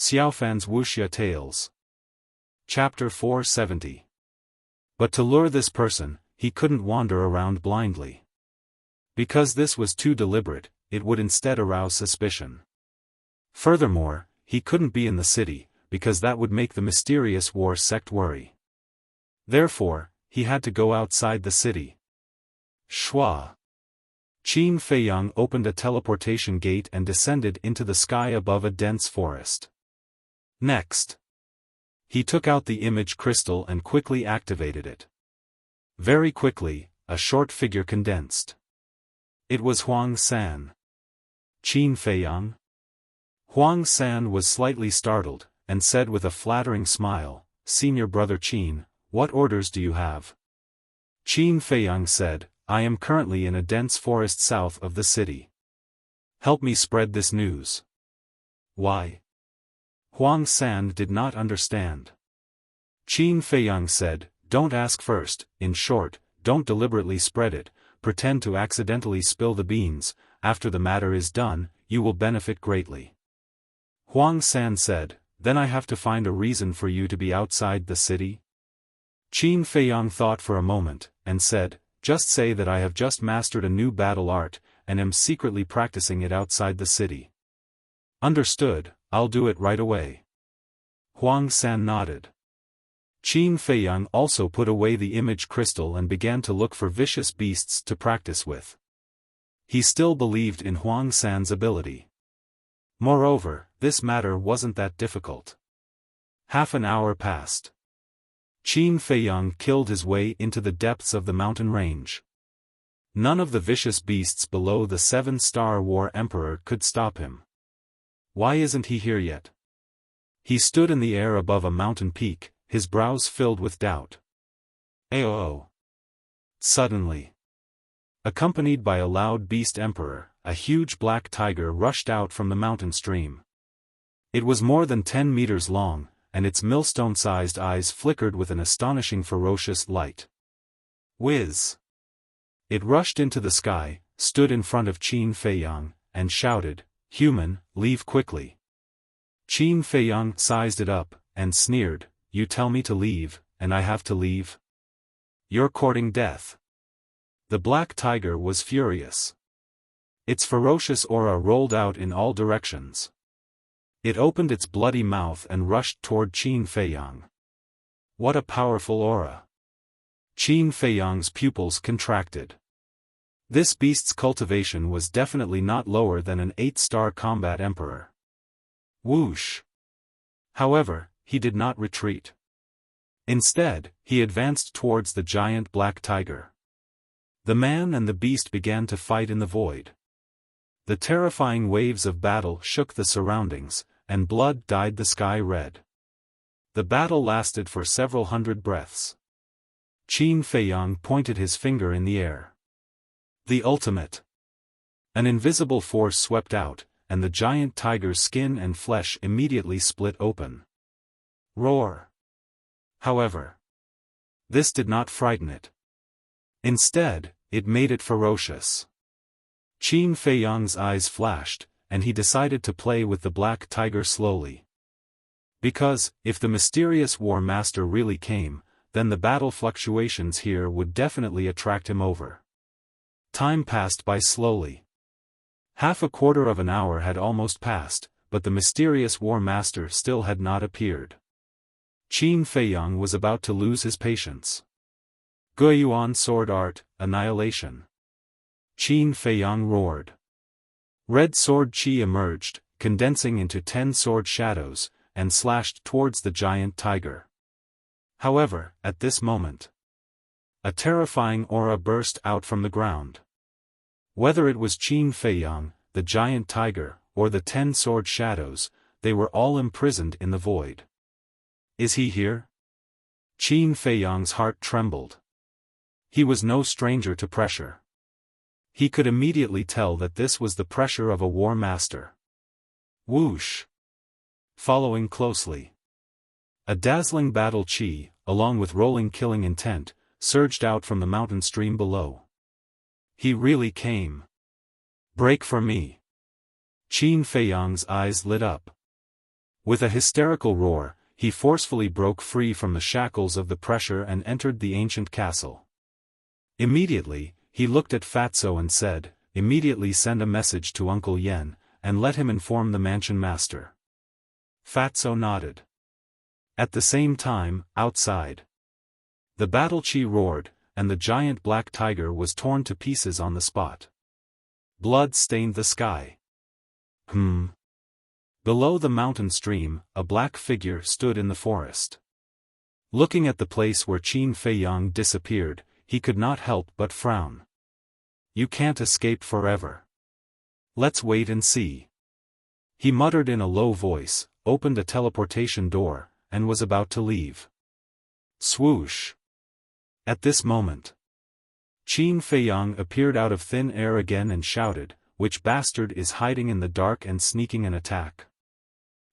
Xiaofan's Wuxia Tales. Chapter 470. But to lure this person, he couldn't wander around blindly. Because this was too deliberate, it would instead arouse suspicion. Furthermore, he couldn't be in the city, because that would make the mysterious war sect worry. Therefore, he had to go outside the city. Shua. Qin Feiyang opened a teleportation gate and descended into the sky above a dense forest. Next, he took out the image crystal and quickly activated it. Very quickly, a short figure condensed. It was Huang San. Qin Feiyang? Huang San was slightly startled, and said with a flattering smile, "Senior brother Qin, what orders do you have?" Qin Feiyang said, "I am currently in a dense forest south of the city. Help me spread this news." "Why?" Huang San did not understand. Qin Feiyang said, "Don't ask first, in short, don't deliberately spread it, pretend to accidentally spill the beans, after the matter is done, you will benefit greatly." Huang San said, "Then I have to find a reason for you to be outside the city?" Qin Feiyang thought for a moment, and said, "Just say that I have just mastered a new battle art, and am secretly practicing it outside the city." "Understood, I'll do it right away." Huang San nodded. Qin Feiyang also put away the image crystal and began to look for vicious beasts to practice with. He still believed in Huang San's ability. Moreover, this matter wasn't that difficult. Half an hour passed. Qin Feiyang killed his way into the depths of the mountain range. None of the vicious beasts below the 7-star War Emperor could stop him. Why isn't he here yet? He stood in the air above a mountain peak, his brows filled with doubt. Aoo! Suddenly, accompanied by a loud beast emperor, a huge black tiger rushed out from the mountain stream. It was more than 10 meters long, and its millstone-sized eyes flickered with an astonishing ferocious light. Whiz! It rushed into the sky, stood in front of Qin Feiyang, and shouted, "Human, leave quickly." Qin Feiyang sized it up, and sneered, "You tell me to leave, and I have to leave? You're courting death." The black tiger was furious. Its ferocious aura rolled out in all directions. It opened its bloody mouth and rushed toward Qin Feiyang. What a powerful aura! Qin Feiyang's pupils contracted. This beast's cultivation was definitely not lower than an 8-star combat emperor. Whoosh! However, he did not retreat. Instead, he advanced towards the giant black tiger. The man and the beast began to fight in the void. The terrifying waves of battle shook the surroundings, and blood dyed the sky red. The battle lasted for several hundred breaths. Qin Feiyang pointed his finger in the air. The ultimate! An invisible force swept out, and the giant tiger's skin and flesh immediately split open. Roar! However, this did not frighten it. Instead, it made it ferocious. Qin Feiyang's eyes flashed, and he decided to play with the black tiger slowly. Because, if the mysterious war master really came, then the battle fluctuations here would definitely attract him over. Time passed by slowly. Half a quarter of an hour had almost passed, but the mysterious war master still had not appeared. Qin Feiyang was about to lose his patience. Guiyuan sword art, annihilation. Qin Feiyang roared. Red sword chi emerged, condensing into 10 sword shadows, and slashed towards the giant tiger. However, at this moment, a terrifying aura burst out from the ground. Whether it was Qin Feiyang, the giant tiger, or the 10 sword shadows, they were all imprisoned in the void. Is he here? Qin Feiyang's heart trembled. He was no stranger to pressure. He could immediately tell that this was the pressure of a war master. Whoosh! Following closely, a dazzling battle chi, along with rolling killing intent, surged out from the mountain stream below. He really came. Break for me. Qin Feiyang's eyes lit up. With a hysterical roar, he forcefully broke free from the shackles of the pressure and entered the ancient castle. Immediately, he looked at Fatso and said, "Immediately send a message to Uncle Yen, and let him inform the mansion master." Fatso nodded. At the same time, outside, the battle chi roared, and the giant black tiger was torn to pieces on the spot. Blood stained the sky. Below the mountain stream, a black figure stood in the forest. Looking at the place where Qin Feiyang disappeared, he could not help but frown. "You can't escape forever. Let's wait and see." He muttered in a low voice, opened a teleportation door, and was about to leave. Swoosh! At this moment, Qin Feiyang appeared out of thin air again and shouted, "Which bastard is hiding in the dark and sneaking an attack?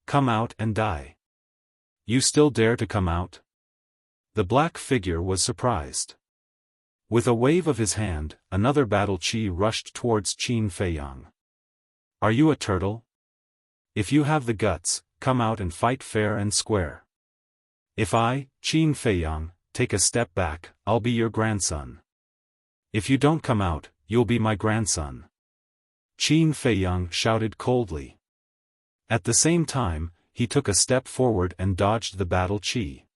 Come out and die. You still dare to come out?" The black figure was surprised. With a wave of his hand, another battle chi rushed towards Qin Feiyang. "Are you a turtle? If you have the guts, come out and fight fair and square. If I, Qin Feiyang, take a step back, I'll be your grandson. If you don't come out, you'll be my grandson." Qin Feiyang shouted coldly. At the same time, he took a step forward and dodged the battle chi.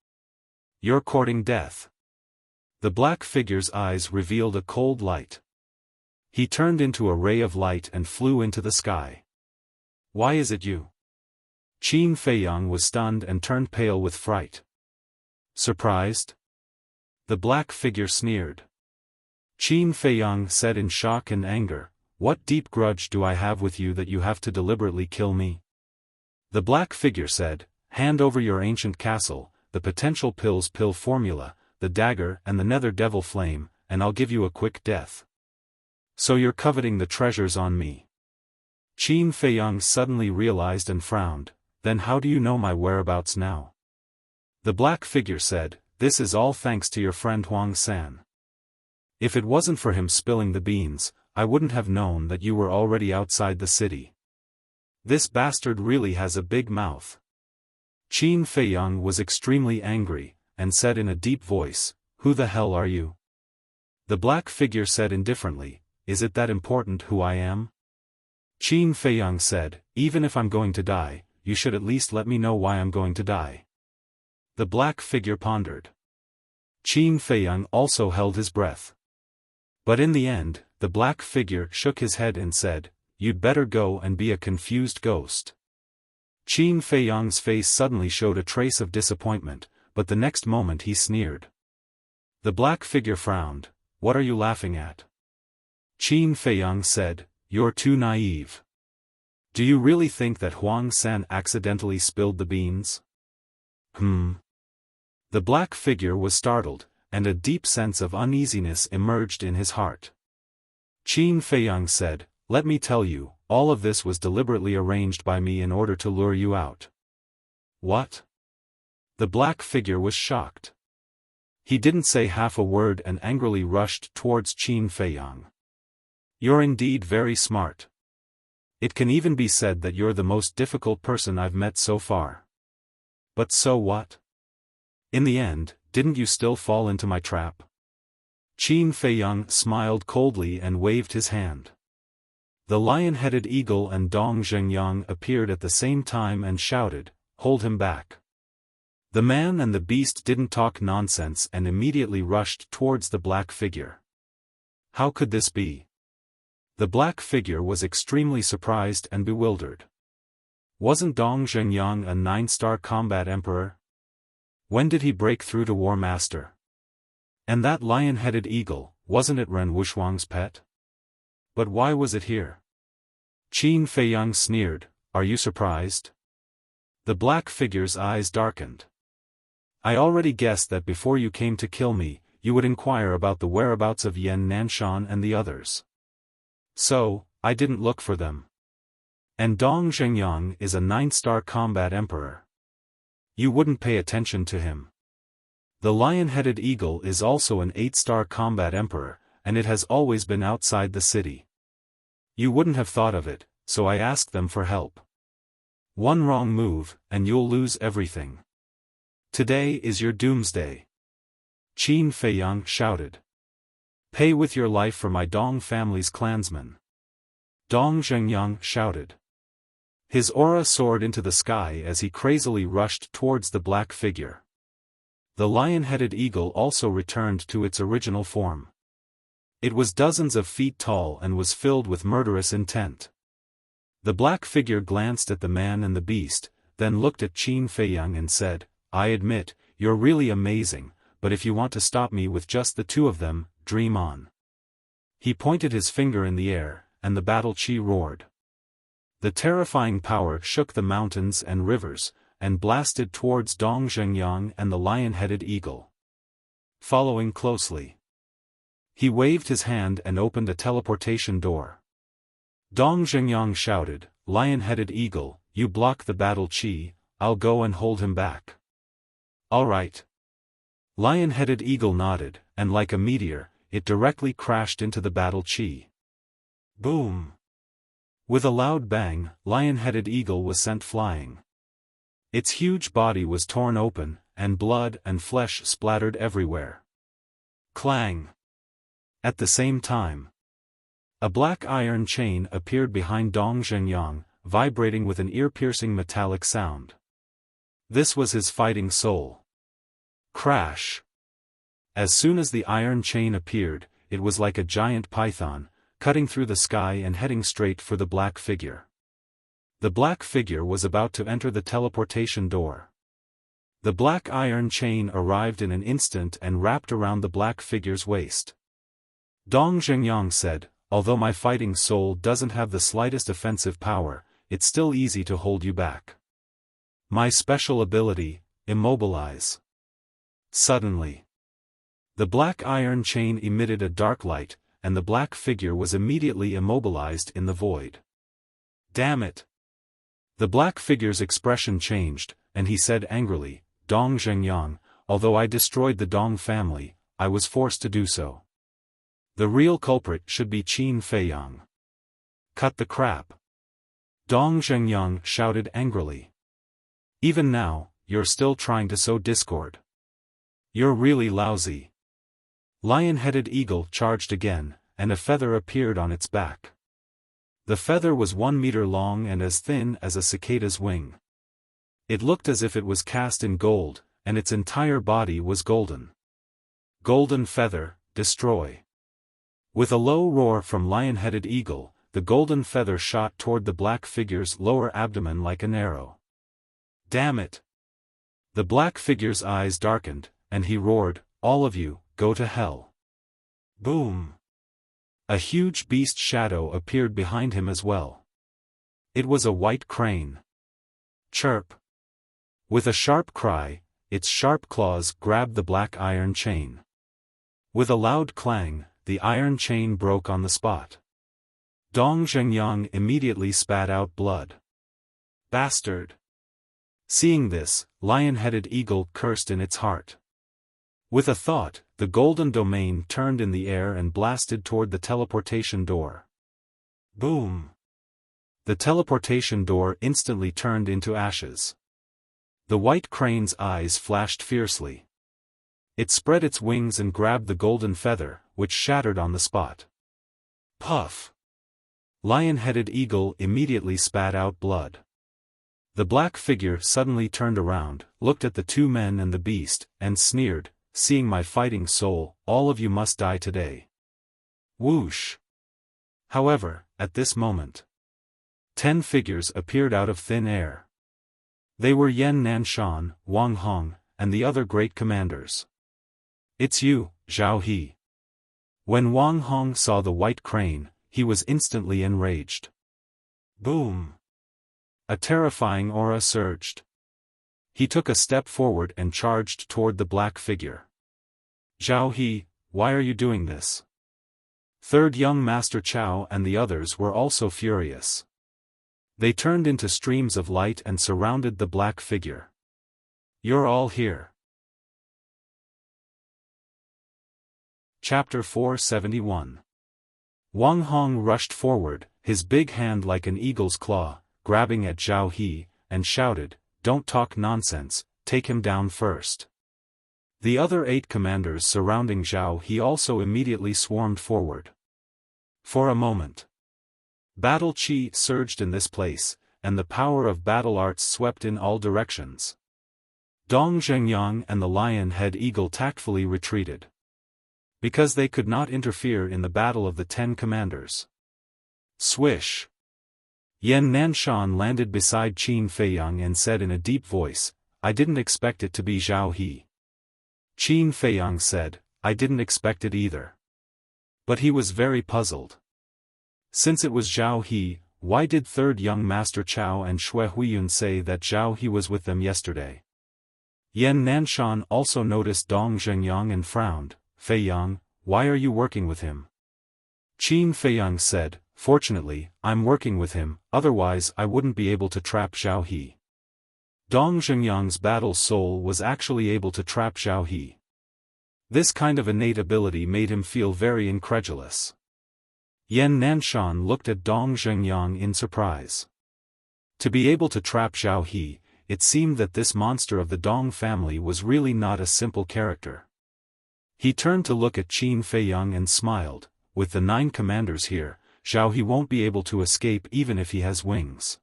"You're courting death." The black figure's eyes revealed a cold light. He turned into a ray of light and flew into the sky. "Why is it you?" Qin Feiyang was stunned and turned pale with fright. "Surprised?" The black figure sneered. Qin Feiyang said in shock and anger, "What deep grudge do I have with you that you have to deliberately kill me?" The black figure said, "Hand over your ancient castle, the potential pill formula, the dagger and the nether devil flame, and I'll give you a quick death." "So you're coveting the treasures on me?" Qin Feiyang suddenly realized and frowned. "Then how do you know my whereabouts now?" The black figure said, "This is all thanks to your friend Huang San. If it wasn't for him spilling the beans, I wouldn't have known that you were already outside the city. This bastard really has a big mouth." Qin Feiyang was extremely angry, and said in a deep voice, "Who the hell are you?" The black figure said indifferently, "Is it that important who I am?" Qin Feiyang said, "Even if I'm going to die, you should at least let me know why I'm going to die." The black figure pondered. Qin Feiyang also held his breath. But in the end, the black figure shook his head and said, "You'd better go and be a confused ghost." Qin Feiyang's face suddenly showed a trace of disappointment, but the next moment he sneered. The black figure frowned. "What are you laughing at?" Qin Feiyang said, "You're too naive. Do you really think that Huang San accidentally spilled the beans?" The black figure was startled, and a deep sense of uneasiness emerged in his heart. Qin Feiyang said, "Let me tell you, all of this was deliberately arranged by me in order to lure you out." "What?" The black figure was shocked. He didn't say half a word and angrily rushed towards Qin Feiyang. "You're indeed very smart. It can even be said that you're the most difficult person I've met so far. But so what? In the end, didn't you still fall into my trap?" Qin Feiyang smiled coldly and waved his hand. The lion-headed eagle and Dong Zhengyang appeared at the same time and shouted, "Hold him back." The man and the beast didn't talk nonsense and immediately rushed towards the black figure. How could this be? The black figure was extremely surprised and bewildered. Wasn't Dong Zhengyang a 9-star combat emperor? When did he break through to War Master? And that lion-headed eagle, wasn't it Ren Wuxuang's pet? But why was it here? Qin Feiyang sneered, "Are you surprised?" The black figure's eyes darkened. "I already guessed that before you came to kill me, you would inquire about the whereabouts of Yan Nanshan and the others. So, I didn't look for them. And Dong Zhengyang is a 9-star combat emperor. You wouldn't pay attention to him. The lion-headed eagle is also an 8-star combat emperor, and it has always been outside the city. You wouldn't have thought of it, so I asked them for help. One wrong move, and you'll lose everything. Today is your doomsday. Qin Feiyang shouted. Pay with your life for my Dong family's clansmen. Dong Zhengyang shouted. His aura soared into the sky as he crazily rushed towards the black figure. The lion-headed eagle also returned to its original form. It was dozens of feet tall and was filled with murderous intent. The black figure glanced at the man and the beast, then looked at Qin Feiyang and said, I admit, you're really amazing, but if you want to stop me with just the two of them, dream on. He pointed his finger in the air, and the battle chi roared. The terrifying power shook the mountains and rivers, and blasted towards Dong Zhengyang and the lion-headed eagle. Following closely. He waved his hand and opened a teleportation door. Dong Zhengyang shouted, Lion-headed eagle, you block the battle chi, I'll go and hold him back. All right. Lion-headed eagle nodded, and like a meteor, it directly crashed into the battle chi. Boom! With a loud bang, lion-headed eagle was sent flying. Its huge body was torn open, and blood and flesh splattered everywhere. Clang! At the same time, a black iron chain appeared behind Dong Zhengyang, vibrating with an ear-piercing metallic sound. This was his fighting soul. Crash! As soon as the iron chain appeared, it was like a giant python, cutting through the sky and heading straight for the black figure. The black figure was about to enter the teleportation door. The black iron chain arrived in an instant and wrapped around the black figure's waist. Dong Zhengyang said, although my fighting soul doesn't have the slightest offensive power, it's still easy to hold you back. My special ability, immobilize. Suddenly, the black iron chain emitted a dark light, and the black figure was immediately immobilized in the void. Damn it! The black figure's expression changed, and he said angrily, Dong Zhengyang, although I destroyed the Dong family, I was forced to do so. The real culprit should be Qin Feiyang. Cut the crap! Dong Zhengyang shouted angrily. Even now, you're still trying to sow discord. You're really lousy. Lion-headed eagle charged again, and a feather appeared on its back. The feather was 1 meter long and as thin as a cicada's wing. It looked as if it was cast in gold, and its entire body was golden. Golden feather, destroy. With a low roar from lion-headed eagle, the golden feather shot toward the black figure's lower abdomen like an arrow. Damn it! The black figure's eyes darkened, and he roared, all of you, go to hell. Boom! A huge beast shadow appeared behind him as well. It was a white crane. Chirp! With a sharp cry, its sharp claws grabbed the black iron chain. With a loud clang, the iron chain broke on the spot. Dong Zhengyang immediately spat out blood. Bastard! Seeing this, lion-headed eagle cursed in its heart. With a thought, the golden domain turned in the air and blasted toward the teleportation door. Boom! The teleportation door instantly turned into ashes. The white crane's eyes flashed fiercely. It spread its wings and grabbed the golden feather, which shattered on the spot. Puff! Lion-headed eagle immediately spat out blood. The black figure suddenly turned around, looked at the two men and the beast, and sneered, seeing my fighting soul, all of you must die today. Whoosh! However, at this moment, 10 figures appeared out of thin air. They were Yan Nanshan, Wang Hong, and the other great commanders. It's you, Zhao He. When Wang Hong saw the white crane, he was instantly enraged. Boom! A terrifying aura surged. He took a step forward and charged toward the black figure. Zhao He, why are you doing this? Third young Master Chao and the others were also furious. They turned into streams of light and surrounded the black figure. You're all here. Chapter 471. Wang Hong rushed forward, his big hand like an eagle's claw, grabbing at Zhao He, and shouted, "Don't talk nonsense, take him down first." The other 8 commanders surrounding Zhao He also immediately swarmed forward. For a moment, battle chi surged in this place, and the power of battle arts swept in all directions. Dong Zhengyang and the lion-head eagle tactfully retreated, because they could not interfere in the battle of the 10 commanders. Swish! Yan Nanshan landed beside Qin Feiyang and said in a deep voice, "I didn't expect it to be Zhao He." Qin Feiyang said, "I didn't expect it either." But he was very puzzled. Since it was Zhao He, why did third young master Chao and Xue Huiyun say that Zhao He was with them yesterday? Yan Nanshan also noticed Dong Zhengyang and frowned. "Feiyang, why are you working with him?" Qin Feiyang said, "Fortunately, I'm working with him, otherwise I wouldn't be able to trap Zhao He." Dong Zhengyang's battle soul was actually able to trap Zhao He. This kind of innate ability made him feel very incredulous. Yan Nanshan looked at Dong Zhengyang in surprise. To be able to trap Zhao He, it seemed that this monster of the Dong family was really not a simple character. He turned to look at Qin Feiyang and smiled, "With the 9 commanders here, Zhao He won't be able to escape even if he has wings.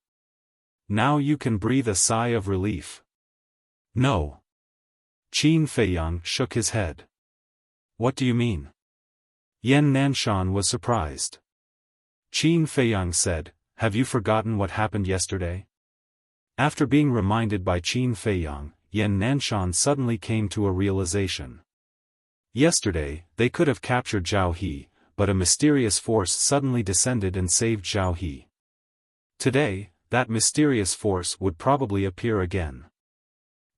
Now you can breathe a sigh of relief." "No." Qin Feiyang shook his head. "What do you mean?" Yan Nanshan was surprised. Qin Feiyang said, "Have you forgotten what happened yesterday?" After being reminded by Qin Feiyang, Yan Nanshan suddenly came to a realization. Yesterday, they could have captured Zhao He, but a mysterious force suddenly descended and saved Zhao He. Today, that mysterious force would probably appear again.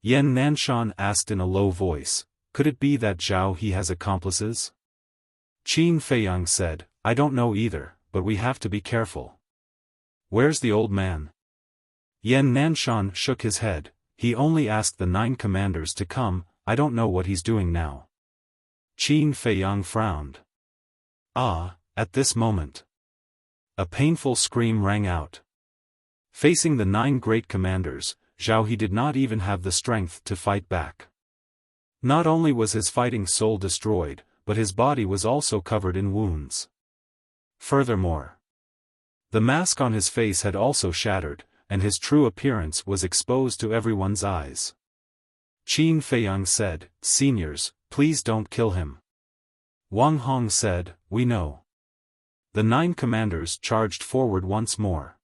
Yan Nanshan asked in a low voice, "Could it be that Zhao He has accomplices?" Qin Feiyang said, "I don't know either, but we have to be careful." "Where's the old man?" Yan Nanshan shook his head. "He only asked the 9 commanders to come, I don't know what he's doing now." Qin Feiyang frowned. At this moment, a painful scream rang out. Facing the 9 great commanders, Zhao He did not even have the strength to fight back. Not only was his fighting soul destroyed, but his body was also covered in wounds. Furthermore, the mask on his face had also shattered, and his true appearance was exposed to everyone's eyes. Qin Feiyang said, "Seniors, please don't kill him." Wang Hong said, "We know." The 9 commanders charged forward once more.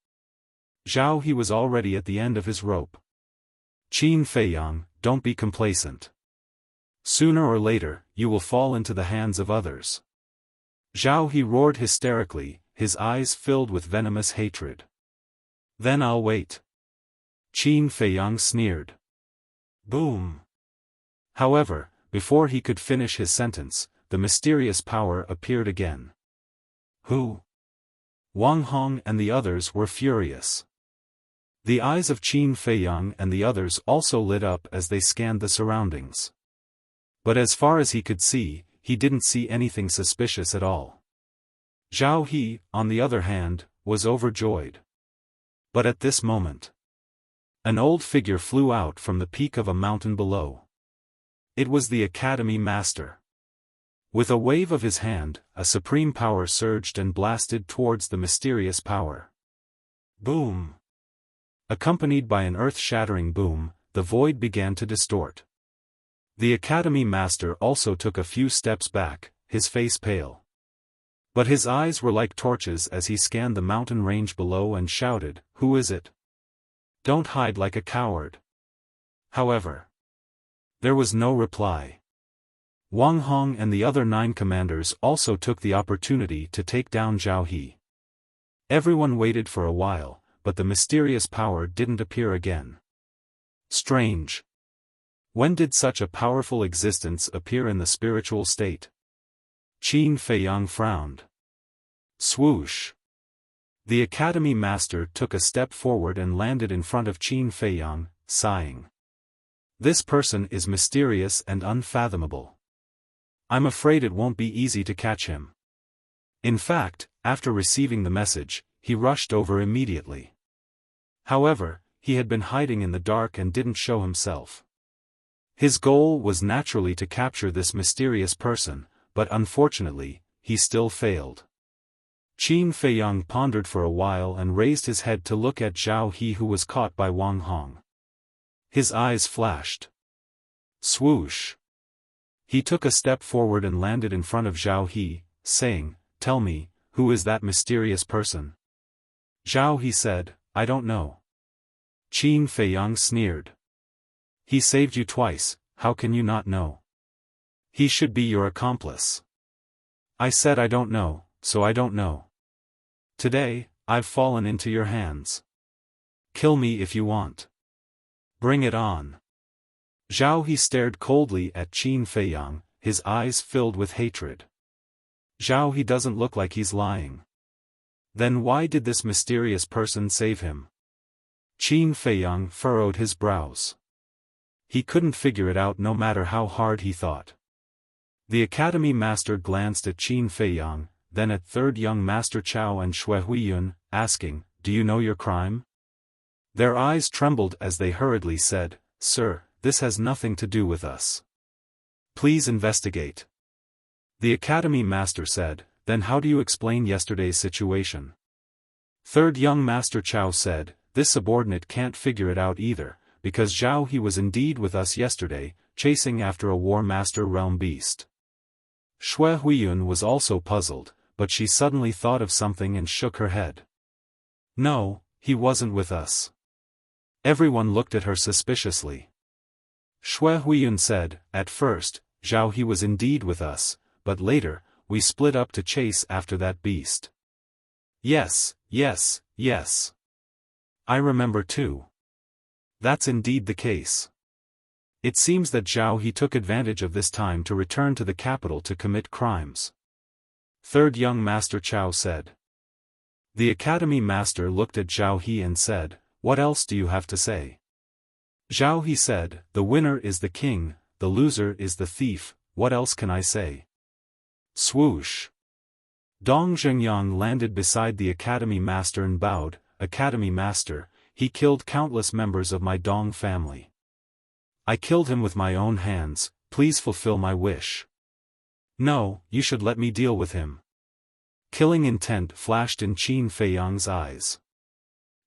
Zhao He was already at the end of his rope. "Qin Feiyang, don't be complacent. Sooner or later, you will fall into the hands of others." Zhao He roared hysterically, his eyes filled with venomous hatred. "Then I'll wait." Qin Feiyang sneered. Boom! However, before he could finish his sentence, the mysterious power appeared again. "Who?" Wang Hong and the others were furious. The eyes of Qin Feiyang and the others also lit up as they scanned the surroundings. But as far as he could see, he didn't see anything suspicious at all. Zhao He, on the other hand, was overjoyed. But at this moment, an old figure flew out from the peak of a mountain below. It was the Academy Master. With a wave of his hand, a supreme power surged and blasted towards the mysterious power. Boom! Accompanied by an earth-shattering boom, the void began to distort. The Academy Master also took a few steps back, his face pale. But his eyes were like torches as he scanned the mountain range below and shouted, "Who is it? Don't hide like a coward." However, there was no reply. Wang Hong and the other 9 commanders also took the opportunity to take down Zhao He. Everyone waited for a while, but the mysterious power didn't appear again. Strange. When did such a powerful existence appear in the spiritual state? Qin Feiyang frowned. Swoosh! The Academy Master took a step forward and landed in front of Qin Feiyang, sighing. "This person is mysterious and unfathomable. I'm afraid it won't be easy to catch him." In fact, after receiving the message, he rushed over immediately. However, he had been hiding in the dark and didn't show himself. His goal was naturally to capture this mysterious person, but unfortunately, he still failed. Qin Feiyang pondered for a while and raised his head to look at Zhao He, who was caught by Wang Hong. His eyes flashed. Swoosh! He took a step forward and landed in front of Zhao He, saying, "Tell me, who is that mysterious person?" Zhao He said, "I don't know." Qin Feiyang sneered. "He saved you twice, how can you not know? He should be your accomplice." "I said I don't know, so I don't know. Today, I've fallen into your hands. Kill me if you want. Bring it on." Zhao He stared coldly at Qin Feiyang, his eyes filled with hatred. Zhao He doesn't look like he's lying. Then why did this mysterious person save him? Qin Feiyang furrowed his brows. He couldn't figure it out no matter how hard he thought. The Academy Master glanced at Qin Feiyang, then at Third Young Master Chao and Xue Huiyun, asking, "Do you know your crime?" Their eyes trembled as they hurriedly said, "Sir, this has nothing to do with us. Please investigate." The Academy Master said, "Then how do you explain yesterday's situation?" Third Young Master Chao said, "This subordinate can't figure it out either, because Zhao He was indeed with us yesterday, chasing after a War Master realm beast." Xue Huiyun was also puzzled, but she suddenly thought of something and shook her head. "No, he wasn't with us." Everyone looked at her suspiciously. Xue Huiyun said, "At first, Zhao He was indeed with us, but later, we split up to chase after that beast." Yes. I remember too. That's indeed the case. It seems that Zhao He took advantage of this time to return to the capital to commit crimes. Third Young Master Chao said. The Academy Master looked at Zhao He and said, "What else do you have to say?" Zhao He said, "The winner is the king, the loser is the thief, what else can I say?" Swoosh! Dong Zhengyang landed beside the Academy Master and bowed, "Academy Master, he killed countless members of my Dong family. I killed him with my own hands, please fulfill my wish." "No, you should let me deal with him." Killing intent flashed in Qin Feiyang's eyes.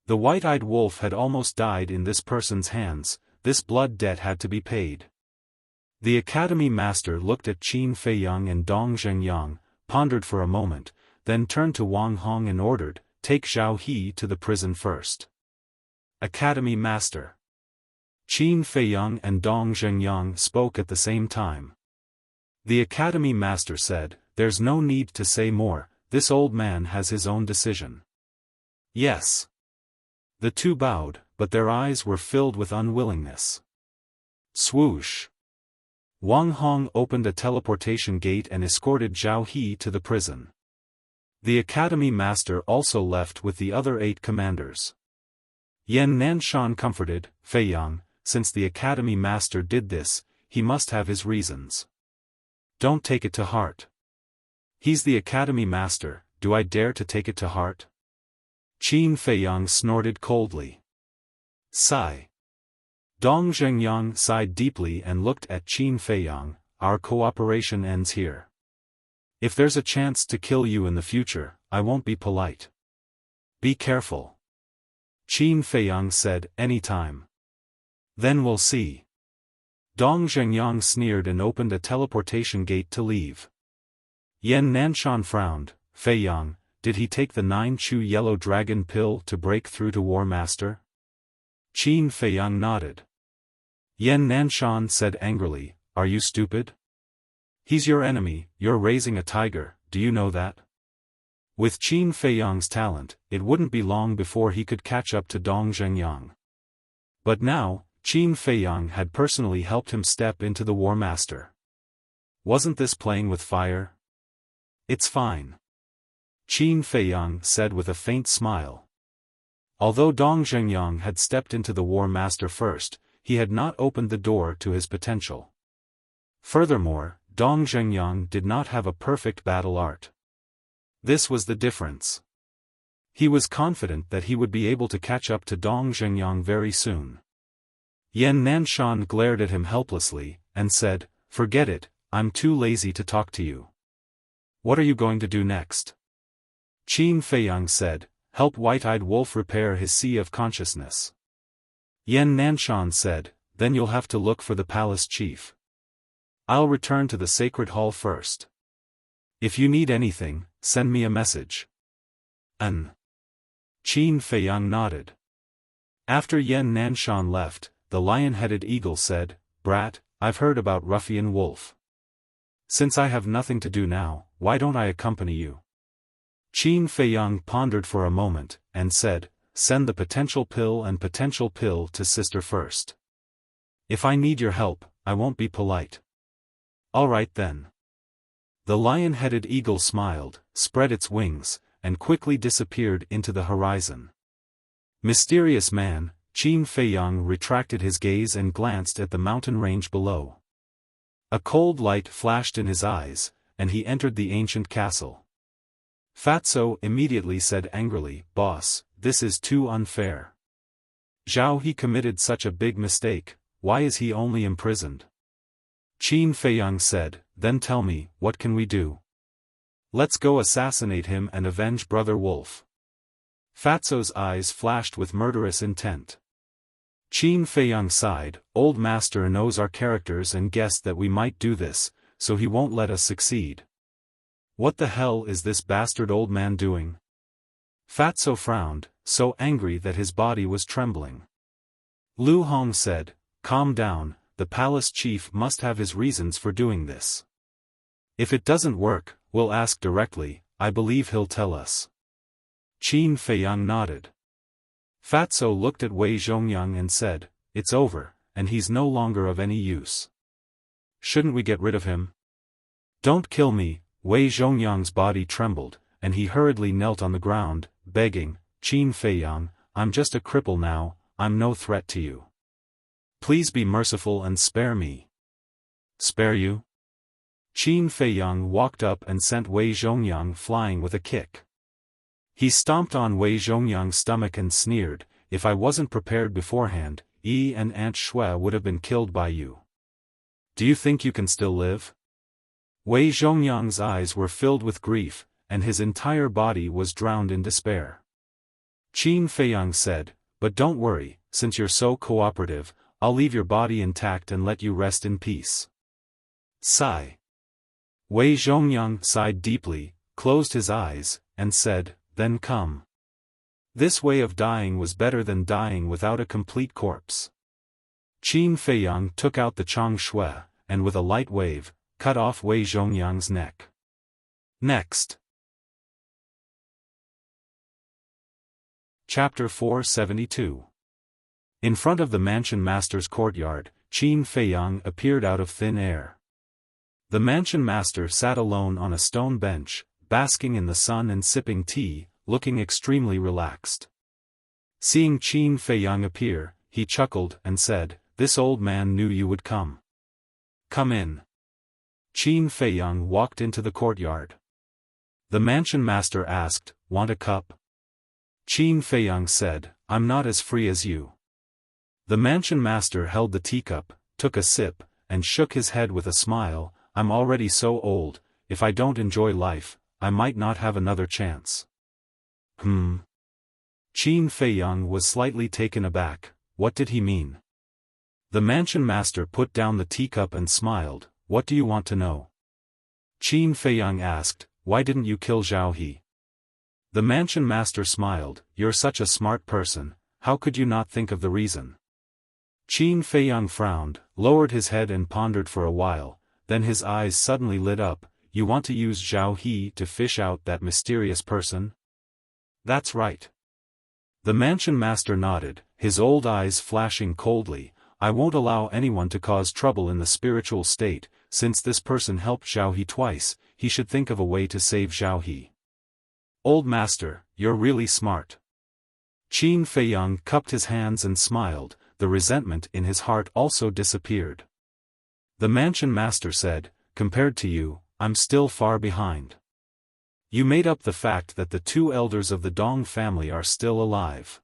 The white-eyed wolf had almost died in this person's hands, this blood debt had to be paid. The Academy Master looked at Qin Feiyang and Dong Zhengyang, pondered for a moment, then turned to Wang Hong and ordered, "Take Zhao He to the prison first." Academy Master. Qin Feiyang and Dong Zhengyang spoke at the same time. The Academy Master said, "There's no need to say more, this old man has his own decision." Yes. The two bowed, but their eyes were filled with unwillingness. Swoosh! Wang Hong opened a teleportation gate and escorted Zhao He to the prison. The Academy Master also left with the other 8 commanders. Yan Nanshan comforted, "Feiyang, since the Academy Master did this, he must have his reasons. Don't take it to heart." "He's the Academy Master, do I dare to take it to heart?" Qin Feiyang snorted coldly. Sigh. Dong Zhengyang sighed deeply and looked at Qin Feiyang, "Our cooperation ends here. If there's a chance to kill you in the future, I won't be polite. Be careful." Qin Feiyang said, "Any time. Then we'll see." Dong Zhengyang sneered and opened a teleportation gate to leave. Yan Nanshan frowned, "Feiyang, did he take the 9-chew yellow dragon pill to break through to War Master?" Qin Feiyang nodded. Yan Nanshan said angrily, "Are you stupid? He's your enemy, you're raising a tiger, do you know that?" With Qin Feiyang's talent, it wouldn't be long before he could catch up to Dong Zhengyang. But now, Qin Feiyang had personally helped him step into the War Master. Wasn't this playing with fire? "It's fine," Qin Feiyang said with a faint smile. Although Dong Zhengyang had stepped into the War Master first, he had not opened the door to his potential. Furthermore, Dong Zhengyang did not have a perfect battle art. This was the difference. He was confident that he would be able to catch up to Dong Zhengyang very soon. Yan Nanshan glared at him helplessly, and said, "Forget it, I'm too lazy to talk to you. What are you going to do next?" Qin Feiyang said, "Help White-Eyed Wolf repair his sea of consciousness." Yan Nanshan said, "Then you'll have to look for the palace chief. I'll return to the sacred hall first. If you need anything, send me a message." Qin Feiyang nodded. After Yan Nanshan left, the lion-headed eagle said, "Brat, I've heard about Ruffian Wolf. Since I have nothing to do now, why don't I accompany you?" Qin Feiyang pondered for a moment, and said, "Send the potential pill to sister first. If I need your help, I won't be polite." "All right then." The lion-headed eagle smiled, spread its wings, and quickly disappeared into the horizon. Mysterious man, Qin Feiyang retracted his gaze and glanced at the mountain range below. A cold light flashed in his eyes, and he entered the ancient castle. Fatso immediately said angrily, "Boss, this is too unfair. Zhao He committed such a big mistake, why is he only imprisoned?" Qin Feiyang said, "Then tell me, what can we do? Let's go assassinate him and avenge Brother Wolf." Fatso's eyes flashed with murderous intent. Qin Feiyang sighed, "Old Master knows our characters and guessed that we might do this, so he won't let us succeed. What the hell is this bastard old man doing?" Fatso frowned, so angry that his body was trembling. Lu Hong said, "Calm down, the palace chief must have his reasons for doing this. If it doesn't work, we'll ask directly, I believe he'll tell us." Qin Feiyang nodded. Fatso looked at Wei Zhongyang and said, "It's over, and he's no longer of any use. Shouldn't we get rid of him?" "Don't kill me." Wei Zhongyang's body trembled, and he hurriedly knelt on the ground, begging, "Qin Feiyang, I'm just a cripple now, I'm no threat to you. Please be merciful and spare me." "Spare you?" Qin Feiyang walked up and sent Wei Zhongyang flying with a kick. He stomped on Wei Zhongyang's stomach and sneered, "If I wasn't prepared beforehand, Yi and Aunt Shui would have been killed by you. Do you think you can still live?" Wei Zhongyang's eyes were filled with grief, and his entire body was drowned in despair. Qin Feiyang said, "But don't worry, since you're so cooperative, I'll leave your body intact and let you rest in peace." Sigh. Wei Zhongyang sighed deeply, closed his eyes, and said, "Then come." This way of dying was better than dying without a complete corpse. Qin Feiyang took out the Chang Shui, and with a light wave, cut off Wei Zhongyang's neck. Next. Chapter 472. In front of the mansion master's courtyard, Qin Feiyang appeared out of thin air. The mansion master sat alone on a stone bench, basking in the sun and sipping tea, looking extremely relaxed. Seeing Qin Feiyang appear, he chuckled and said, "This old man knew you would come. Come in." Qin Feiyang walked into the courtyard. The mansion master asked, "Want a cup?" Qin Feiyang said, "I'm not as free as you." The mansion master held the teacup, took a sip, and shook his head with a smile, "I'm already so old, if I don't enjoy life, I might not have another chance." Qin Feiyang was slightly taken aback, what did he mean? The mansion master put down the teacup and smiled, "What do you want to know?" Qin Feiyang asked, "Why didn't you kill Zhao He?" The mansion master smiled, "You're such a smart person, how could you not think of the reason?" Qin Feiyang frowned, lowered his head and pondered for a while, then his eyes suddenly lit up, "You want to use Zhao He to fish out that mysterious person?" "That's right." The mansion master nodded, his old eyes flashing coldly, "I won't allow anyone to cause trouble in the spiritual state, since this person helped Zhao He twice, he should think of a way to save Zhao He." "Old master, you're really smart." Qin Feiyang cupped his hands and smiled, the resentment in his heart also disappeared. The mansion master said, "Compared to you, I'm still far behind. You made up the fact that the two elders of the Dong family are still alive.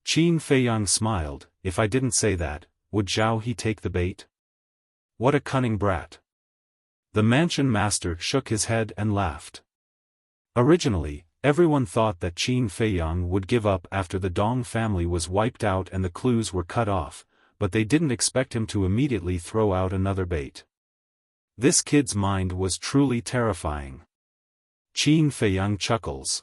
Qin Feiyang smiled. If I didn't say that, would Zhao He take the bait? What a cunning brat. The mansion master shook his head and laughed. Originally, everyone thought that Qin Feiyang would give up after the Dong family was wiped out and the clues were cut off, but they didn't expect him to immediately throw out another bait. This kid's mind was truly terrifying. Qin Feiyang chuckles.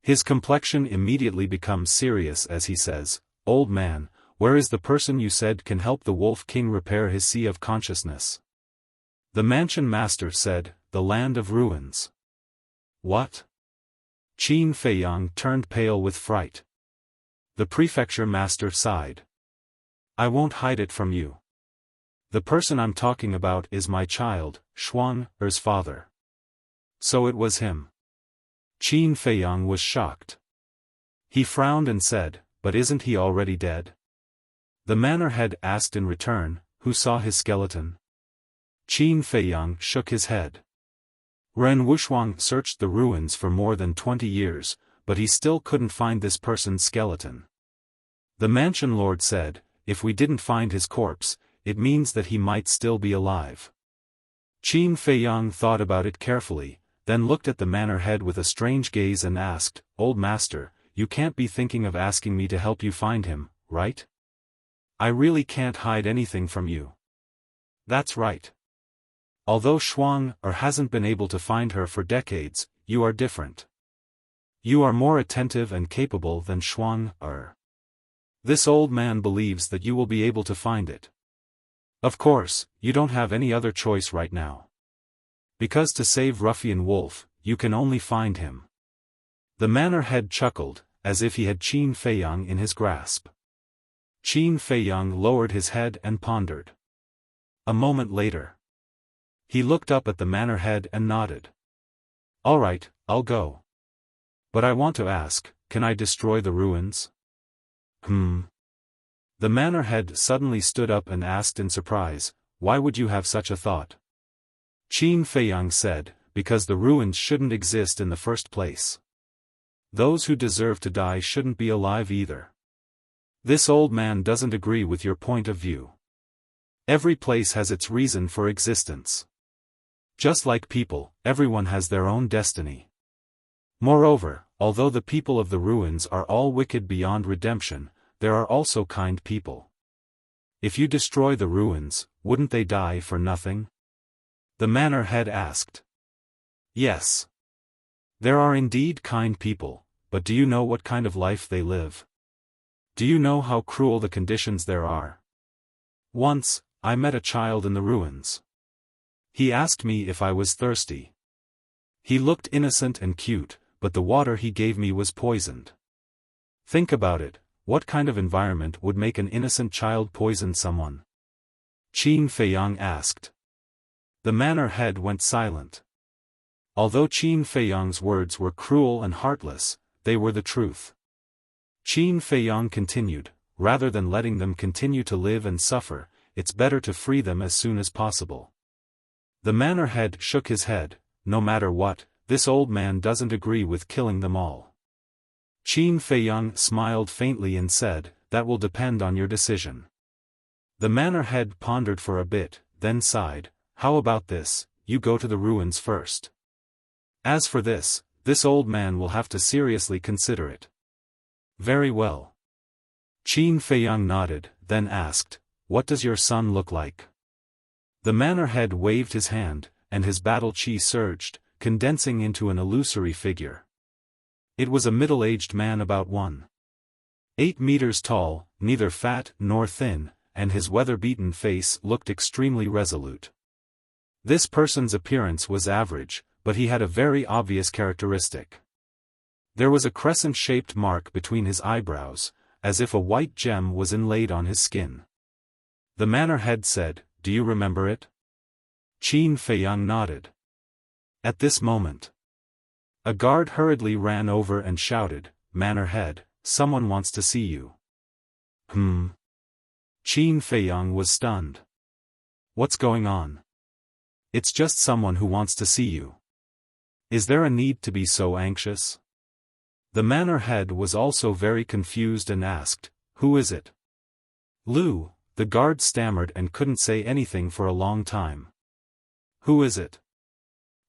His complexion immediately becomes serious as he says, "Old man, where is the person you said can help the Wolf King repair his sea of consciousness?" The mansion master said, "The land of ruins." What? Qin Feiyang turned pale with fright. The prefecture master sighed. I won't hide it from you. The person I'm talking about is my child, Xuan Er's father. So it was him. Qin Feiyang was shocked. He frowned and said, "But isn't he already dead?" The manor head asked in return, "Who saw his skeleton?" Qin Feiyang shook his head. Ren Wuxia searched the ruins for more than 20 years, but he still couldn't find this person's skeleton. The mansion lord said, "If we didn't find his corpse, it means that he might still be alive." Qin Feiyang thought about it carefully, then looked at the manor head with a strange gaze and asked, "Old master, you can't be thinking of asking me to help you find him, right? I really can't hide anything from you." "That's right. Although Xuan Er hasn't been able to find her for decades, you are different. You are more attentive and capable than Xuan Er. This old man believes that you will be able to find it. Of course, you don't have any other choice right now. Because to save Ruffian Wolf, you can only find him." The manor head chuckled, as if he had Qin Feiyang in his grasp. Qin Feiyang lowered his head and pondered. A moment later, he looked up at the manor head and nodded. "All right, I'll go. But I want to ask, can I destroy the ruins?" The manor head suddenly stood up and asked in surprise, "Why would you have such a thought?" Qin Feiyang said, "Because the ruins shouldn't exist in the first place. Those who deserve to die shouldn't be alive either. This old man doesn't agree with your point of view. Every place has its reason for existence. Just like people, everyone has their own destiny. Moreover, although the people of the ruins are all wicked beyond redemption, there are also kind people. If you destroy the ruins, wouldn't they die for nothing?" The manor head asked. "Yes. There are indeed kind people, but do you know what kind of life they live? Do you know how cruel the conditions there are? Once, I met a child in the ruins. He asked me if I was thirsty. He looked innocent and cute, but the water he gave me was poisoned. Think about it, what kind of environment would make an innocent child poison someone?" Qin Feiyang asked. The manor head went silent. Although Qin Feiyang's words were cruel and heartless, they were the truth. Qin Feiyang continued, "Rather than letting them continue to live and suffer, it's better to free them as soon as possible." The manor head shook his head. "No matter what, this old man doesn't agree with killing them all." Qin Feiyang smiled faintly and said, "That will depend on your decision." The manor head pondered for a bit, then sighed, "How about this, you go to the ruins first. As for this old man will have to seriously consider it." "Very well." Qin Feiyang nodded, then asked, "What does your son look like?" The manor head waved his hand, and his battle chi surged, condensing into an illusory figure. It was a middle-aged man about 1.8 meters tall, neither fat nor thin, and his weather-beaten face looked extremely resolute. This person's appearance was average, but he had a very obvious characteristic. There was a crescent-shaped mark between his eyebrows, as if a white gem was inlaid on his skin. The manor head said, "Do you remember it?" Qin Feiyang nodded. At this moment, a guard hurriedly ran over and shouted, "Manor head, someone wants to see you." Qin Feiyang was stunned. "What's going on?" "It's just someone who wants to see you." Is there a need to be so anxious? The manor head was also very confused and asked, "Who is it?" "Lu," the guard stammered and couldn't say anything for a long time. "Who is it?"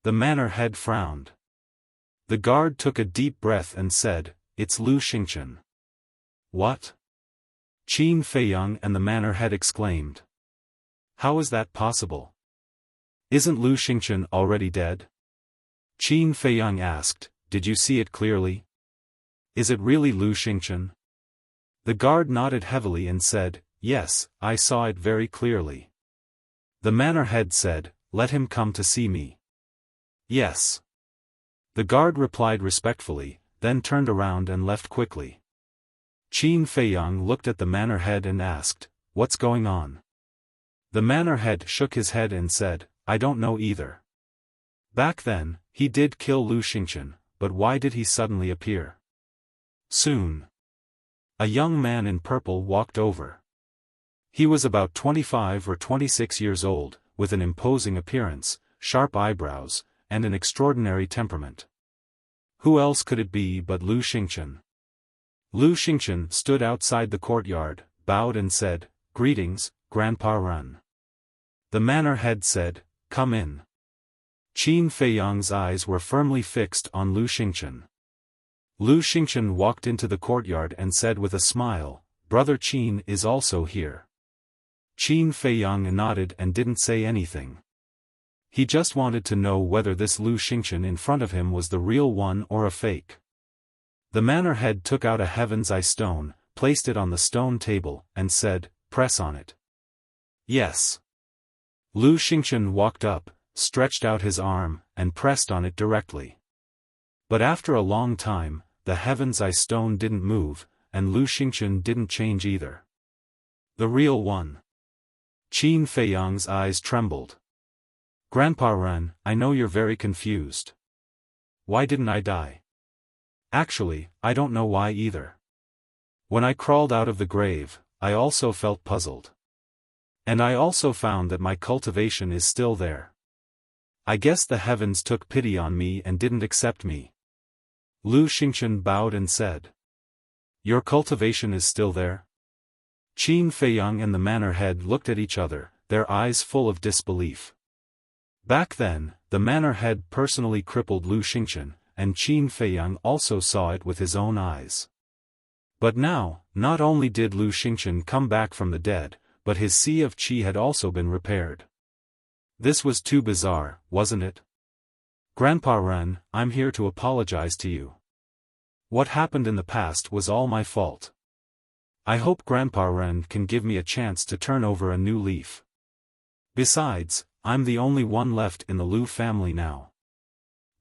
The manor head frowned. The guard took a deep breath and said, "It's Lu Xingchen." "What?" Qin Feiyang and the manor head exclaimed. "How is that possible? Isn't Lu Xingchen already dead?" Qin Feiyang asked, "Did you see it clearly? Is it really Lu Xingchen?" The guard nodded heavily and said, "Yes, I saw it very clearly." The manor head said, "Let him come to see me." "Yes." The guard replied respectfully, then turned around and left quickly. Qin Feiyang looked at the manor head and asked, "What's going on?" The manor head shook his head and said, "I don't know either. Back then, he did kill Lu Xingchen, but why did he suddenly appear?" Soon, a young man in purple walked over. He was about 25 or 26 years old, with an imposing appearance, sharp eyebrows, and an extraordinary temperament. Who else could it be but Lu Xingchen? Lu Xingchen stood outside the courtyard, bowed and said, "Greetings, Grandpa Run." The manor head said, "Come in." Qin Feiyang's eyes were firmly fixed on Lu Xingchen. Lu Xingchen walked into the courtyard and said with a smile, "Brother Qin is also here." Qin Feiyang nodded and didn't say anything. He just wanted to know whether this Lu Xingchen in front of him was the real one or a fake. The manor head took out a heaven's eye stone, placed it on the stone table, and said, "Press on it." "Yes." Lu Xingchen walked up, stretched out his arm, and pressed on it directly. But after a long time, the heaven's eye stone didn't move, and Lu Xingchen didn't change either. The real one. Qin Feiyang's eyes trembled. "Grandpa Ren, I know you're very confused. Why didn't I die? Actually, I don't know why either. When I crawled out of the grave, I also felt puzzled. And I also found that my cultivation is still there. I guess the heavens took pity on me and didn't accept me." Lu Xingchen bowed and said, "Your cultivation is still there?" Qin Feiyang and the manor head looked at each other, their eyes full of disbelief. Back then, the manor head personally crippled Lu Xingchen, and Qin Feiyang also saw it with his own eyes. But now, not only did Lu Xingchen come back from the dead, but his sea of qi had also been repaired. This was too bizarre, wasn't it? "Grandpa Ren, I'm here to apologize to you. What happened in the past was all my fault. I hope Grandpa Ren can give me a chance to turn over a new leaf. Besides, I'm the only one left in the Lu family now.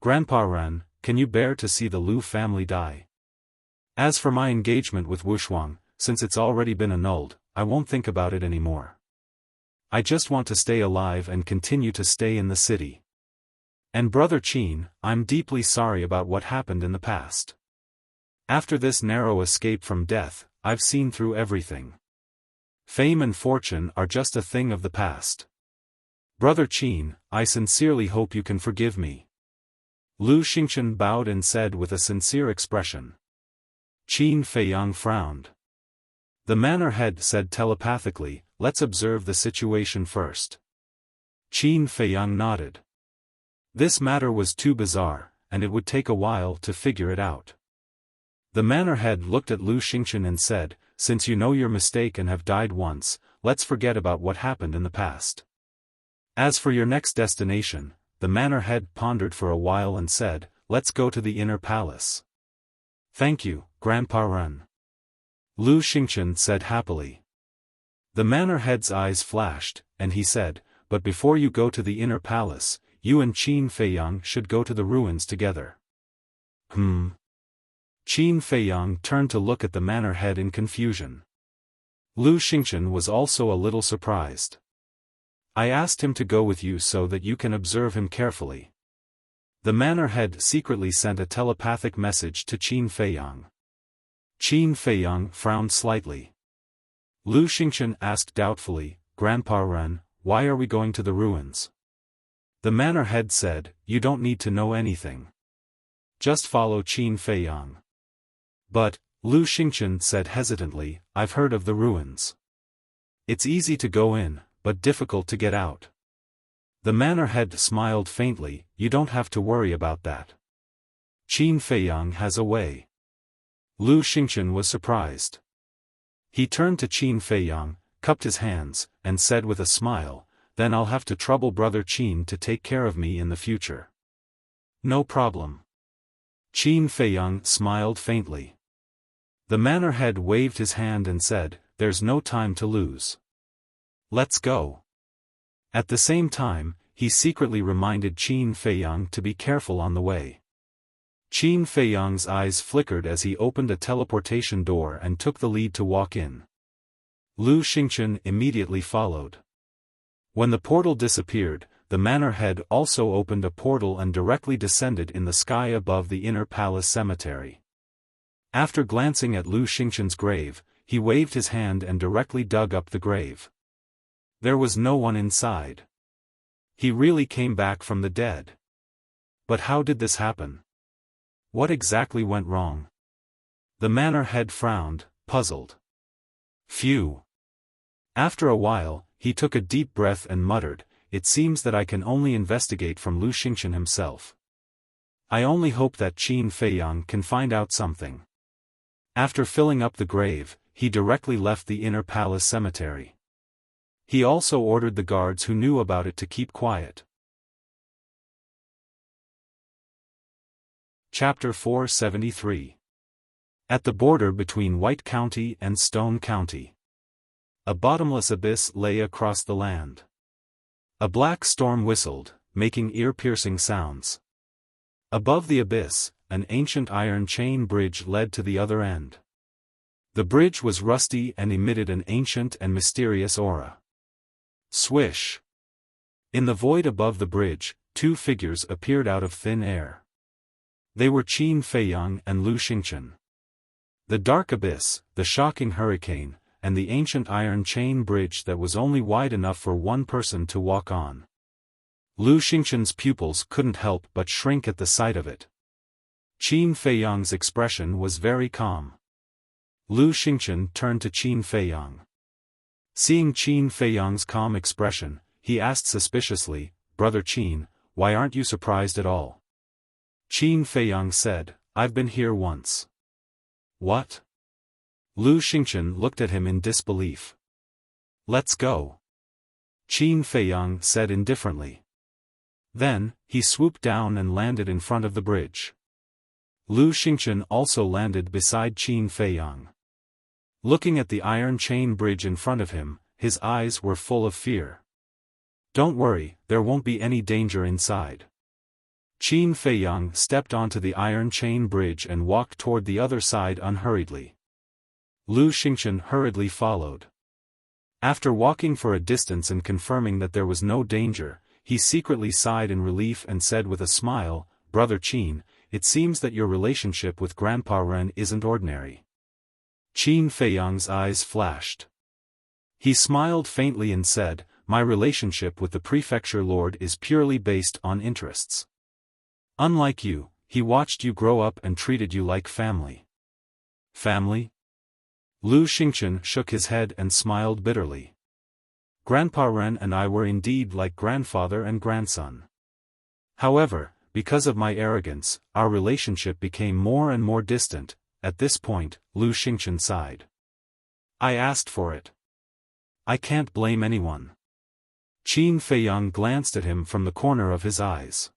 Grandpa Ren, can you bear to see the Lu family die? As for my engagement with Wuxia, since it's already been annulled, I won't think about it anymore. I just want to stay alive and continue to stay in the city. And Brother Qin, I'm deeply sorry about what happened in the past. After this narrow escape from death, I've seen through everything. Fame and fortune are just a thing of the past. Brother Qin, I sincerely hope you can forgive me." Lu Xingchen bowed and said with a sincere expression. Qin Feiyang frowned. The manor head said telepathically, "Let's observe the situation first." Qin Feiyang nodded. This matter was too bizarre, and it would take a while to figure it out. The manor head looked at Lu Xingchen and said, "Since you know your mistake and have died once, let's forget about what happened in the past. As for your next destination," the manor head pondered for a while and said, "Let's go to the inner palace." "Thank you, Grandpa Ren," Lu Xingchen said happily. The manor head's eyes flashed, and he said, "But before you go to the inner palace, you and Qin Feiyang should go to the ruins together." Qin Feiyang turned to look at the manor head in confusion. Lu Xingchen was also a little surprised. "I asked him to go with you so that you can observe him carefully." The manor head secretly sent a telepathic message to Qin Feiyang. Qin Feiyang frowned slightly. Lu Xingchen asked doubtfully, "Grandpa Ren, why are we going to the ruins?" The manor head said, "You don't need to know anything. Just follow Qin Feiyang." "But," Lu Xingchen said hesitantly, "I've heard of the ruins. It's easy to go in, but difficult to get out." The manor head smiled faintly, "You don't have to worry about that. Qin Feiyang has a way." Lu Xingchen was surprised. He turned to Qin Feiyang, cupped his hands, and said with a smile, "Then I'll have to trouble brother Qin to take care of me in the future." "No problem." Qin Feiyang smiled faintly. The manor head waved his hand and said, "There's no time to lose. Let's go." At the same time, he secretly reminded Qin Feiyang to be careful on the way. Qin Feiyang's eyes flickered as he opened a teleportation door and took the lead to walk in. Lu Xingchen immediately followed. When the portal disappeared, the manor head also opened a portal and directly descended in the sky above the inner palace cemetery. After glancing at Lu Xingchen's grave, he waved his hand and directly dug up the grave. There was no one inside. He really came back from the dead. But how did this happen? What exactly went wrong? The manor head frowned, puzzled. Phew. After a while, he took a deep breath and muttered, "It seems that I can only investigate from Lu Xingchen himself. I only hope that Qin Feiyang can find out something." After filling up the grave, he directly left the inner palace cemetery. He also ordered the guards who knew about it to keep quiet. Chapter 473. At the border between White County and Stone County. A bottomless abyss lay across the land. A black storm whistled, making ear-piercing sounds. Above the abyss, an ancient iron chain bridge led to the other end. The bridge was rusty and emitted an ancient and mysterious aura. Swish! In the void above the bridge, two figures appeared out of thin air. They were Qin Feiyang and Lu Xingchen. The dark abyss, the shocking hurricane, and the ancient iron chain bridge that was only wide enough for one person to walk on. Lu Xingchen's pupils couldn't help but shrink at the sight of it. Qin Feiyang's expression was very calm. Lu Xingchen turned to Qin Feiyang. Seeing Qin Feiyang's calm expression, he asked suspiciously, "Brother Qin, why aren't you surprised at all?" Qin Feiyang said, "I've been here once." "What?" Lu Xingchen looked at him in disbelief. "Let's go," Qin Feiyang said indifferently. Then, he swooped down and landed in front of the bridge. Lu Xingchen also landed beside Qin Feiyang. Looking at the iron chain bridge in front of him, his eyes were full of fear. "Don't worry, there won't be any danger inside." Qin Feiyang stepped onto the iron chain bridge and walked toward the other side unhurriedly. Lu Xingchen hurriedly followed. After walking for a distance and confirming that there was no danger, he secretly sighed in relief and said with a smile, "Brother Qin, it seems that your relationship with Grandpa Ren isn't ordinary." Qin Feiyang's eyes flashed. He smiled faintly and said, "My relationship with the prefecture lord is purely based on interests. Unlike you, he watched you grow up and treated you like family." "Family?" Lu Xingchen shook his head and smiled bitterly. "Grandpa Ren and I were indeed like grandfather and grandson. However, because of my arrogance, our relationship became more and more distant." At this point, Lu Xingchen sighed. "I asked for it. I can't blame anyone." Qin Feiyang glanced at him from the corner of his eyes.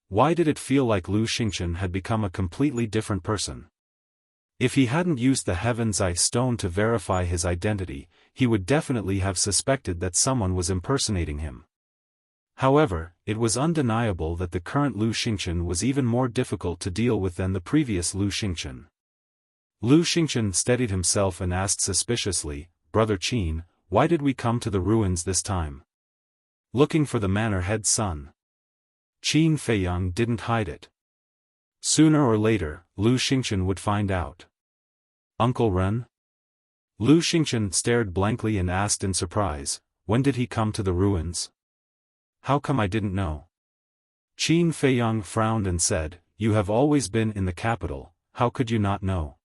Why did it feel like Lu Xingchen had become a completely different person? If he hadn't used the Heaven's Eye stone to verify his identity, he would definitely have suspected that someone was impersonating him. However, it was undeniable that the current Lu Xingchen was even more difficult to deal with than the previous Lu Xingchen. Lu Xingchen steadied himself and asked suspiciously, "Brother Qin, why did we come to the ruins this time?" "Looking for the manor head's son." Qin Feiyang didn't hide it. Sooner or later, Lu Xingchen would find out. "Uncle Ren?" Lu Xingchen stared blankly and asked in surprise, "When did he come to the ruins?" How come I didn't know? Qin Feiyang frowned and said, "You have always been in the capital, how could you not know?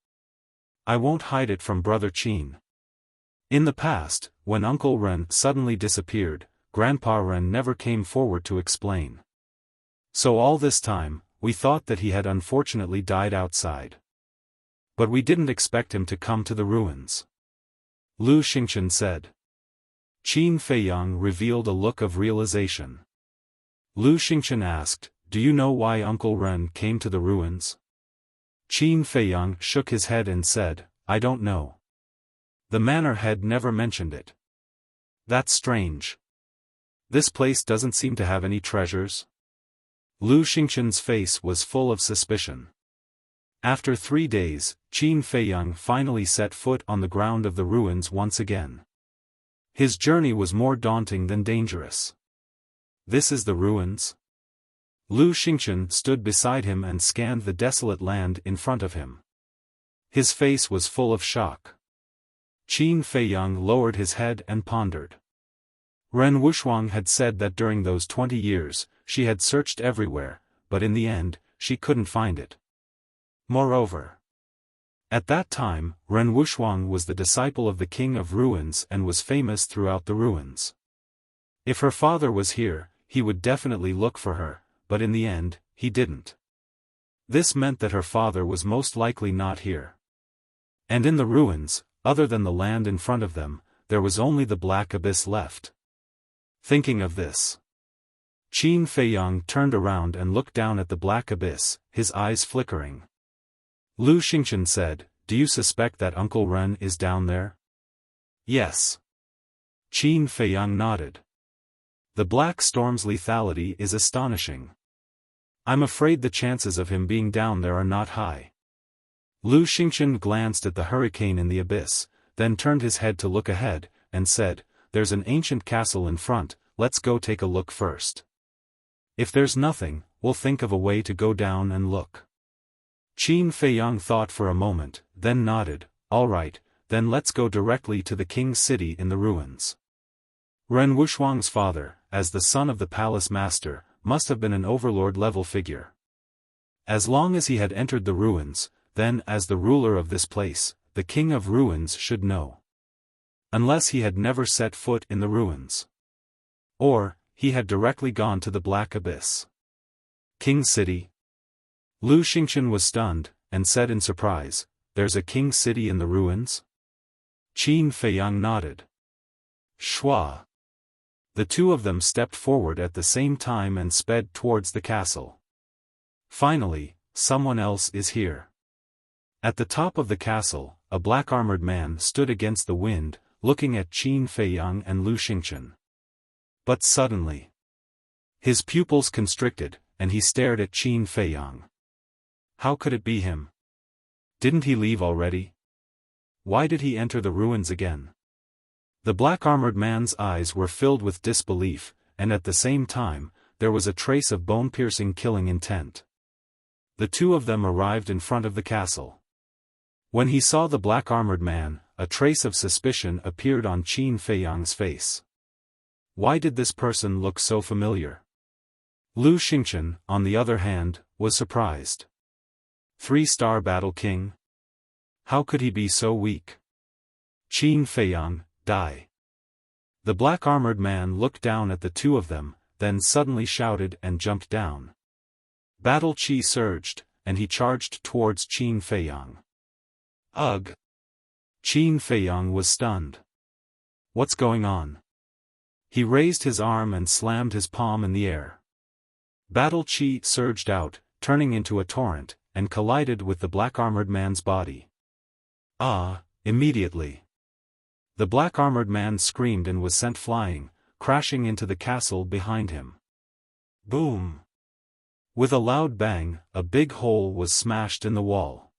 I won't hide it from Brother Qin." In the past, when Uncle Ren suddenly disappeared, Grandpa Ren never came forward to explain. So all this time, we thought that he had unfortunately died outside. But we didn't expect him to come to the ruins. Lu Xingchen said. Qin Feiyang revealed a look of realization. Lu Xingchen asked, "Do you know why Uncle Ren came to the ruins?" Qin Feiyang shook his head and said, "I don't know. The manor head never mentioned it." "That's strange. This place doesn't seem to have any treasures." Lu Xingchen's face was full of suspicion. After 3 days, Qin Feiyang finally set foot on the ground of the ruins once again. His journey was more daunting than dangerous. "This is the ruins?" Lu Xingchen stood beside him and scanned the desolate land in front of him. His face was full of shock. Qin Feiyang lowered his head and pondered. Ren Wuxuang had said that during those 20 years, she had searched everywhere, but in the end, she couldn't find it. Moreover, at that time, Ren Wuxuang was the disciple of the King of Ruins and was famous throughout the ruins. If her father was here, he would definitely look for her, but in the end, he didn't. This meant that her father was most likely not here. And in the ruins, other than the land in front of them, there was only the black abyss left. Thinking of this, Qin Feiyang turned around and looked down at the black abyss, his eyes flickering. Lu Xingchen said, "Do you suspect that Uncle Ren is down there?" "Yes." Qin Feiyang nodded. "The black storm's lethality is astonishing. I'm afraid the chances of him being down there are not high." Lu Xingchen glanced at the hurricane in the abyss, then turned his head to look ahead, and said, "There's an ancient castle in front, let's go take a look first. If there's nothing, we'll think of a way to go down and look." Qin Feiyang thought for a moment, then nodded, "All right, then let's go directly to the king's city in the ruins." Ren Wuxuang's father, as the son of the palace master, must have been an overlord-level figure. As long as he had entered the ruins, then as the ruler of this place, the king of ruins should know. Unless he had never set foot in the ruins. Or, he had directly gone to the black abyss. King City? Lu Xingchen was stunned, and said in surprise, "There's a king city in the ruins?" Qin Feiyang nodded. Schwa. The two of them stepped forward at the same time and sped towards the castle. Finally, someone else is here. At the top of the castle, a black-armored man stood against the wind, looking at Qin Feiyang and Lu Xingchen. But suddenly, his pupils constricted, and he stared at Qin Feiyang. How could it be him? Didn't he leave already? Why did he enter the ruins again? The black-armored man's eyes were filled with disbelief, and at the same time, there was a trace of bone-piercing killing intent. The two of them arrived in front of the castle. When he saw the black-armored man, a trace of suspicion appeared on Qin Feiyang's face. Why did this person look so familiar? Lu Xingchen, on the other hand, was surprised. 3-star Battle King? How could he be so weak? Qin Feiyang, die. The black-armored man looked down at the two of them, then suddenly shouted and jumped down. Battle Qi surged, and he charged towards Qin Feiyang. Ugh! Qin Feiyang was stunned. What's going on? He raised his arm and slammed his palm in the air. Battle Qi surged out, turning into a torrent, and collided with the black-armored man's body. Immediately. The black-armored man screamed and was sent flying, crashing into the castle behind him. Boom! With a loud bang, a big hole was smashed in the wall.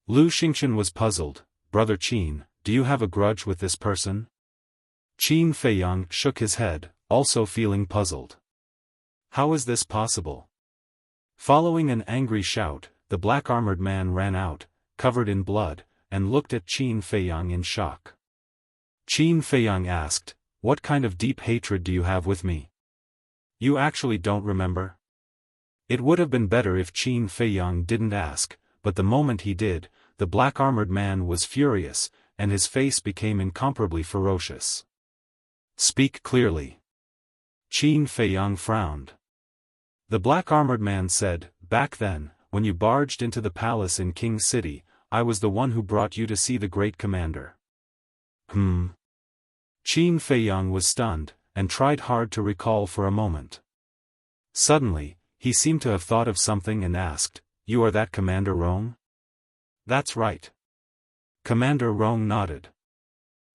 Lu Xingchen was puzzled. Brother Qin, do you have a grudge with this person? Qin Feiyang shook his head, also feeling puzzled. How is this possible? Following an angry shout, the black-armored man ran out, covered in blood, and looked at Qin Feiyang in shock. Qin Feiyang asked, "What kind of deep hatred do you have with me?" You actually don't remember? It would have been better if Qin Feiyang didn't ask, but the moment he did, the black-armored man was furious, and his face became incomparably ferocious. Speak clearly. Qin Feiyang frowned. The black-armored man said, back then, when you barged into the palace in King City, I was the one who brought you to see the great commander. Qin Feiyang was stunned, and tried hard to recall for a moment. Suddenly, he seemed to have thought of something and asked, You are that Commander Rong? That's right. Commander Rong nodded.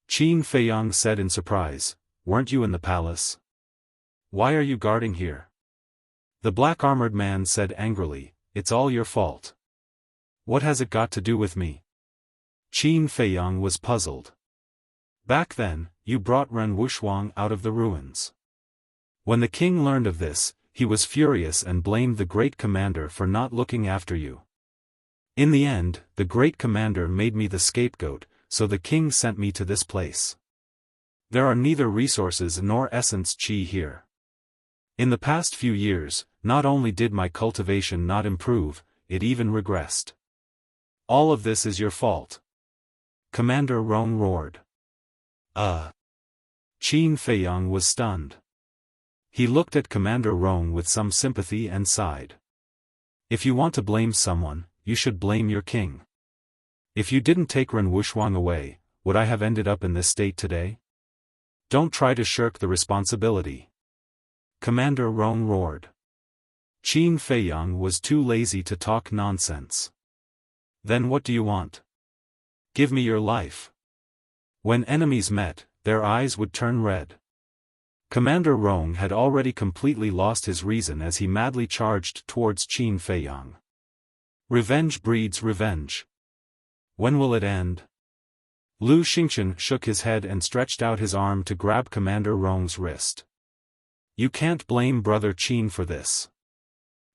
Qin Feiyang said in surprise, Weren't you in the palace? Why are you guarding here? The black-armored man said angrily, It's all your fault. What has it got to do with me? Qin Feiyang was puzzled. Back then, you brought Ren Wuxia out of the ruins. When the king learned of this, he was furious and blamed the great commander for not looking after you. In the end, the great commander made me the scapegoat, so the king sent me to this place. There are neither resources nor essence qi here. In the past few years, not only did my cultivation not improve, it even regressed. All of this is your fault. Commander Rong roared. Qin Feiyang was stunned. He looked at Commander Rong with some sympathy and sighed. If you want to blame someone, you should blame your king. If you didn't take Ren Wuxia away, would I have ended up in this state today? Don't try to shirk the responsibility. Commander Rong roared. Qin Feiyang was too lazy to talk nonsense. Then what do you want? Give me your life. When enemies met, their eyes would turn red. Commander Rong had already completely lost his reason as he madly charged towards Qin Feiyang. Revenge breeds revenge. When will it end? Lu Xingqian shook his head and stretched out his arm to grab Commander Rong's wrist. You can't blame Brother Qin for this.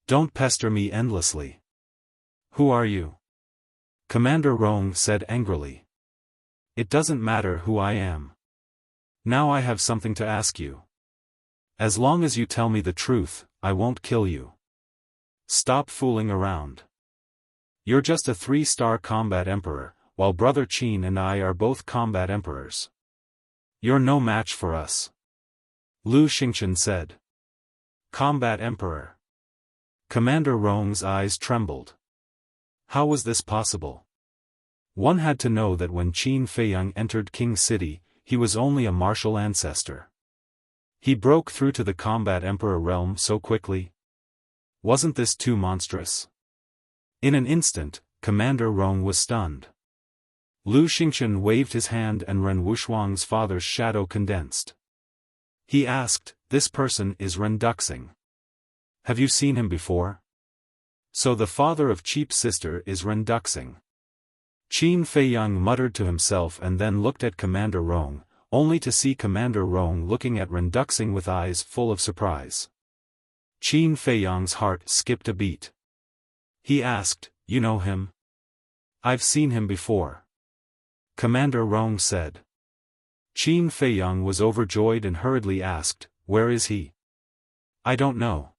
Don't pester me endlessly. Who are you? Commander Rong said angrily. It doesn't matter who I am. Now I have something to ask you. As long as you tell me the truth, I won't kill you. Stop fooling around. You're just a 3-star combat emperor, while Brother Qin and I are both combat emperors. You're no match for us. Lu Xingqian said. Combat emperor. Commander Rong's eyes trembled. How was this possible? One had to know that when Qin Feiyang entered King City, he was only a martial ancestor. He broke through to the combat emperor realm so quickly. Wasn't this too monstrous? In an instant, Commander Rong was stunned. Lu Xingqian waved his hand and Ren Wuxia's father's shadow condensed. He asked, This person is Ren Duxing. Have you seen him before? So the father of Cheap's sister is Ren Duxing. Qin Feiyang muttered to himself and then looked at Commander Rong, only to see Commander Rong looking at Ren Duxing with eyes full of surprise. Qin Feiyang's heart skipped a beat. He asked, You know him? I've seen him before. Commander Rong said. Qin Feiyang was overjoyed and hurriedly asked, Where is he? I don't know.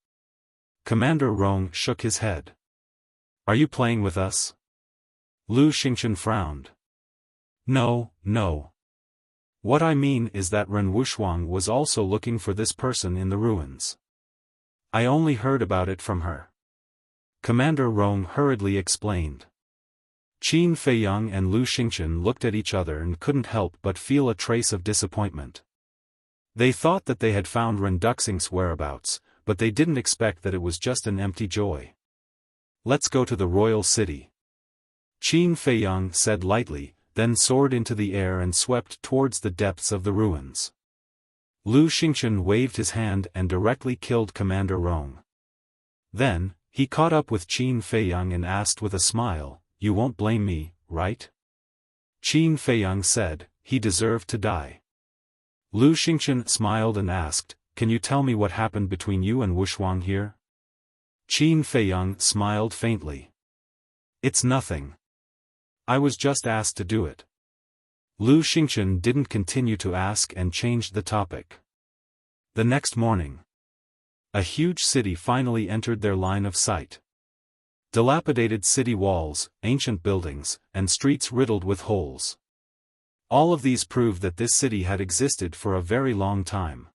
Commander Rong shook his head. Are you playing with us? Lu Xingqian frowned. No. What I mean is that Ren Wuxia was also looking for this person in the ruins. I only heard about it from her. Commander Rong hurriedly explained. Qin Feiyang and Lu Xingqian looked at each other and couldn't help but feel a trace of disappointment. They thought that they had found Ren Duxing's whereabouts, but they didn't expect that it was just an empty joy. Let's go to the royal city. Qin Feiyang said lightly, then soared into the air and swept towards the depths of the ruins. Lu Xingqian waved his hand and directly killed Commander Rong. Then, he caught up with Qin Feiyang and asked with a smile, You won't blame me, right? Qin Feiyang said, He deserved to die. Lu Xingqian smiled and asked, Can you tell me what happened between you and Wuxia here? Qin Feiyang smiled faintly. It's nothing. I was just asked to do it. Lu Xingqian didn't continue to ask and changed the topic. The next morning. A huge city finally entered their line of sight. Dilapidated city walls, ancient buildings, and streets riddled with holes. All of these proved that this city had existed for a very long time.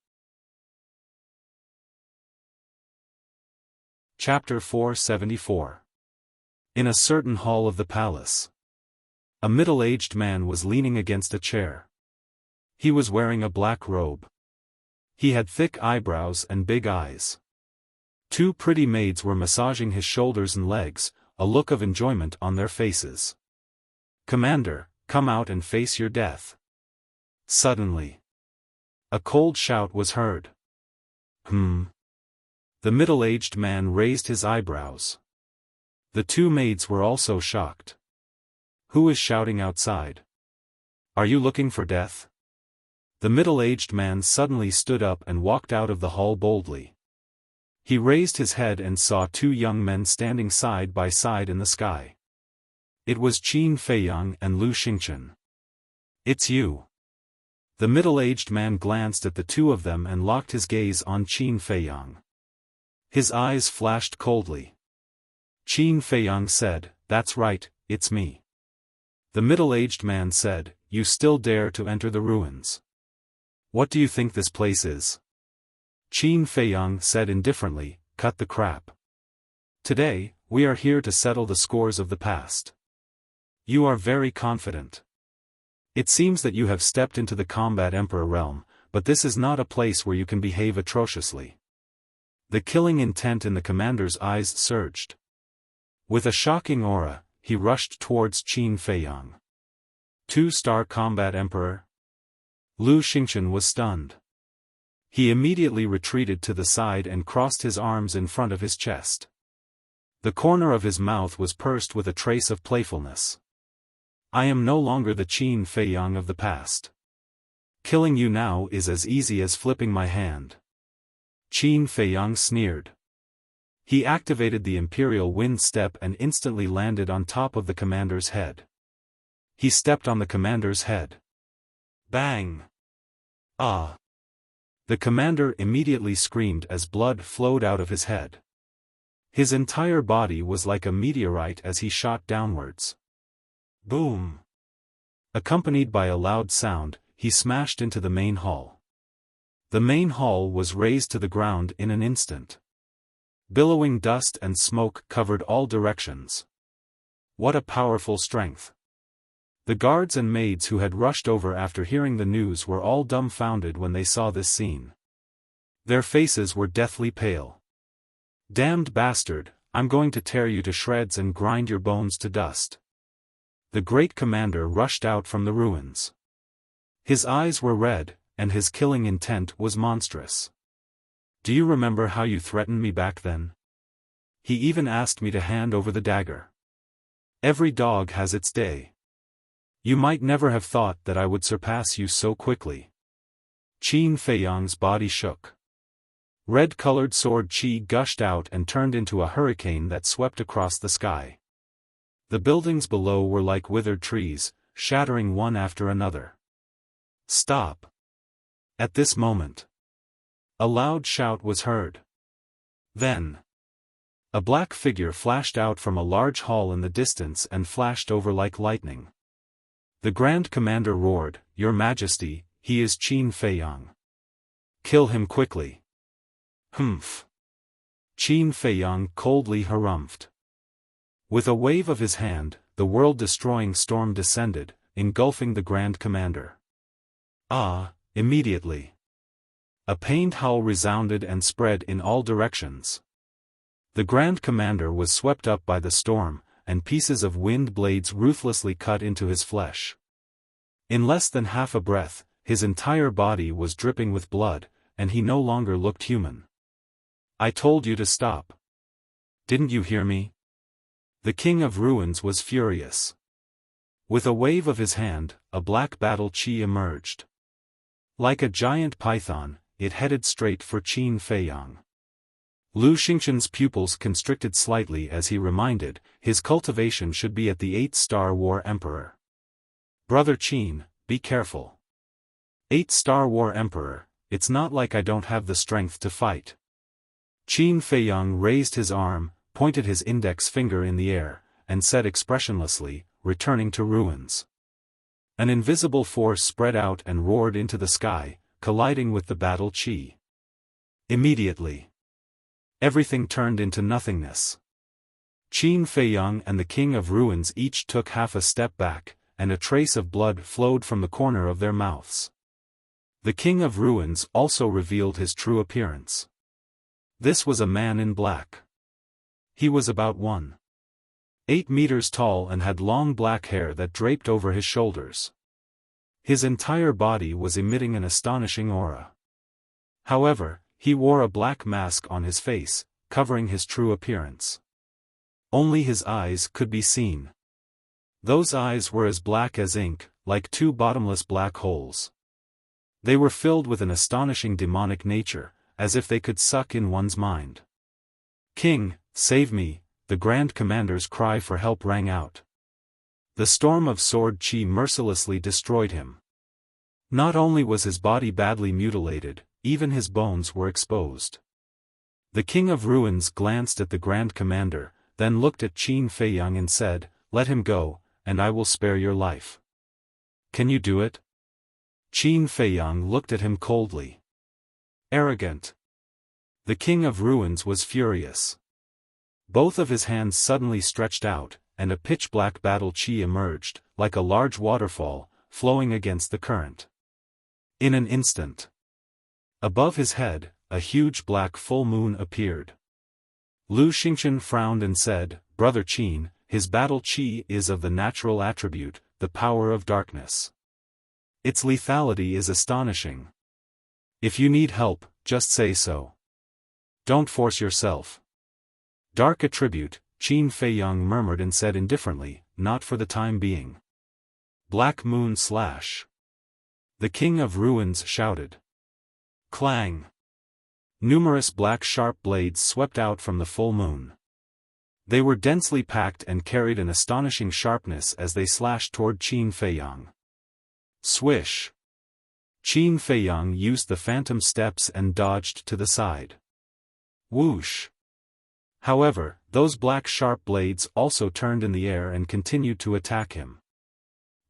Chapter 474. In a certain hall of the palace, a middle-aged man was leaning against a chair. He was wearing a black robe. He had thick eyebrows and big eyes. Two pretty maids were massaging his shoulders and legs, a look of enjoyment on their faces. "Commander, come out and face your death." Suddenly, a cold shout was heard. The middle-aged man raised his eyebrows. The two maids were also shocked. "Who is shouting outside? Are you looking for death?" The middle-aged man suddenly stood up and walked out of the hall boldly. He raised his head and saw two young men standing side by side in the sky. It was Qin Feiyang and Lu Xingchen. "It's you." The middle-aged man glanced at the two of them and locked his gaze on Qin Feiyang. His eyes flashed coldly. Qin Feiyang said, "That's right, it's me." The middle-aged man said, "You still dare to enter the ruins? What do you think this place is?" Qin Feiyang said indifferently, "Cut the crap. Today, we are here to settle the scores of the past." "You are very confident. It seems that you have stepped into the combat emperor realm, but this is not a place where you can behave atrociously." The killing intent in the commander's eyes surged. With a shocking aura, he rushed towards Qin Feiyang. "Two-star combat emperor?" Lu Xingchen was stunned. He immediately retreated to the side and crossed his arms in front of his chest. The corner of his mouth was pursed with a trace of playfulness. "I am no longer the Qin Feiyang of the past. Killing you now is as easy as flipping my hand." Qin Feiyang sneered. He activated the Imperial Wind Step and instantly landed on top of the commander's head. He stepped on the commander's head. Bang! Ah! The commander immediately screamed as blood flowed out of his head. His entire body was like a meteorite as he shot downwards. Boom! Accompanied by a loud sound, he smashed into the main hall. The main hall was razed to the ground in an instant. Billowing dust and smoke covered all directions. What a powerful strength! The guards and maids who had rushed over after hearing the news were all dumbfounded when they saw this scene. Their faces were deathly pale. "Damned bastard, I'm going to tear you to shreds and grind your bones to dust." The great commander rushed out from the ruins. His eyes were red, and his killing intent was monstrous. "Do you remember how you threatened me back then? He even asked me to hand over the dagger. Every dog has its day. You might never have thought that I would surpass you so quickly." Qin Feiyang's body shook. Red-colored sword qi gushed out and turned into a hurricane that swept across the sky. The buildings below were like withered trees, shattering one after another. "Stop!" At this moment, a loud shout was heard. Then, a black figure flashed out from a large hall in the distance and flashed over like lightning. The Grand Commander roared, "Your Majesty, he is Qin Feiyang. Kill him quickly." "Humph!" Qin Feiyang coldly harumphed. With a wave of his hand, the world-destroying storm descended, engulfing the Grand Commander. Ah! Immediately, a pained howl resounded and spread in all directions. The Grand Commander was swept up by the storm, and pieces of wind blades ruthlessly cut into his flesh. In less than half a breath, his entire body was dripping with blood, and he no longer looked human. "I told you to stop. Didn't you hear me?" The King of Ruins was furious. With a wave of his hand, a black battle chi emerged. Like a giant python, it headed straight for Qin Feiyang. Lu Xingchen's pupils constricted slightly as he reminded, his cultivation should be at the 8-star War Emperor. "Brother Qin, be careful. 8-star War Emperor, it's not like I don't have the strength to fight." Qin Feiyang raised his arm, pointed his index finger in the air, and said expressionlessly, returning to ruins. An invisible force spread out and roared into the sky, colliding with the battle chi. Immediately, everything turned into nothingness. Qin Feiyang and the King of Ruins each took half a step back, and a trace of blood flowed from the corner of their mouths. The King of Ruins also revealed his true appearance. This was a man in black. He was about 1.8 meters tall and had long black hair that draped over his shoulders. His entire body was emitting an astonishing aura. However, he wore a black mask on his face, covering his true appearance. Only his eyes could be seen. Those eyes were as black as ink, like two bottomless black holes. They were filled with an astonishing demonic nature, as if they could suck in one's mind. "King, save me," the Grand Commander's cry for help rang out. The storm of sword chi mercilessly destroyed him. Not only was his body badly mutilated, even his bones were exposed. The King of Ruins glanced at the Grand Commander, then looked at Qin Feiyang and said, "Let him go, and I will spare your life." "Can you do it?" Qin Feiyang looked at him coldly. "Arrogant." The King of Ruins was furious. Both of his hands suddenly stretched out, and a pitch-black battle chi emerged, like a large waterfall, flowing against the current. In an instant, above his head, a huge black full moon appeared. Lu Xingchen frowned and said, "Brother Qin, his battle chi is of the natural attribute, the power of darkness. Its lethality is astonishing. If you need help, just say so. Don't force yourself." "Dark attribute," Qin Feiyang murmured and said indifferently, "Not for the time being." "Black moon slash." The King of Ruins shouted. Clang! Numerous black sharp blades swept out from the full moon. They were densely packed and carried an astonishing sharpness as they slashed toward Qin Feiyang. Swish! Qin Feiyang used the phantom steps and dodged to the side. Whoosh! However, those black sharp blades also turned in the air and continued to attack him.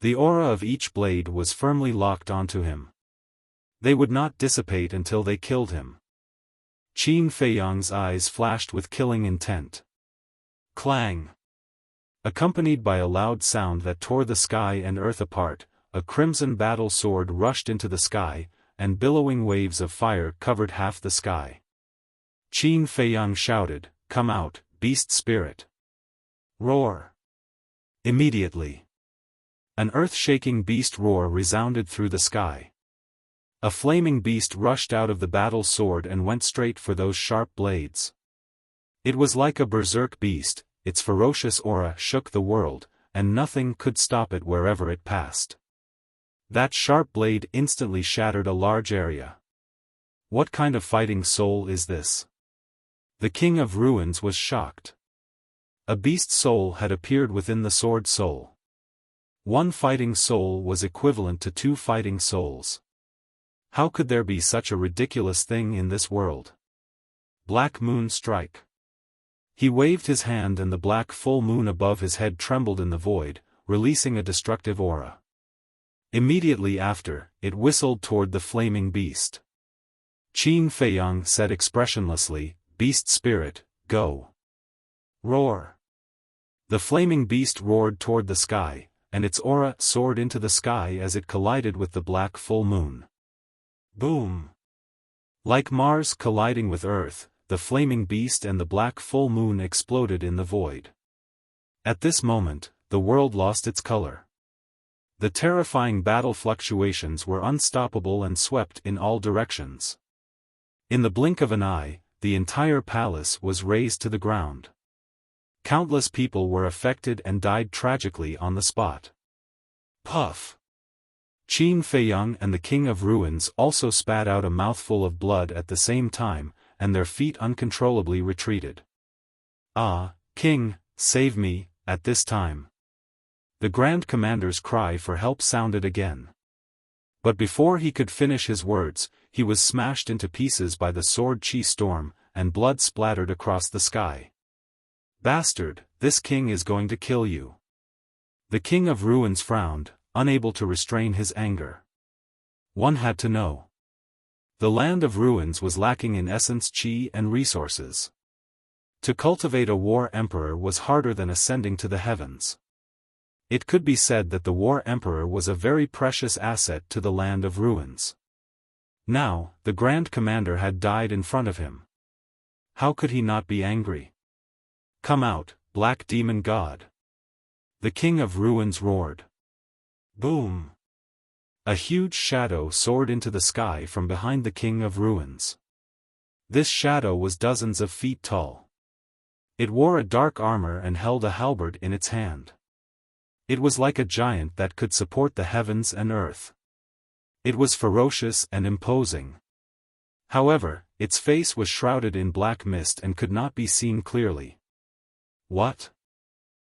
The aura of each blade was firmly locked onto him. They would not dissipate until they killed him. Qin Feiyang's eyes flashed with killing intent. Clang! Accompanied by a loud sound that tore the sky and earth apart, a crimson battle sword rushed into the sky, and billowing waves of fire covered half the sky. Qin Feiyang shouted, "Come out, beast spirit!" Roar! Immediately, an earth-shaking beast roar resounded through the sky. A flaming beast rushed out of the battle sword and went straight for those sharp blades. It was like a berserk beast, its ferocious aura shook the world, and nothing could stop it wherever it passed. That sharp blade instantly shattered a large area. What kind of fighting soul is this? The King of Ruins was shocked. A beast soul had appeared within the sword soul. One fighting soul was equivalent to two fighting souls. How could there be such a ridiculous thing in this world? Black moon strike. He waved his hand and the black full moon above his head trembled in the void, releasing a destructive aura. Immediately after, it whistled toward the flaming beast. Qin Feiyang said expressionlessly, "Beast spirit, go." Roar! The flaming beast roared toward the sky, and its aura soared into the sky as it collided with the black full moon. Boom! Like Mars colliding with Earth, the flaming beast and the black full moon exploded in the void. At this moment, the world lost its color. The terrifying battle fluctuations were unstoppable and swept in all directions. In the blink of an eye, the entire palace was razed to the ground. Countless people were affected and died tragically on the spot. Puff! Qin Feiyang and the King of Ruins also spat out a mouthful of blood at the same time, and their feet uncontrollably retreated. "Ah, King, save me," at this time. The Grand Commander's cry for help sounded again. But before he could finish his words, he was smashed into pieces by the sword chi storm, and blood splattered across the sky. "Bastard, this king is going to kill you." The King of Ruins frowned, unable to restrain his anger. One had to know. The land of ruins was lacking in essence, qi, and resources. To cultivate a war emperor was harder than ascending to the heavens. It could be said that the war emperor was a very precious asset to the land of ruins. Now, the Grand Commander had died in front of him. How could he not be angry? "Come out, black demon god!" The King of Ruins roared. Boom! A huge shadow soared into the sky from behind the King of Ruins. This shadow was dozens of feet tall. It wore a dark armor and held a halberd in its hand. It was like a giant that could support the heavens and earth. It was ferocious and imposing. However, its face was shrouded in black mist and could not be seen clearly. What?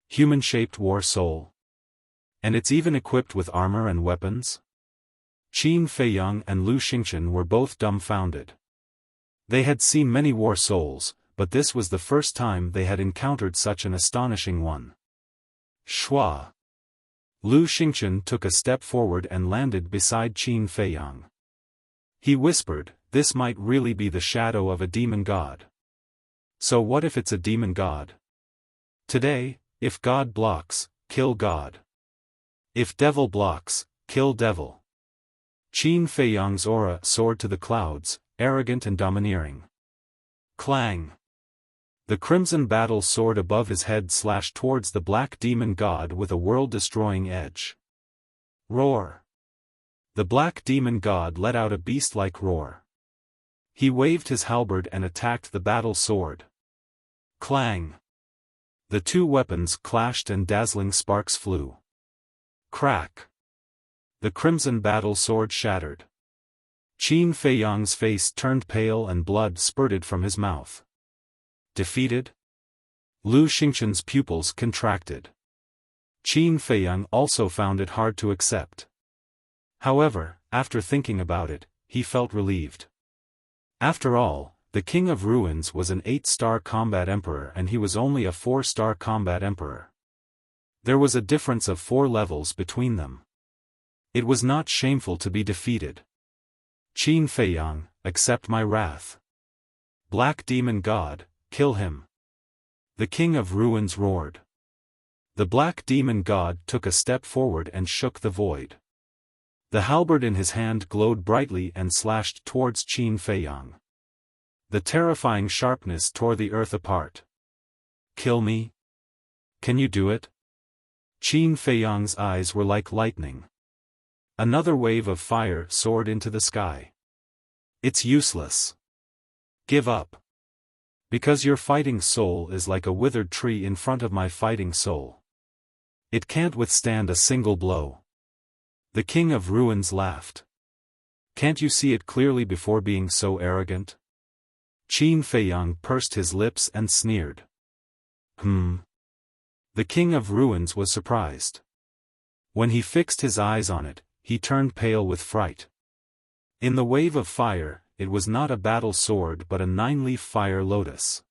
Human-shaped war soul? And it's even equipped with armor and weapons? Qin Feiyang and Lu Xingchen were both dumbfounded. They had seen many war souls, but this was the first time they had encountered such an astonishing one. Shua! Lu Xingchen took a step forward and landed beside Qin Feiyang. He whispered, "This might really be the shadow of a demon god." So what if it's a demon god? Today, if God blocks, kill God. If devil blocks, kill devil. Qin Feiyang's aura soared to the clouds, arrogant and domineering. Clang! The crimson battle sword above his head slashed towards the black demon god with a world-destroying edge. Roar! The black demon god let out a beast-like roar. He waved his halberd and attacked the battle sword. Clang! The two weapons clashed and dazzling sparks flew. Crack! The crimson battle sword shattered. Qin Feiyang's face turned pale and blood spurted from his mouth. Defeated? Lu Xingchen's pupils contracted. Qin Feiyang also found it hard to accept. However, after thinking about it, he felt relieved. After all, the King of Ruins was an 8-star combat emperor and he was only a 4-star combat emperor. There was a difference of 4 levels between them. It was not shameful to be defeated. Qin Feiyang, accept my wrath. Black demon god, kill him. The King of Ruins roared. The black demon god took a step forward and shook the void. The halberd in his hand glowed brightly and slashed towards Qin Feiyang. The terrifying sharpness tore the earth apart. Kill me? Can you do it? Qin Feiyang's eyes were like lightning. Another wave of fire soared into the sky. It's useless. Give up. Because your fighting soul is like a withered tree in front of my fighting soul. It can't withstand a single blow. The King of Ruins laughed. Can't you see it clearly before being so arrogant? Qin Feiyang pursed his lips and sneered. The King of Ruins was surprised. When he fixed his eyes on it, he turned pale with fright. In the wave of fire, it was not a battle sword but a 9-leaf fire lotus.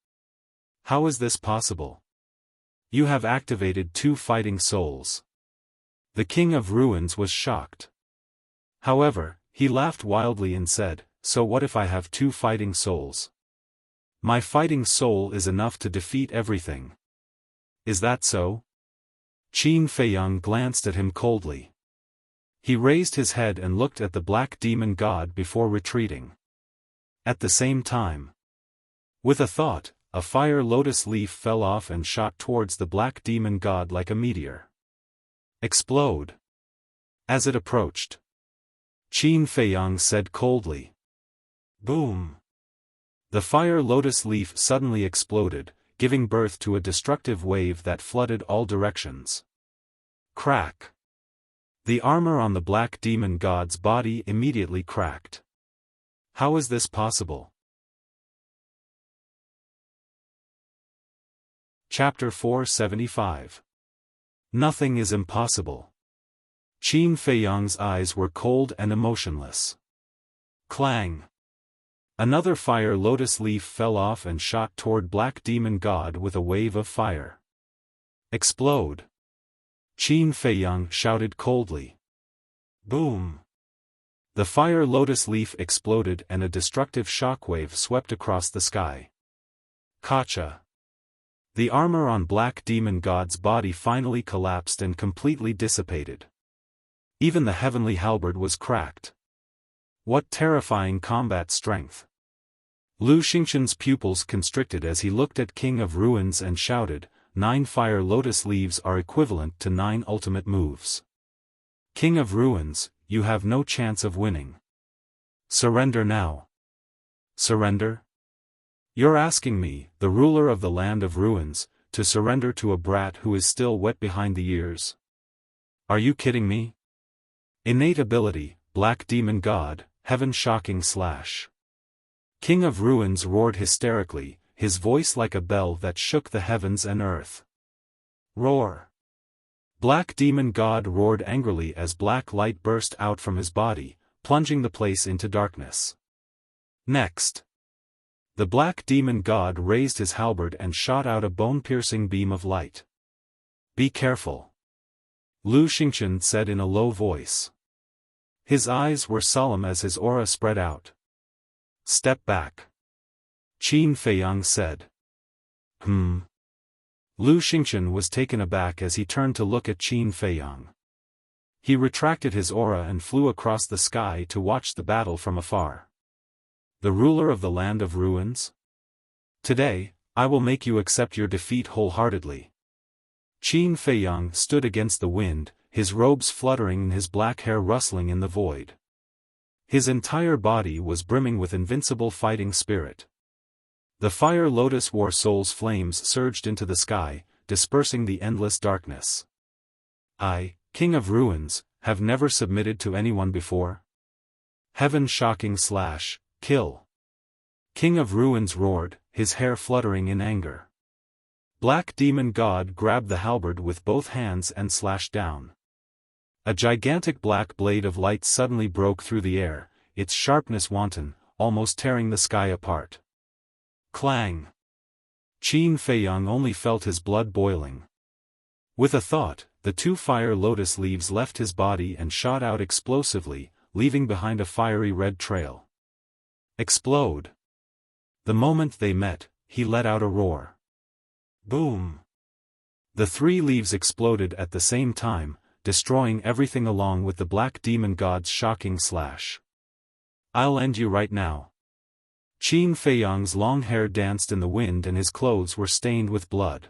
How is this possible? You have activated 2 fighting souls. The King of Ruins was shocked. However, he laughed wildly and said, so what if I have 2 fighting souls? My fighting soul is enough to defeat everything. Is that so? Qin Feiyang glanced at him coldly. He raised his head and looked at the black demon god before retreating. At the same time, with a thought, a fire lotus leaf fell off and shot towards the black demon god like a meteor. Explode! As it approached, Qin Feiyang said coldly. Boom! The fire lotus leaf suddenly exploded, giving birth to a destructive wave that flooded all directions. Crack! The armor on the black demon god's body immediately cracked. How is this possible? Chapter 475. Nothing is impossible. Qin Feiyang's eyes were cold and emotionless. Clang! Another fire lotus leaf fell off and shot toward Black Demon God with a wave of fire. Explode! Qin Feiyang shouted coldly. Boom! The fire lotus leaf exploded and a destructive shockwave swept across the sky. Kacha! The armor on Black Demon God's body finally collapsed and completely dissipated. Even the heavenly halberd was cracked. What terrifying combat strength! Lu Xingqian's pupils constricted as he looked at King of Ruins and shouted, 9 fire lotus leaves are equivalent to 9 ultimate moves. King of Ruins, you have no chance of winning. Surrender now. Surrender? You're asking me, the ruler of the land of ruins, to surrender to a brat who is still wet behind the ears? Are you kidding me? Innate ability, Black Demon God, Heaven Shocking Slash. King of Ruins roared hysterically, his voice like a bell that shook the heavens and earth. Roar! Black Demon God roared angrily as black light burst out from his body, plunging the place into darkness. Next! The Black Demon God raised his halberd and shot out a bone-piercing beam of light. Be careful! Lu Xingqian said in a low voice. His eyes were solemn as his aura spread out. Step back. Qin Feiyang said. Lu Xingqian was taken aback as he turned to look at Qin Feiyang. He retracted his aura and flew across the sky to watch the battle from afar. The ruler of the land of ruins? Today, I will make you accept your defeat wholeheartedly. Qin Feiyang stood against the wind, his robes fluttering and his black hair rustling in the void. His entire body was brimming with invincible fighting spirit. The fire lotus war soul's flames surged into the sky, dispersing the endless darkness. I, King of Ruins, have never submitted to anyone before. Heaven Shocking Slash, kill! King of Ruins roared, his hair fluttering in anger. Black Demon God grabbed the halberd with both hands and slashed down. A gigantic black blade of light suddenly broke through the air, its sharpness wanton, almost tearing the sky apart. Clang! Qin Feiyang only felt his blood boiling. With a thought, the 2 fire lotus leaves left his body and shot out explosively, leaving behind a fiery red trail. Explode! The moment they met, he let out a roar. Boom! The 3 leaves exploded at the same time, destroying everything along with the Black Demon God's shocking slash. I'll end you right now. Qin Feiyang's long hair danced in the wind and his clothes were stained with blood.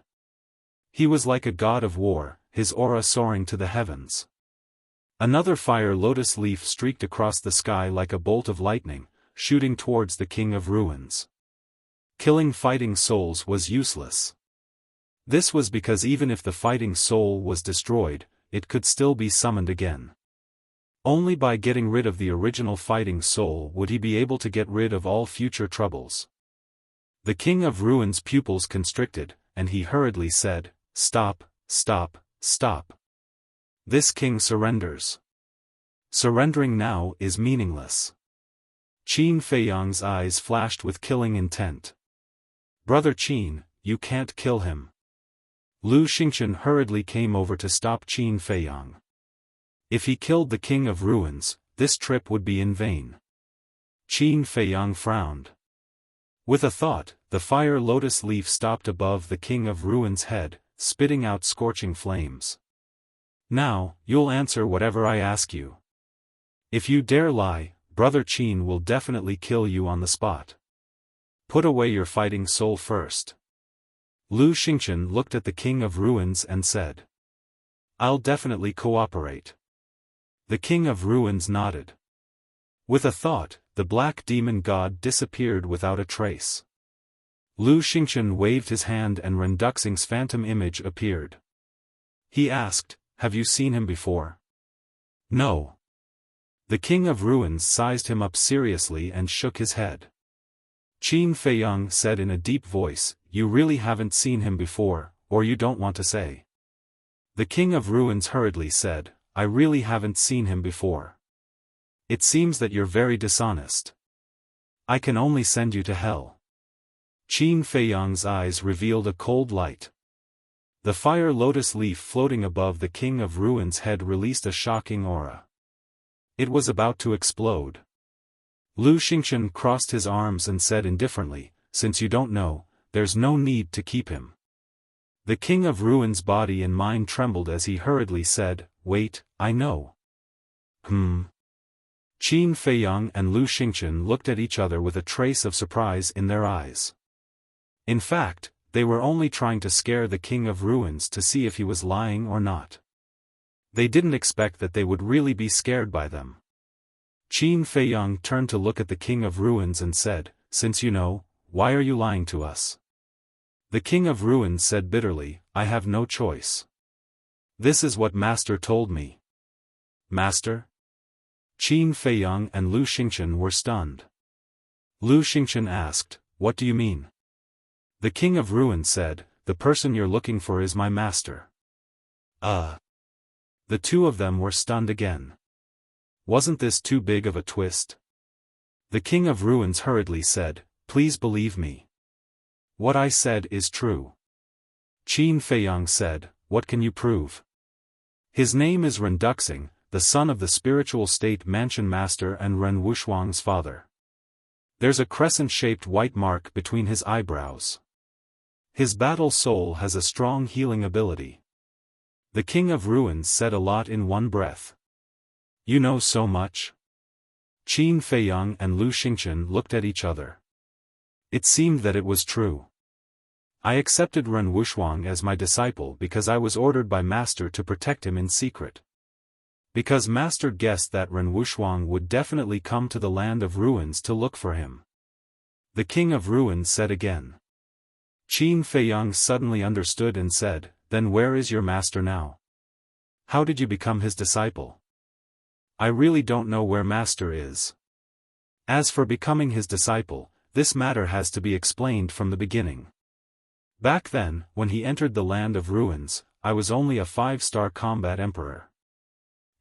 He was like a god of war, his aura soaring to the heavens. Another fire lotus leaf streaked across the sky like a bolt of lightning, shooting towards the King of Ruins. Killing fighting souls was useless. This was because even if the fighting soul was destroyed, it could still be summoned again. Only by getting rid of the original fighting soul would he be able to get rid of all future troubles. The King of Ruins' pupils constricted, and he hurriedly said, Stop, stop, stop. This king surrenders. Surrendering now is meaningless. Qin Feiyang's eyes flashed with killing intent. Brother Qin, you can't kill him. Lu Xingqian hurriedly came over to stop Qin Feiyang. If he killed the King of Ruins, this trip would be in vain. Qin Feiyang frowned. With a thought, the fire lotus leaf stopped above the King of Ruins' head, spitting out scorching flames. Now, you'll answer whatever I ask you. If you dare lie, Brother Qin will definitely kill you on the spot. Put away your fighting soul first. Lu Xingqian looked at the King of Ruins and said. I'll definitely cooperate. The King of Ruins nodded. With a thought, the Black Demon God disappeared without a trace. Lu Xingqian waved his hand and Renduxing's phantom image appeared. He asked, Have you seen him before? No. The King of Ruins sized him up seriously and shook his head. Qin Feiyang said in a deep voice, You really haven't seen him before, or you don't want to say. The King of Ruins hurriedly said, I really haven't seen him before. It seems that you're very dishonest. I can only send you to hell. Qin Feiyang's eyes revealed a cold light. The fire lotus leaf floating above the King of Ruins' head released a shocking aura. It was about to explode. Lu Xingchen crossed his arms and said indifferently, "Since you don't know, there's no need to keep him." The King of Ruins' body and mind trembled as he hurriedly said, "Wait, I know." Qin Feiyang and Lu Xingchen looked at each other with a trace of surprise in their eyes. In fact, they were only trying to scare the King of Ruins to see if he was lying or not. They didn't expect that they would really be scared by them. Qin Feiyang turned to look at the King of Ruins and said, "Since you know, why are you lying to us?" The King of Ruins said bitterly, "I have no choice. This is what Master told me." Master? Qin Feiyang and Lu Xingchen were stunned. Lu Xingchen asked, "What do you mean?" The King of Ruins said, "The person you're looking for is my master." The two of them were stunned again. Wasn't this too big of a twist? The King of Ruins hurriedly said, "Please believe me. What I said is true." Qin Feiyang said, "What can you prove?" "His name is Ren Duxing, the son of the spiritual state mansion master and Ren Wushuang's father. There's a crescent-shaped white mark between his eyebrows. His battle soul has a strong healing ability." The King of Ruins said a lot in one breath. "You know so much?" Qin Feiyang and Lu Xingchen looked at each other. It seemed that it was true. "I accepted Ren Wushuang as my disciple because I was ordered by Master to protect him in secret. Because Master guessed that Ren Wushuang would definitely come to the land of ruins to look for him." The King of Ruins said again. Qin Feiyang suddenly understood and said, "Then where is your master now? How did you become his disciple?" "I really don't know where Master is. As for becoming his disciple, this matter has to be explained from the beginning. Back then, when he entered the land of ruins, I was only a 5-star combat emperor.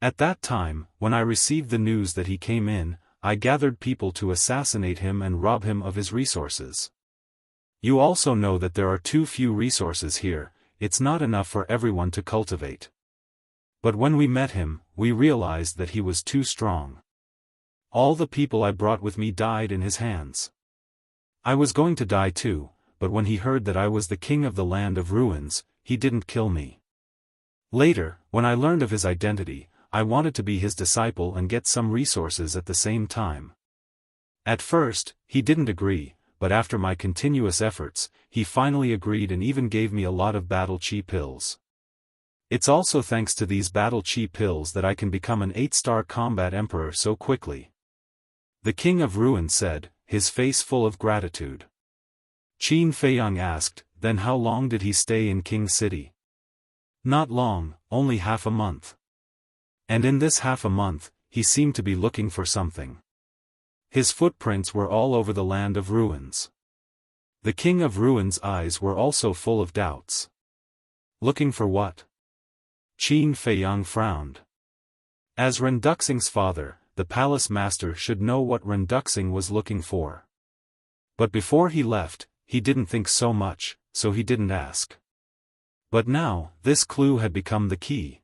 At that time, when I received the news that he came in, I gathered people to assassinate him and rob him of his resources. You also know that there are too few resources here, it's not enough for everyone to cultivate. But when we met him, we realized that he was too strong. All the people I brought with me died in his hands. I was going to die too, but when he heard that I was the king of the land of ruins, he didn't kill me. Later, when I learned of his identity, I wanted to be his disciple and get some resources at the same time. At first, he didn't agree, but after my continuous efforts, he finally agreed and even gave me a lot of battle chi pills. It's also thanks to these battle chi pills that I can become an 8-star combat emperor so quickly." The King of Ruins said, his face full of gratitude. Qin Feiyang asked, "Then how long did he stay in King City?" "Not long, only half a month. And in this half a month, he seemed to be looking for something. His footprints were all over the land of ruins." The King of Ruins' eyes were also full of doubts. "Looking for what?" Qin Feiyang frowned. As Ren Duxing's father, the palace master should know what Ren Duxing was looking for. But before he left, he didn't think so much, so he didn't ask. But now, this clue had become the key.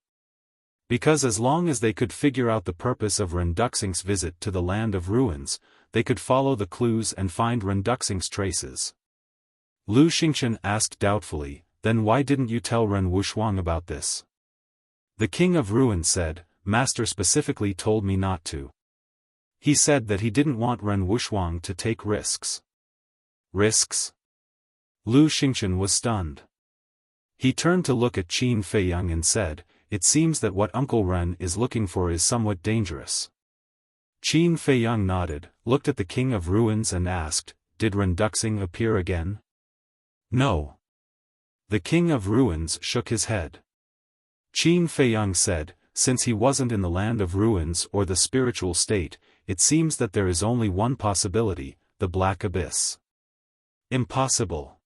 Because as long as they could figure out the purpose of Ren Duxing's visit to the land of ruins, they could follow the clues and find Ren Duxing's traces. Lu Xingchen asked doubtfully, "Then why didn't you tell Ren Wushuang about this?" The King of Ruins said, "Master specifically told me not to. He said that he didn't want Ren Wushuang to take risks." "Risks?" Lu Xingchen was stunned. He turned to look at Qin Feiyang and said, "It seems that what Uncle Ren is looking for is somewhat dangerous." Qin Feiyang nodded, looked at the King of Ruins and asked, "Did Ren Duxing appear again?" "No." The King of Ruins shook his head. Qin Feiyang said, "Since he wasn't in the land of ruins or the spiritual state, it seems that there is only one possibility, the Black Abyss." "Impossible.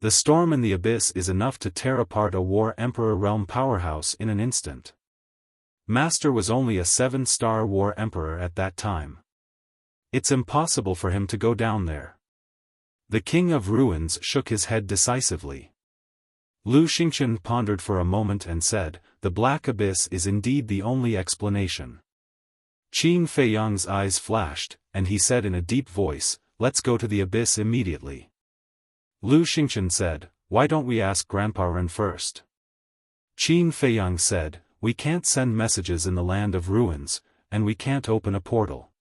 The storm in the abyss is enough to tear apart a War Emperor realm powerhouse in an instant. Master was only a 7-star War Emperor at that time. It's impossible for him to go down there. The King of Ruins shook his head decisively. Lu Xingchen pondered for a moment and said, "The Black Abyss is indeed the only explanation." Qin Feiyang's eyes flashed, and he said in a deep voice, "Let's go to the abyss immediately." Lu Xingchen said, "Why don't we ask Grandpa Ren first?" Qin Feiyang said, "We can't send messages in the land of ruins, and we can't open a portal."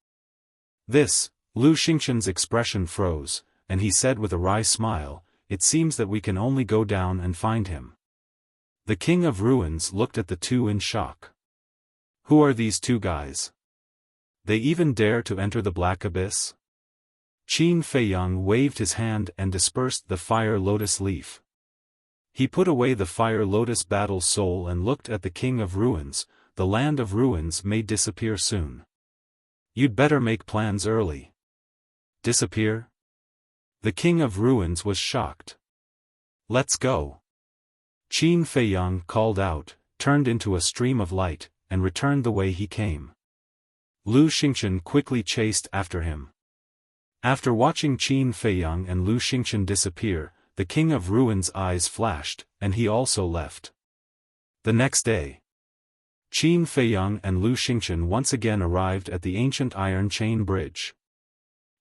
Lu Xingchen's expression froze, and he said with a wry smile, "It seems that we can only go down and find him." The King of Ruins looked at the two in shock. Who are these two guys? They even dare to enter the Black Abyss? Qin Feiyang waved his hand and dispersed the fire lotus leaf. He put away the fire lotus battle soul and looked at the King of Ruins. The land of ruins may disappear soon. You'd better make plans early. Disappear? The King of Ruins was shocked. Let's go. Qin Feiyang called out, turned into a stream of light, and returned the way he came. Lu Xingchen quickly chased after him. After watching Qin Feiyang and Lu Xingchen disappear, the King of Ruins' eyes flashed, and he also left. The next day, Qin Feiyang and Lu Xingchen once again arrived at the ancient iron chain bridge.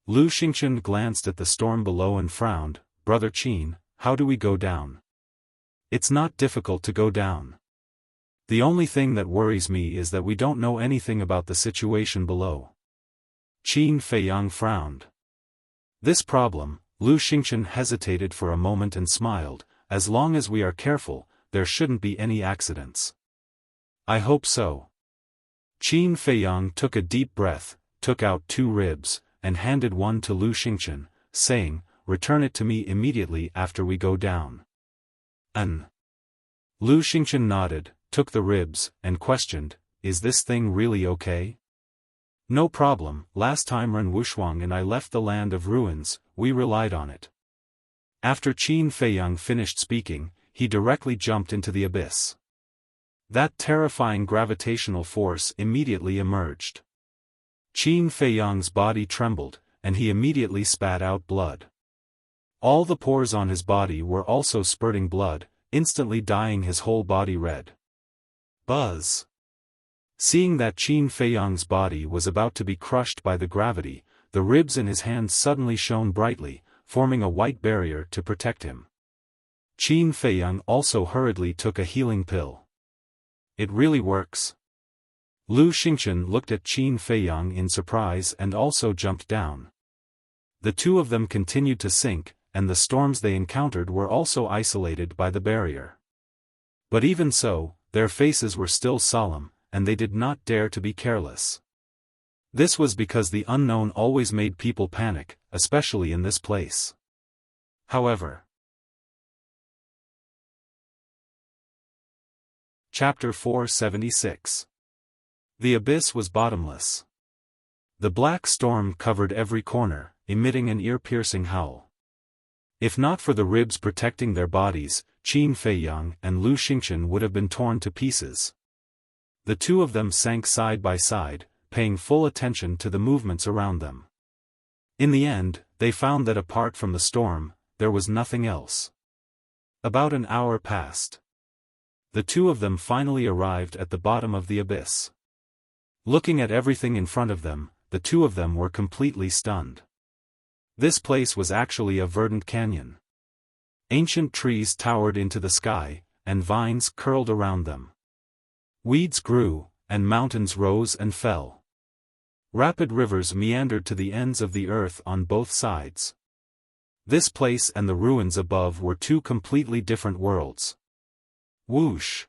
Lu Xingchen glanced at the storm below and frowned, "Brother Qin, how do we go down?" "It's not difficult to go down. The only thing that worries me is that we don't know anything about the situation below." Qin Feiyang frowned. This problem, Lu Xingchen hesitated for a moment and smiled, "As long as we are careful, there shouldn't be any accidents." "I hope so." Qin Feiyang took a deep breath, took out 2 ribs, and handed one to Lu Xingchen, saying, "Return it to me immediately after we go down." Lu Xingchen nodded, took the ribs, and questioned, "Is this thing really okay?" "No problem, last time Ren Wuxuang and I left the land of ruins, we relied on it." After Qin Feiyang finished speaking, he directly jumped into the abyss. That terrifying gravitational force immediately emerged. Qin Feiyang's body trembled, and he immediately spat out blood. All the pores on his body were also spurting blood, instantly dyeing his whole body red. Buzz! Seeing that Qin Feiyang's body was about to be crushed by the gravity, the ribs in his hands suddenly shone brightly, forming a white barrier to protect him. Qin Feiyang also hurriedly took a healing pill. "It really works." Lu Xingchen looked at Qin Feiyang in surprise and also jumped down. The two of them continued to sink, and the storms they encountered were also isolated by the barrier. But even so, their faces were still solemn, and they did not dare to be careless. This was because the unknown always made people panic, especially in this place. However, Chapter 476. The abyss was bottomless. The black storm covered every corner, emitting an ear-piercing howl. If not for the ribs protecting their bodies, Qin Feiyang and Lu Xingchen would have been torn to pieces. The two of them sank side by side, paying full attention to the movements around them. In the end, they found that apart from the storm, there was nothing else. About an hour passed. The two of them finally arrived at the bottom of the abyss. Looking at everything in front of them, the two of them were completely stunned. This place was actually a verdant canyon. Ancient trees towered into the sky, and vines curled around them. Weeds grew, and mountains rose and fell. Rapid rivers meandered to the ends of the earth on both sides. This place and the ruins above were two completely different worlds. Whoosh!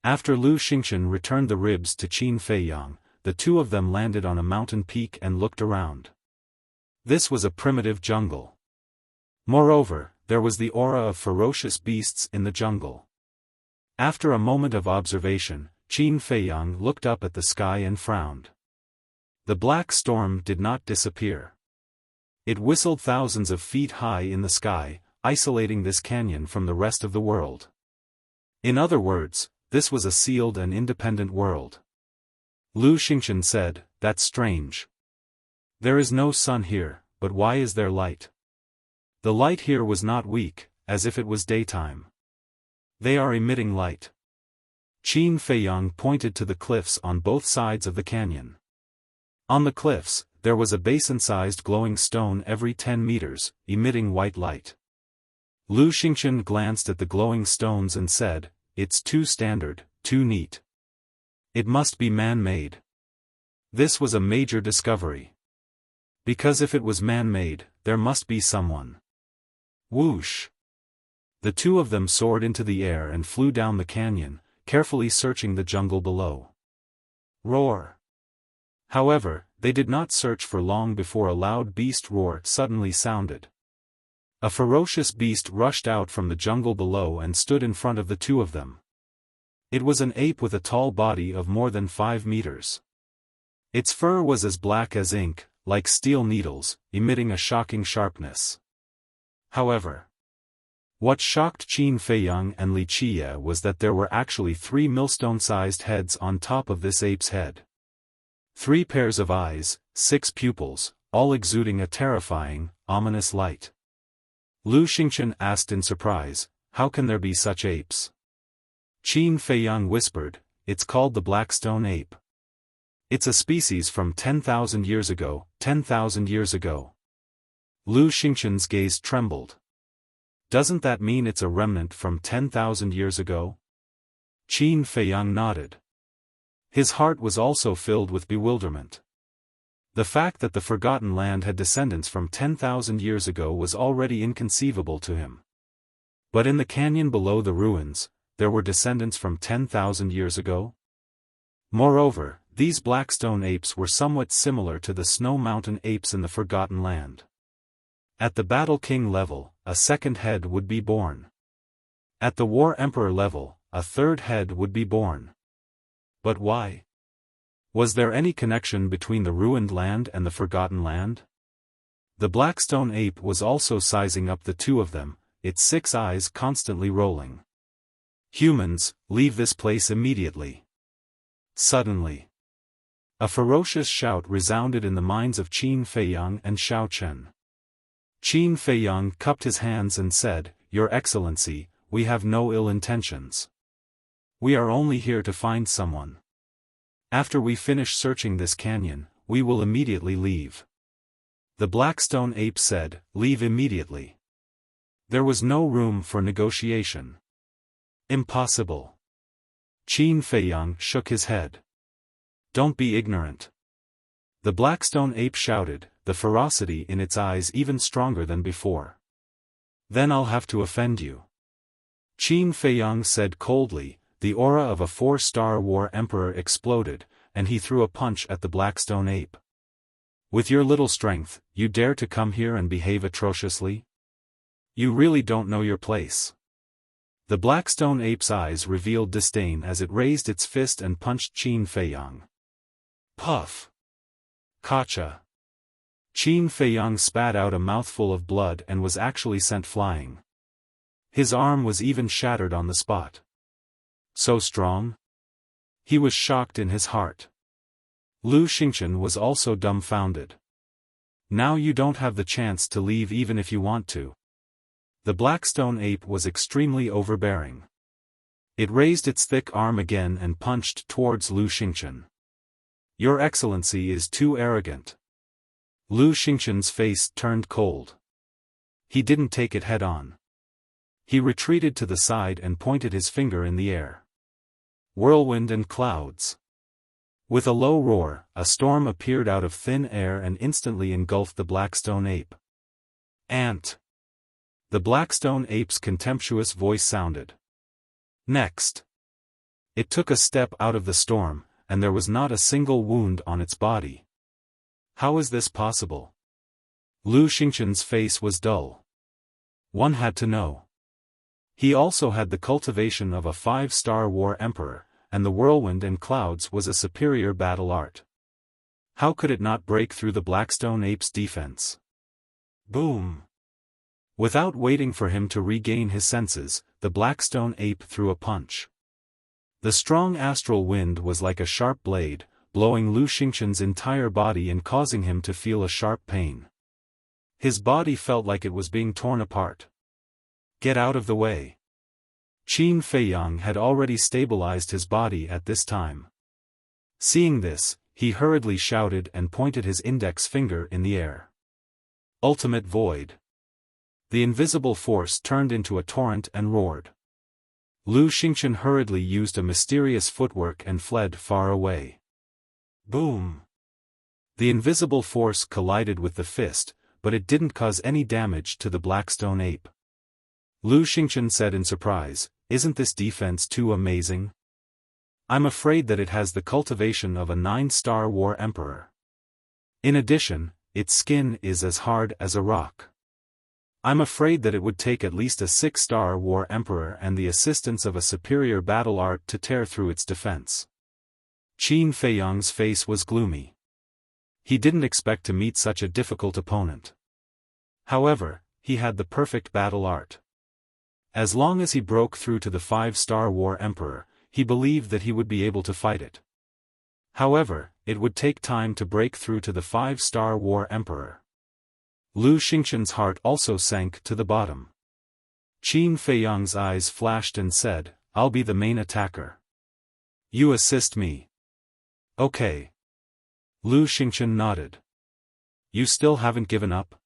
After Lu Xingchen returned the ribs to Qin Feiyang, the two of them landed on a mountain peak and looked around. This was a primitive jungle. Moreover, there was the aura of ferocious beasts in the jungle. After a moment of observation, Qin Feiyang looked up at the sky and frowned. The black storm did not disappear. It whistled thousands of feet high in the sky, isolating this canyon from the rest of the world. In other words, this was a sealed and independent world. Lu Xingchen said, "That's strange." There is no sun here, but why is there light? The light here was not weak, as if it was daytime. They are emitting light. Qin Feiyang pointed to the cliffs on both sides of the canyon. On the cliffs, there was a basin-sized glowing stone every 10 meters, emitting white light. Lu Xingchen glanced at the glowing stones and said, "It's too standard, too neat. It must be man-made." This was a major discovery. Because if it was man-made, there must be someone. Whoosh! The two of them soared into the air and flew down the canyon, carefully searching the jungle below. Roar! However, they did not search for long before a loud beast roar suddenly sounded. A ferocious beast rushed out from the jungle below and stood in front of the two of them. It was an ape with a tall body of more than 5 meters. Its fur was as black as ink, like steel needles, emitting a shocking sharpness. However, what shocked Qin Feiyang and Li Qie was that there were actually 3 millstone-sized heads on top of this ape's head. 3 pairs of eyes, 6 pupils, all exuding a terrifying, ominous light. Lu Xingchen asked in surprise, "How can there be such apes?" Qin Feiyang whispered, "It's called the Blackstone ape. It's a species from 10,000 years ago, 10,000 years ago." Lu Xingchen's gaze trembled. "Doesn't that mean it's a remnant from 10,000 years ago?" Qin Feiyang nodded. His heart was also filled with bewilderment. The fact that the Forgotten Land had descendants from 10,000 years ago was already inconceivable to him. But in the canyon below the ruins, there were descendants from 10,000 years ago? Moreover, these Blackstone apes were somewhat similar to the Snow Mountain apes in the Forgotten Land. At the Battle King level, a second head would be born. At the War Emperor level, a third head would be born. But why? Was there any connection between the ruined land and the Forgotten Land? The Blackstone ape was also sizing up the two of them, its 6 eyes constantly rolling. "Humans, leave this place immediately." Suddenly, a ferocious shout resounded in the minds of Qin Feiyang and Xiao Chen. Qin Feiyang cupped his hands and said, "Your Excellency, we have no ill intentions. We are only here to find someone. After we finish searching this canyon, we will immediately leave." The Blackstone ape said, "Leave immediately." There was no room for negotiation. Impossible. Qin Feiyang shook his head. "Don't be ignorant." The Blackstone ape shouted, the ferocity in its eyes even stronger than before. "Then I'll have to offend you." Qin Feiyang said coldly. The aura of a 4-star War Emperor exploded, and he threw a punch at the Blackstone ape. "With your little strength, you dare to come here and behave atrociously? You really don't know your place." The Blackstone ape's eyes revealed disdain as it raised its fist and punched Qin Feiyang. Puff! Kacha! Qin Feiyang spat out a mouthful of blood and was actually sent flying. His arm was even shattered on the spot. So strong? He was shocked in his heart. Lu Xingchen was also dumbfounded. "Now you don't have the chance to leave even if you want to." The Blackstone ape was extremely overbearing. It raised its thick arm again and punched towards Lu Xingchen. "Your Excellency is too arrogant." Lu Xingchen's face turned cold. He didn't take it head-on. He retreated to the side and pointed his finger in the air. Whirlwind and clouds. With a low roar, a storm appeared out of thin air and instantly engulfed the Blackstone ape. "Ant!" The Blackstone ape's contemptuous voice sounded. Next, it took a step out of the storm, and there was not a single wound on its body. How is this possible? Lu Xingchen's face was dull. One had to know. He also had the cultivation of a 5-star War Emperor, and the whirlwind and clouds was a superior battle art. How could it not break through the Blackstone ape's defense? Boom! Without waiting for him to regain his senses, the Blackstone ape threw a punch. The strong astral wind was like a sharp blade, blowing Lu Xingchen's entire body and causing him to feel a sharp pain. His body felt like it was being torn apart. "Get out of the way." Qin Feiyang had already stabilized his body at this time. Seeing this, he hurriedly shouted and pointed his index finger in the air. Ultimate Void. The invisible force turned into a torrent and roared. Lu Xingchen hurriedly used a mysterious footwork and fled far away. Boom! The invisible force collided with the fist, but it didn't cause any damage to the Blackstone ape. Lu Xingchen said in surprise, "Isn't this defense too amazing? I'm afraid that it has the cultivation of a 9-star war emperor. In addition, its skin is as hard as a rock. I'm afraid that it would take at least a 6-star war emperor and the assistance of a superior battle art to tear through its defense." Qin Feiyang's face was gloomy. He didn't expect to meet such a difficult opponent. However, he had the perfect battle art. As long as he broke through to the 5-star war emperor, he believed that he would be able to fight it. However, it would take time to break through to the 5-star war emperor. Lu Xingchen's heart also sank to the bottom. Qin Feiyang's eyes flashed and said, "I'll be the main attacker. You assist me." "Okay." Lu Xingchen nodded. "You still haven't given up?"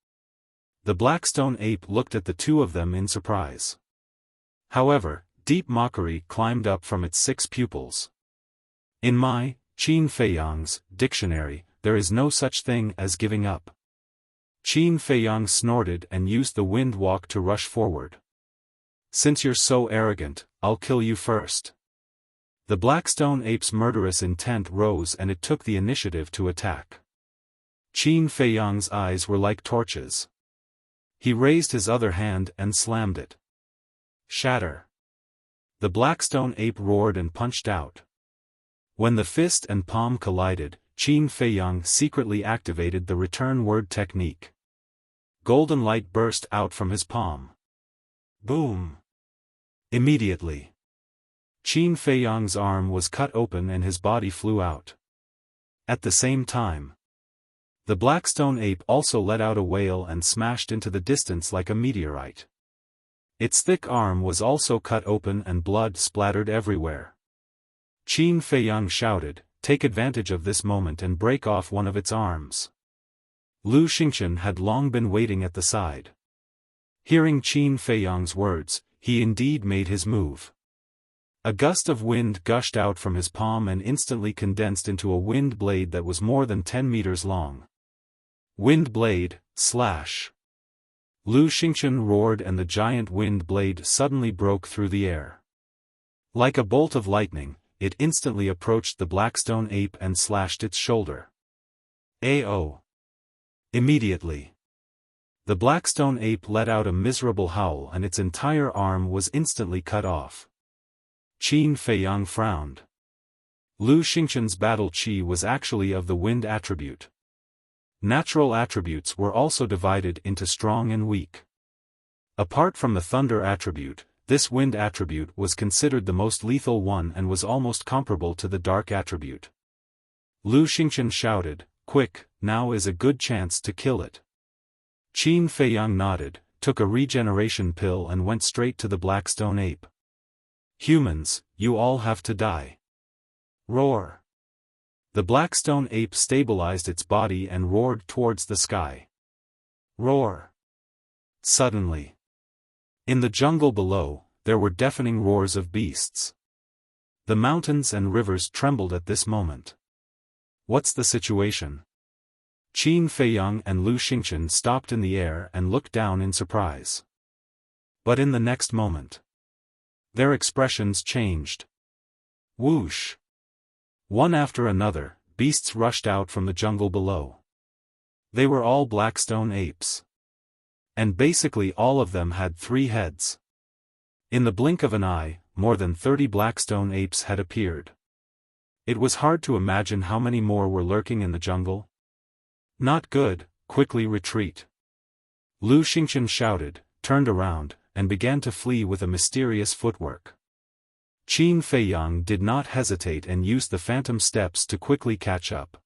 The Blackstone ape looked at the two of them in surprise. However, deep mockery climbed up from its 6 pupils. "In my, Qin Feiyang's, dictionary, there is no such thing as giving up." Qin Feiyang snorted and used the wind walk to rush forward. "Since you're so arrogant, I'll kill you first." The Blackstone ape's murderous intent rose and it took the initiative to attack. Qin Feiyang's eyes were like torches. He raised his other hand and slammed it. Shatter! The Blackstone ape roared and punched out. When the fist and palm collided, Qin Feiyang secretly activated the return word technique. Golden light burst out from his palm. Boom! Immediately, Qin Feiyang's arm was cut open and his body flew out. At the same time, the Blackstone ape also let out a wail and smashed into the distance like a meteorite. Its thick arm was also cut open and blood splattered everywhere. Qin Feiyang shouted, "Take advantage of this moment and break off one of its arms." Lu Xingchen had long been waiting at the side. Hearing Qin Feiyang's words, he indeed made his move. A gust of wind gushed out from his palm and instantly condensed into a wind blade that was more than 10 meters long. Wind blade, slash! Lu Xingchen roared and the giant wind blade suddenly broke through the air. Like a bolt of lightning, it instantly approached the Blackstone ape and slashed its shoulder. Ao! Immediately, the Blackstone ape let out a miserable howl and its entire arm was instantly cut off. Qin Feiyang frowned. Lu Xingchen's battle chi was actually of the wind attribute. Natural attributes were also divided into strong and weak. Apart from the thunder attribute, this wind attribute was considered the most lethal one and was almost comparable to the dark attribute. Lu Xingchen shouted, "Quick, now is a good chance to kill it." Qin Feiyang nodded, took a regeneration pill and went straight to the Blackstone ape. "Humans, you all have to die." Roar! The Blackstone ape stabilized its body and roared towards the sky. Roar! Suddenly, in the jungle below, there were deafening roars of beasts. The mountains and rivers trembled at this moment. What's the situation? Qin Feiyang and Lu Xingchen stopped in the air and looked down in surprise. But in the next moment, their expressions changed. Whoosh! One after another, beasts rushed out from the jungle below. They were all Blackstone apes. And basically all of them had 3 heads. In the blink of an eye, more than 30 Blackstone apes had appeared. It was hard to imagine how many more were lurking in the jungle. Not good, quickly retreat. Lu Xingchen shouted, turned around, and began to flee with a mysterious footwork. Qin Feiyang did not hesitate and used the phantom steps to quickly catch up.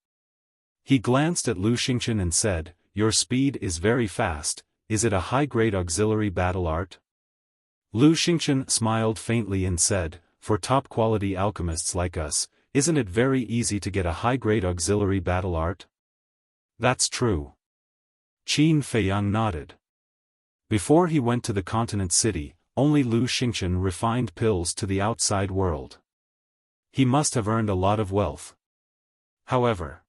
He glanced at Lu Xingchen and said, "Your speed is very fast, is it a high-grade auxiliary battle art?" Lu Xingchen smiled faintly and said, "For top-quality alchemists like us, isn't it very easy to get a high-grade auxiliary battle art?" "That's true." Qin Feiyang nodded. Before he went to the continent city, only Lu Xingchen refined pills to the outside world. He must have earned a lot of wealth. However,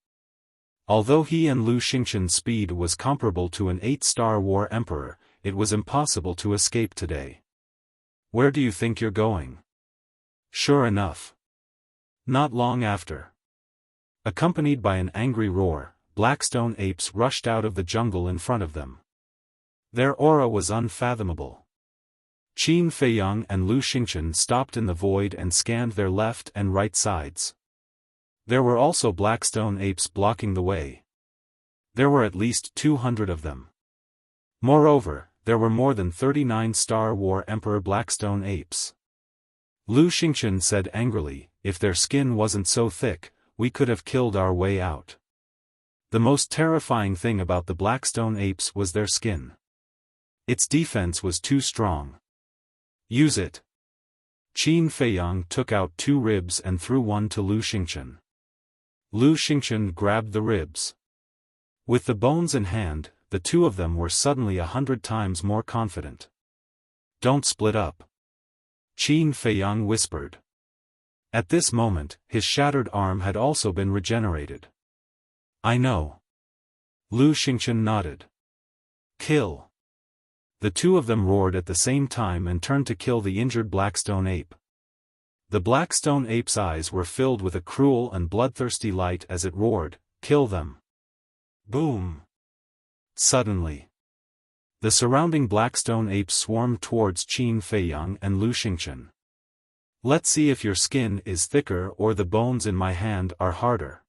although he and Lu Xingchen's speed was comparable to an 8-star war emperor, it was impossible to escape today. "Where do you think you're going?" Sure enough. Not long after, accompanied by an angry roar, blackstone apes rushed out of the jungle in front of them. Their aura was unfathomable. Qin Feiyang and Lu Xingchen stopped in the void and scanned their left and right sides. There were also blackstone apes blocking the way. There were at least 200 of them. Moreover, there were more than 39 Star War Emperor blackstone apes. Lu Xingchen said angrily, "If their skin wasn't so thick, we could have killed our way out." The most terrifying thing about the blackstone apes was their skin. Its defense was too strong. "Use it." Qin Feiyang took out 2 ribs and threw one to Lu Xingchen. Lu Xingchen grabbed the ribs. With the bones in hand, the two of them were suddenly 100 times more confident. "Don't split up," Qin Feiyang whispered. At this moment, his shattered arm had also been regenerated. "I know." Lu Xingchen nodded. "Kill." The two of them roared at the same time and turned to kill the injured blackstone ape. The blackstone ape's eyes were filled with a cruel and bloodthirsty light as it roared, "Kill them!" Boom! Suddenly, the surrounding blackstone apes swarmed towards Qin Feiyang and Lu Xingchen. "Let's see if your skin is thicker or the bones in my hand are harder."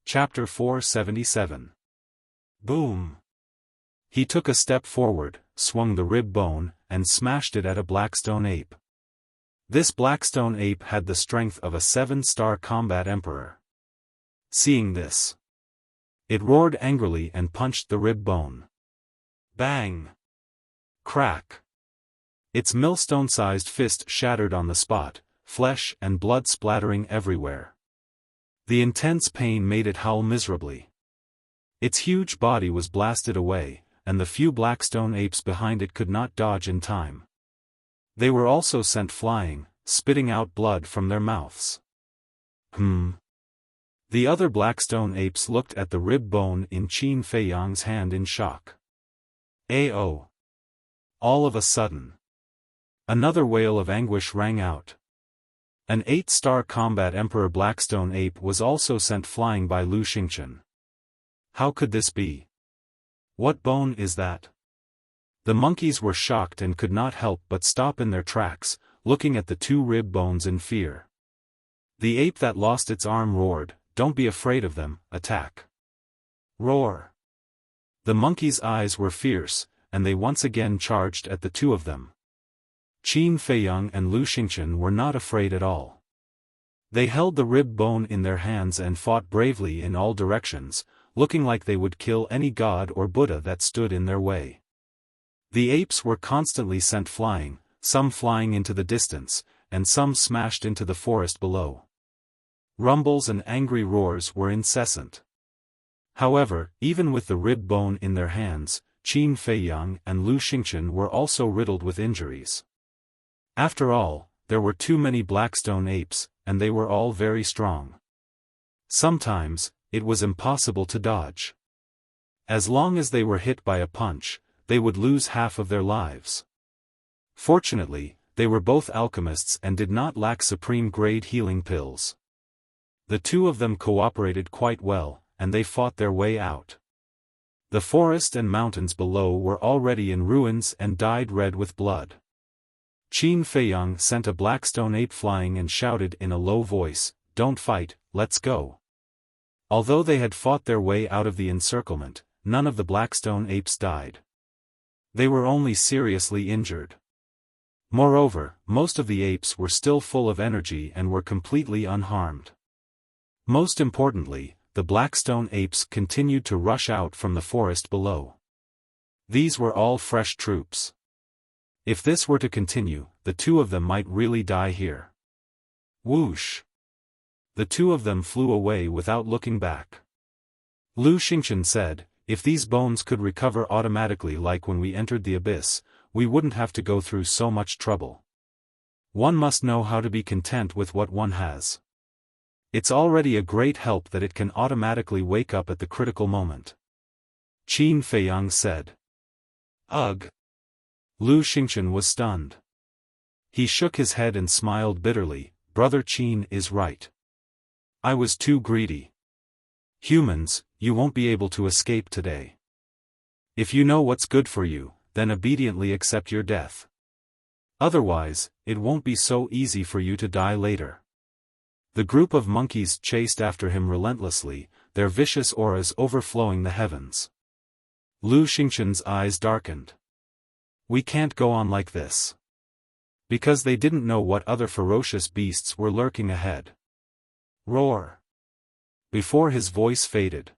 Chapter 477. Boom! He took a step forward, swung the rib bone, and smashed it at a blackstone ape. This blackstone ape had the strength of a 7-star combat emperor. Seeing this, it roared angrily and punched the rib bone. Bang! Crack! Its millstone-sized fist shattered on the spot, flesh and blood splattering everywhere. The intense pain made it howl miserably. Its huge body was blasted away, and the few blackstone apes behind it could not dodge in time. They were also sent flying, spitting out blood from their mouths. The other blackstone apes looked at the rib bone in Qin Feiyang's hand in shock. "Ao!" All of a sudden, another wail of anguish rang out. An 8-star combat emperor blackstone ape was also sent flying by Lu Xingchen. How could this be? What bone is that? The monkeys were shocked and could not help but stop in their tracks, looking at the 2 rib bones in fear. The ape that lost its arm roared, "Don't be afraid of them, attack." Roar! The monkeys' eyes were fierce, and they once again charged at the 2 of them. Qin Feiyang and Lu Xingchen were not afraid at all. They held the rib bone in their hands and fought bravely in all directions, looking like they would kill any god or Buddha that stood in their way. The apes were constantly sent flying, some flying into the distance, and some smashed into the forest below. Rumbles and angry roars were incessant. However, even with the rib bone in their hands, Qin Feiyang and Lu Xingchen were also riddled with injuries. After all, there were too many blackstone apes, and they were all very strong. Sometimes, it was impossible to dodge. As long as they were hit by a punch, they would lose half of their lives. Fortunately, they were both alchemists and did not lack supreme-grade healing pills. The 2 of them cooperated quite well, and they fought their way out. The forest and mountains below were already in ruins and dyed red with blood. Qin Feiyang sent a blackstone ape flying and shouted in a low voice, "Don't fight, let's go." Although they had fought their way out of the encirclement, none of the blackstone apes died. They were only seriously injured. Moreover, most of the apes were still full of energy and were completely unharmed. Most importantly, the Blackstone apes continued to rush out from the forest below. These were all fresh troops. If this were to continue, the two of them might really die here. Whoosh! The two of them flew away without looking back. Lu Xingchen said, "If these bones could recover automatically like when we entered the abyss, we wouldn't have to go through so much trouble. One must know how to be content with what one has. It's already a great help that it can automatically wake up at the critical moment." Qin Feiyang said. Ugh! Lu Xingchen was stunned. He shook his head and smiled bitterly. Brother Qin is right. I was too greedy. Humans, you won't be able to escape today. If you know what's good for you, then obediently accept your death. Otherwise, it won't be so easy for you to die later. The group of monkeys chased after him relentlessly, their vicious auras overflowing the heavens. Lu Xingchen's eyes darkened. We can't go on like this. Because they didn't know what other ferocious beasts were lurking ahead. Roar! Before his voice faded,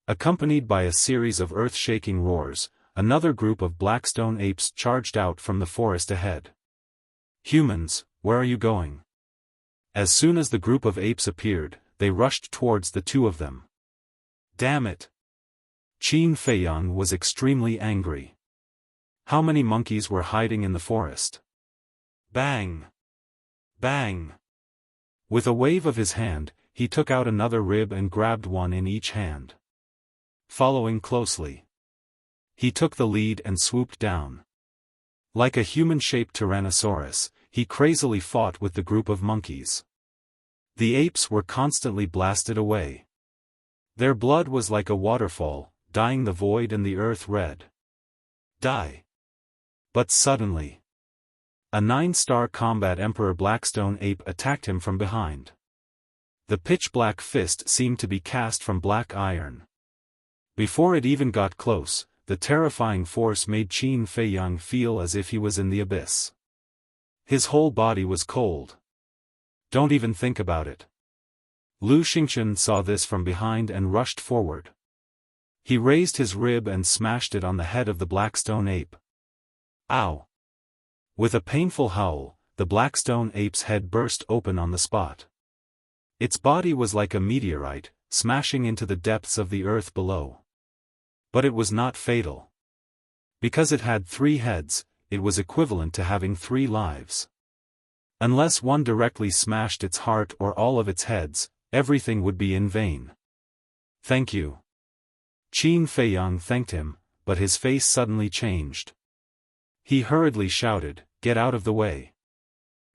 accompanied by a series of earth-shaking roars, another group of Blackstone apes charged out from the forest ahead. Humans, where are you going? As soon as the group of apes appeared, they rushed towards the two of them. Damn it! Qin Feiyang was extremely angry. How many monkeys were hiding in the forest? Bang! Bang! With a wave of his hand, he took out another rib and grabbed one in each hand. Following closely, he took the lead and swooped down. Like a human-shaped Tyrannosaurus, he crazily fought with the group of monkeys. The apes were constantly blasted away. Their blood was like a waterfall, dyeing the void and the earth red. Die! But suddenly, a 9-star combat Emperor Blackstone ape attacked him from behind. The pitch-black fist seemed to be cast from black iron. Before it even got close, the terrifying force made Qin Feiyang feel as if he was in the abyss. His whole body was cold. Don't even think about it. Lu Xingchen saw this from behind and rushed forward. He raised his rib and smashed it on the head of the Blackstone ape. Ow! With a painful howl, the Blackstone ape's head burst open on the spot. Its body was like a meteorite, smashing into the depths of the earth below. But it was not fatal. Because it had 3 heads, it was equivalent to having 3 lives. Unless one directly smashed its heart or all of its heads, everything would be in vain. Thank you. Qin Feiyang thanked him, but his face suddenly changed. He hurriedly shouted, "Get out of the way."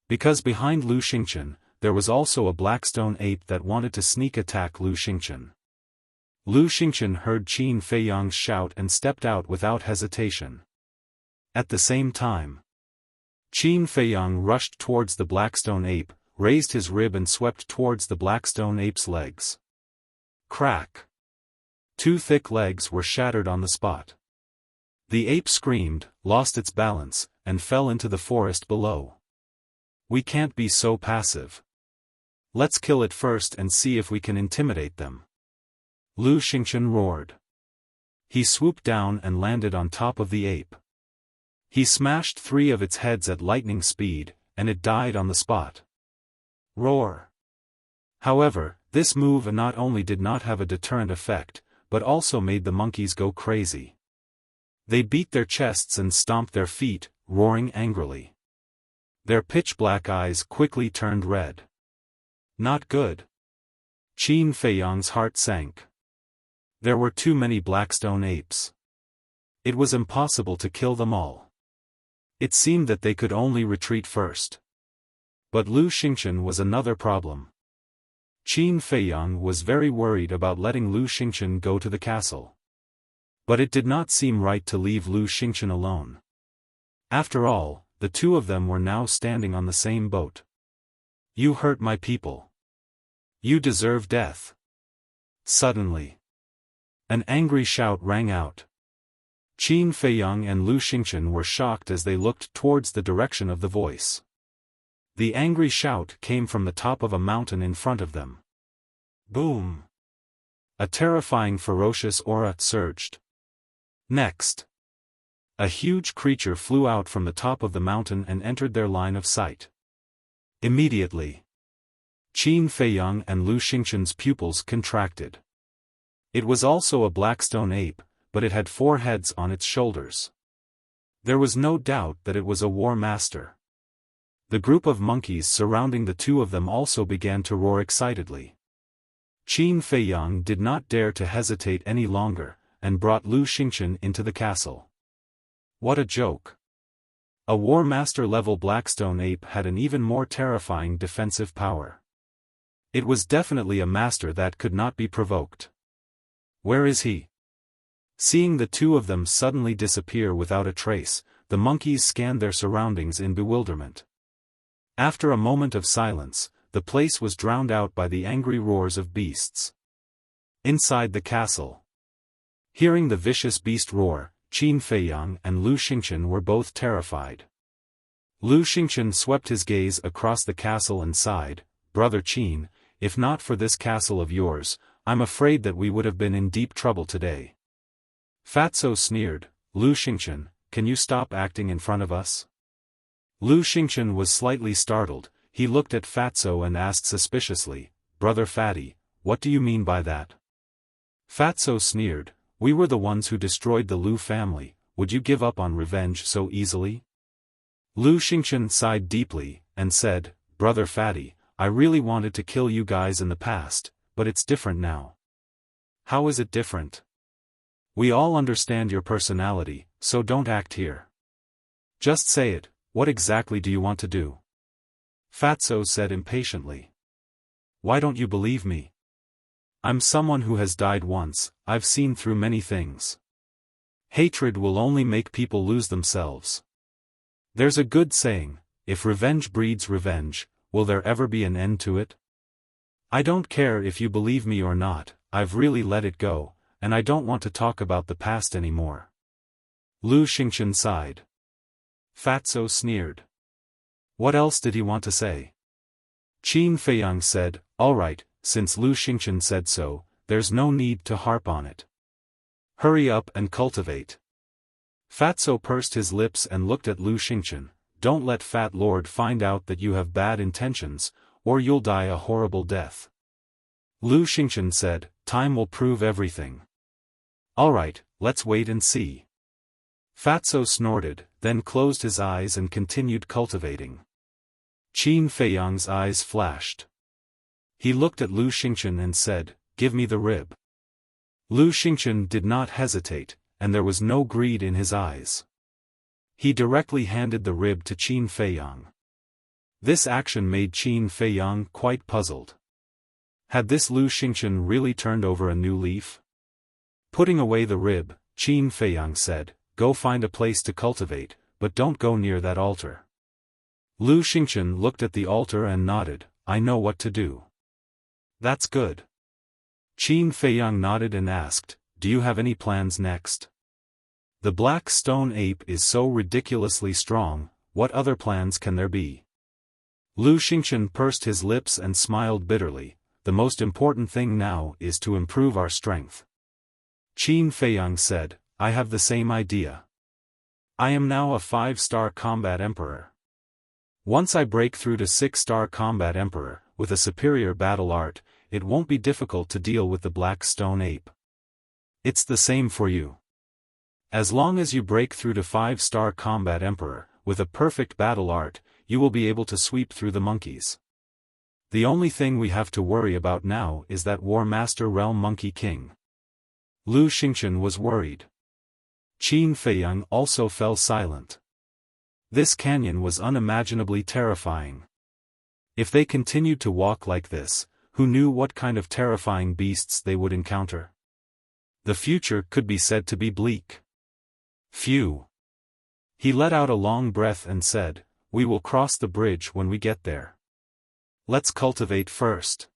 Because behind Lu Xingchen, there was also a Blackstone ape that wanted to sneak attack Lu Xingchen. Lu Xingchen heard Qin Feiyang's shout and stepped out without hesitation. At the same time, Qin Feiyang rushed towards the Blackstone ape, raised his rib and swept towards the Blackstone ape's legs. Crack! 2 thick legs were shattered on the spot. The ape screamed, lost its balance, and fell into the forest below. We can't be so passive. Let's kill it first and see if we can intimidate them. Lu Xingchen roared. He swooped down and landed on top of the ape. He smashed 3 of its heads at lightning speed, and it died on the spot. Roar! However, this move not only did not have a deterrent effect, but also made the monkeys go crazy. They beat their chests and stomped their feet, roaring angrily. Their pitch-black eyes quickly turned red. Not good. Qin Feiyang's heart sank. There were too many Blackstone apes. It was impossible to kill them all. It seemed that they could only retreat first. But Lu Xingchen was another problem. Qin Feiyang was very worried about letting Lu Xingchen go to the castle. But it did not seem right to leave Lu Xingchen alone. After all, the two of them were now standing on the same boat. You hurt my people. You deserve death. Suddenly, an angry shout rang out. Qin Feiyang and Lu Xingchen were shocked as they looked towards the direction of the voice. The angry shout came from the top of a mountain in front of them. Boom! A terrifying ferocious aura surged. Next, a huge creature flew out from the top of the mountain and entered their line of sight. Immediately, Qin Feiyang and Lu Xingchen's pupils contracted. It was also a blackstone ape, but it had 4 heads on its shoulders. There was no doubt that it was a war master. The group of monkeys surrounding the two of them also began to roar excitedly. Qin Feiyang did not dare to hesitate any longer, and brought Lu Xingchen into the castle. What a joke! A War Master-level Blackstone ape had an even more terrifying defensive power. It was definitely a master that could not be provoked. Where is he? Seeing the two of them suddenly disappear without a trace, the monkeys scanned their surroundings in bewilderment. After a moment of silence, the place was drowned out by the angry roars of beasts. Inside the castle, hearing the vicious beast roar, Qin Feiyang and Lu Xingchen were both terrified. Lu Xingchen swept his gaze across the castle and sighed, "Brother Qin, if not for this castle of yours, I'm afraid that we would have been in deep trouble today." Fatso sneered, "Lu Xingchen, can you stop acting in front of us?" Lu Xingchen was slightly startled. He looked at Fatso and asked suspiciously, "Brother Fatty, what do you mean by that?" Fatso sneered, "We were the ones who destroyed the Lu family, would you give up on revenge so easily?" Lu Xingchen sighed deeply, and said, "Brother Fatty, I really wanted to kill you guys in the past, but it's different now." "How is it different?" "We all understand your personality, so don't act here. Just say it, what exactly do you want to do?" Fatso said impatiently. "Why don't you believe me? I'm someone who has died once, I've seen through many things. Hatred will only make people lose themselves. There's a good saying, if revenge breeds revenge, will there ever be an end to it? I don't care if you believe me or not, I've really let it go, and I don't want to talk about the past anymore." Lu Xingchen sighed. Fatso sneered. What else did he want to say? Qin Feiyang said, "All right, since Lu Xingchen said so, there's no need to harp on it. Hurry up and cultivate." Fatso pursed his lips and looked at Lu Xingchen. "Don't let Fat Lord find out that you have bad intentions, or you'll die a horrible death." Lu Xingchen said, "Time will prove everything." "All right, let's wait and see." Fatso snorted, then closed his eyes and continued cultivating. Qin Feiyang's eyes flashed. He looked at Lu Xingchen and said, "Give me the rib." Lu Xingchen did not hesitate, and there was no greed in his eyes. He directly handed the rib to Qin Feiyang. This action made Qin Feiyang quite puzzled. Had this Lu Xingchen really turned over a new leaf? Putting away the rib, Qin Feiyang said, "Go find a place to cultivate, but don't go near that altar." Lu Xingchen looked at the altar and nodded, "I know what to do." "That's good." Qin Feiyang nodded and asked, "Do you have any plans next? The black stone ape is so ridiculously strong, what other plans can there be?" Lu Xingchen pursed his lips and smiled bitterly, "The most important thing now is to improve our strength." Qin Feiyang said, "I have the same idea. I am now a 5-star combat emperor. Once I break through to 6-star combat emperor, with a superior battle art, it won't be difficult to deal with the black stone ape. It's the same for you. As long as you break through to 5-star combat emperor, with a perfect battle art, you will be able to sweep through the monkeys. The only thing we have to worry about now is that War Master Realm Monkey King." Lu Xingchen was worried. Qin Feiyang also fell silent. This canyon was unimaginably terrifying. If they continued to walk like this, who knew what kind of terrifying beasts they would encounter? The future could be said to be bleak. Phew. He let out a long breath and said, "We will cross the bridge when we get there. Let's cultivate first."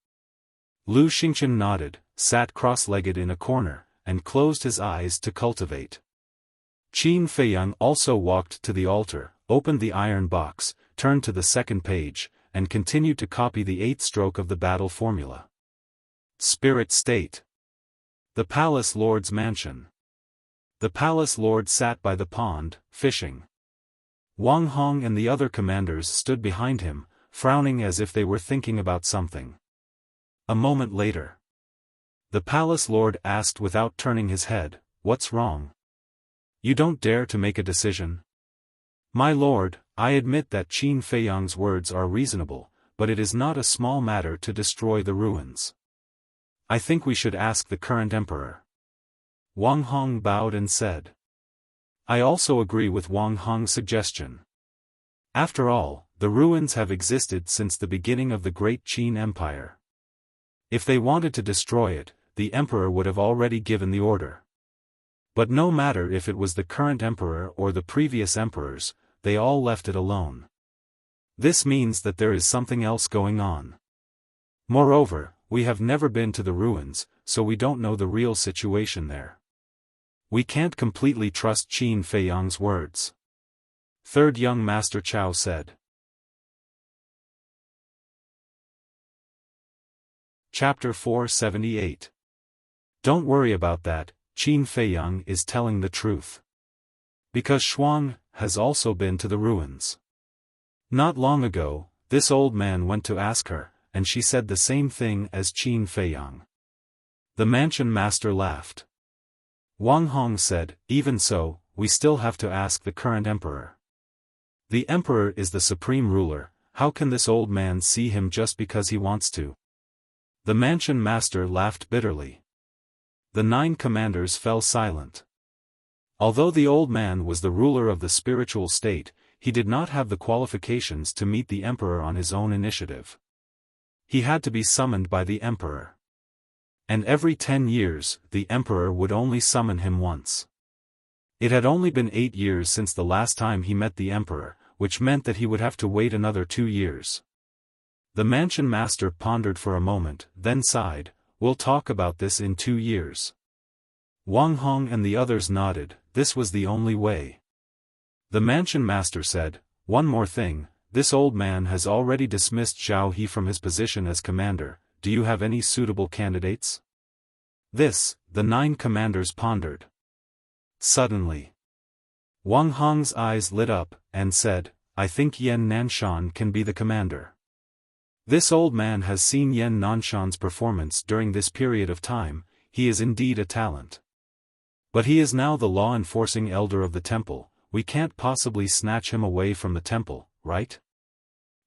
Lu Xingchen nodded, sat cross-legged in a corner, and closed his eyes to cultivate. Qin Feiyang also walked to the altar, opened the iron box, turned to the second page, and continued to copy the 8th stroke of the battle formula. Spirit State. The Palace Lord's Mansion. The Palace Lord sat by the pond, fishing. Wang Hong and the other commanders stood behind him, frowning as if they were thinking about something. A moment later, the Palace Lord asked without turning his head, "What's wrong? You don't dare to make a decision?" "My lord, I admit that Qin Feiyang's words are reasonable, but it is not a small matter to destroy the ruins. I think we should ask the current emperor." Wang Hong bowed and said, "I also agree with Wang Hong's suggestion. After all, the ruins have existed since the beginning of the Great Qin Empire. If they wanted to destroy it, the emperor would have already given the order. But no matter if it was the current emperor or the previous emperors, they all left it alone. This means that there is something else going on. Moreover, we have never been to the ruins, so we don't know the real situation there. We can't completely trust Qin Feiyang's words." Third young Master Chao said. Chapter 478. Don't worry about that, Qin Feiyang is telling the truth. Because Shuang has also been to the ruins. Not long ago, this old man went to ask her, and she said the same thing as Qin Feiyang. The mansion master laughed. Wang Hong said, "Even so, we still have to ask the current emperor. The emperor is the supreme ruler, how can this old man see him just because he wants to?" The mansion master laughed bitterly. The 9 commanders fell silent. Although the old man was the ruler of the spiritual state, he did not have the qualifications to meet the emperor on his own initiative. He had to be summoned by the emperor. And every 10 years, the emperor would only summon him once. It had only been 8 years since the last time he met the emperor, which meant that he would have to wait another 2 years. The mansion master pondered for a moment, then sighed, "We'll talk about this in 2 years." Wang Hong and the others nodded, this was the only way. The mansion master said, "One more thing, this old man has already dismissed Zhao He from his position as commander. Do you have any suitable candidates?" This, the 9 commanders pondered. Suddenly, Wang Hong's eyes lit up, and said, "I think Yan Nanshan can be the commander. This old man has seen Yan Nanshan's performance during this period of time, he is indeed a talent. But he is now the law-enforcing elder of the temple, we can't possibly snatch him away from the temple, right?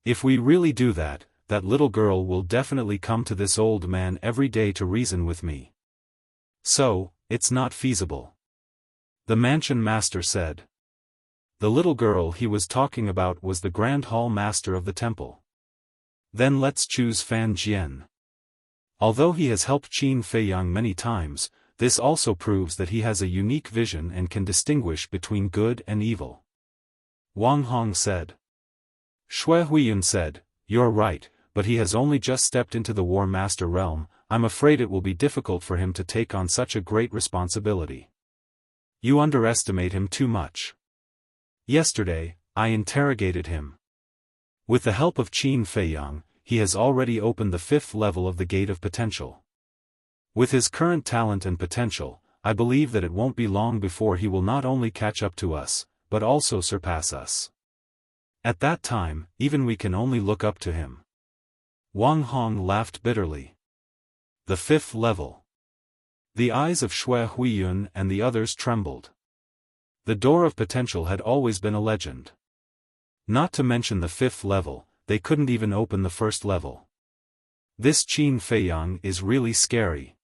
If we really do that, that little girl will definitely come to this old man every day to reason with me. So, it's not feasible." The mansion master said. The little girl he was talking about was the Grand Hall Master of the temple. Then let's choose Fan Jian. Although he has helped Qin Feiyang many times, this also proves that he has a unique vision and can distinguish between good and evil. Wang Hong said. Shui Huiyun said, "You're right, but he has only just stepped into the War Master realm, I'm afraid it will be difficult for him to take on such a great responsibility. You underestimate him too much. Yesterday, I interrogated him. With the help of Qin Feiyang, he has already opened the 5th level of the Gate of Potential. With his current talent and potential, I believe that it won't be long before he will not only catch up to us, but also surpass us. At that time, even we can only look up to him." Wang Hong laughed bitterly. The 5th level. The eyes of Shui Huiyun and the others trembled. The door of potential had always been a legend. Not to mention the 5th level, they couldn't even open the 1st level. This Qin Feiyang is really scary.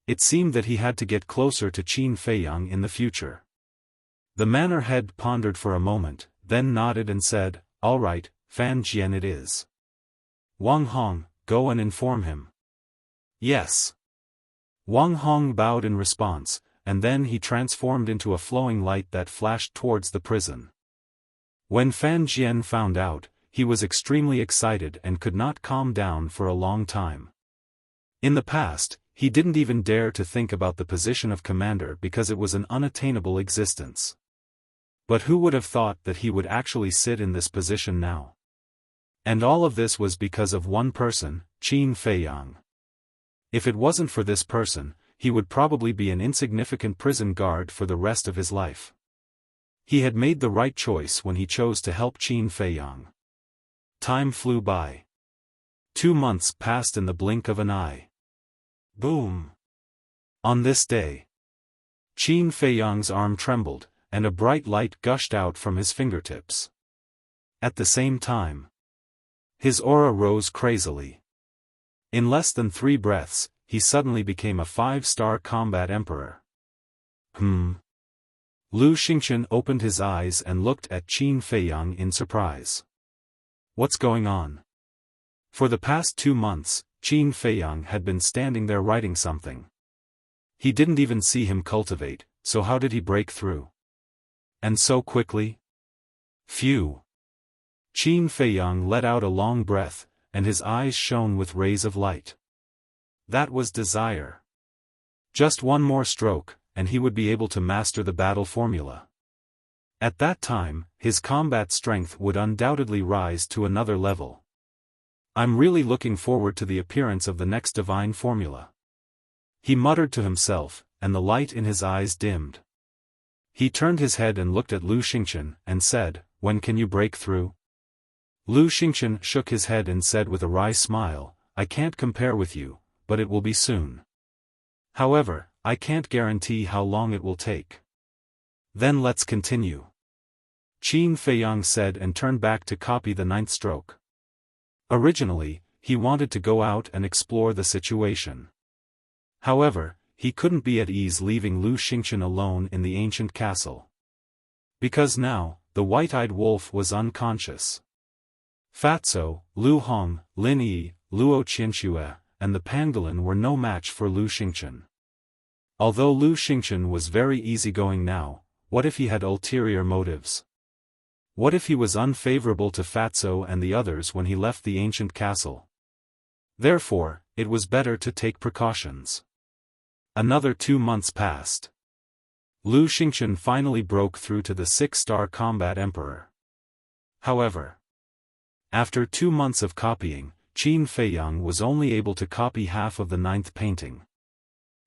It seemed that he had to get closer to Qin Feiyang in the future. The manor head pondered for a moment, then nodded and said, "All right, Fan Jian it is. Wang Hong, go and inform him." "Yes." Wang Hong bowed in response, and then he transformed into a flowing light that flashed towards the prison. When Fan Jian found out, he was extremely excited and could not calm down for a long time. In the past, He didn't even dare to think about the position of commander because it was an unattainable existence. But who would have thought that he would actually sit in this position now? And all of this was because of one person, Qin Feiyang. If it wasn't for this person, he would probably be an insignificant prison guard for the rest of his life. He had made the right choice when he chose to help Qin Feiyang. Time flew by. 2 months passed in the blink of an eye. Boom! On this day, Qin Feiyang's arm trembled, and a bright light gushed out from his fingertips. At the same time, his aura rose crazily. In less than 3 breaths, he suddenly became a 5-star combat emperor. Lu Xingchen opened his eyes and looked at Qin Feiyang in surprise. What's going on? For the past 2 months, Qin Feiyang had been standing there writing something. He didn't even see him cultivate, so how did he break through? And so quickly? Phew! Qin Feiyang let out a long breath, and his eyes shone with rays of light. That was desire. Just one more stroke, and he would be able to master the battle formula. At that time, his combat strength would undoubtedly rise to another level. I'm really looking forward to the appearance of the next divine formula. He muttered to himself, and the light in his eyes dimmed. He turned his head and looked at Lu Xingchen, and said, "When can you break through?" Lu Xingchen shook his head and said with a wry smile, "I can't compare with you, but it will be soon. However, I can't guarantee how long it will take." "Then let's continue," Qin Feiyang said and turned back to copy the 9th stroke. Originally, he wanted to go out and explore the situation. However, he couldn't be at ease leaving Lu Xingchen alone in the ancient castle. Because now, the white-eyed wolf was unconscious. Fatso, Lu Hong, Lin Yi, Luo Qianxue, and the pangolin were no match for Lu Xingchen. Although Lu Xingchen was very easygoing now, what if he had ulterior motives? What if he was unfavorable to Fatso and the others when he left the ancient castle? Therefore, it was better to take precautions. Another 2 months passed. Lu Xingchen finally broke through to the 6-star combat emperor. However, after 2 months of copying, Qin Feiyang was only able to copy half of the 9th painting.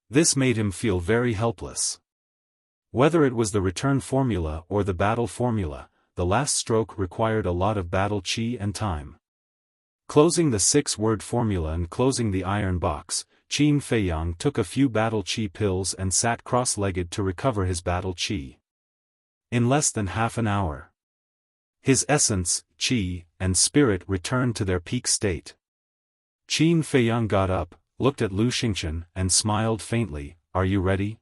This made him feel very helpless. Whether it was the return formula or the battle formula, the last stroke required a lot of battle chi and time. Closing the 6-word formula and closing the iron box, Qin Feiyang took a few battle chi pills and sat cross-legged to recover his battle chi. In less than half an hour, his essence, chi, and spirit returned to their peak state. Qin Feiyang got up, looked at Lu Xingchen, and smiled faintly. "Are you ready?"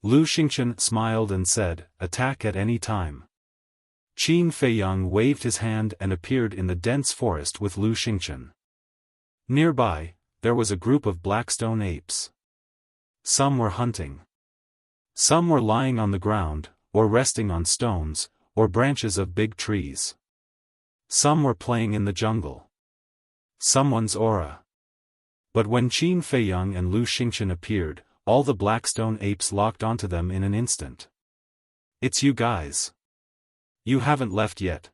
Lu Xingchen smiled and said, "Attack at any time." Qin Feiyang waved his hand and appeared in the dense forest with Lu Xingchen. Nearby, there was a group of blackstone apes. Some were hunting. Some were lying on the ground, or resting on stones, or branches of big trees. Some were playing in the jungle. Someone's aura. But when Qin Feiyang and Lu Xingchen appeared, all the blackstone apes locked onto them in an instant. "It's you guys. You haven't left yet.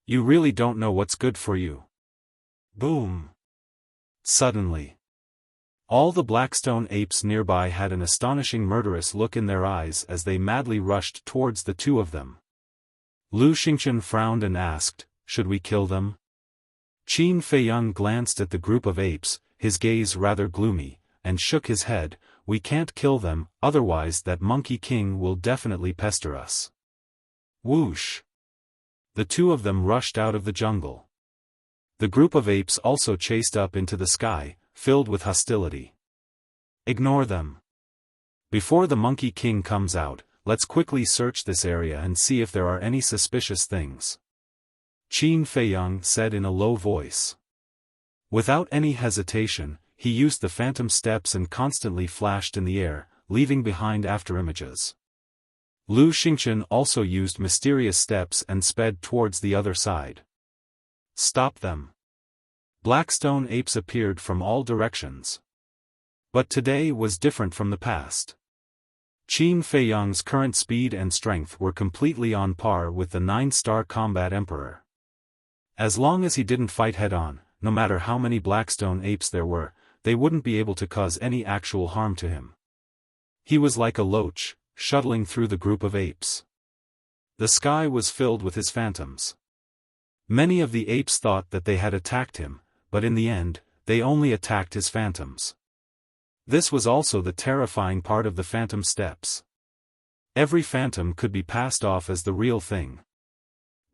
You really don't know what's good for you." Boom! Suddenly, all the blackstone apes nearby had an astonishing murderous look in their eyes as they madly rushed towards the 2 of them. Lu Xingchen frowned and asked, "Should we kill them?" Qin Feiyang glanced at the group of apes, his gaze rather gloomy, and shook his head. "We can't kill them, otherwise that Monkey King will definitely pester us." Whoosh! The 2 of them rushed out of the jungle. The group of apes also chased up into the sky, filled with hostility. "Ignore them. Before the Monkey King comes out, let's quickly search this area and see if there are any suspicious things," Qin Feiyang said in a low voice. Without any hesitation, he used the phantom steps and constantly flashed in the air, leaving behind afterimages. Lu Xingchen also used mysterious steps and sped towards the other side. "Stop them." Blackstone apes appeared from all directions. But today was different from the past. Qin Feiyang's current speed and strength were completely on par with the 9-star combat emperor. As long as he didn't fight head-on, no matter how many Blackstone apes there were, they wouldn't be able to cause any actual harm to him. He was like a loach, shuttling through the group of apes. The sky was filled with his phantoms. Many of the apes thought that they had attacked him, but in the end, they only attacked his phantoms. This was also the terrifying part of the phantom steps. Every phantom could be passed off as the real thing.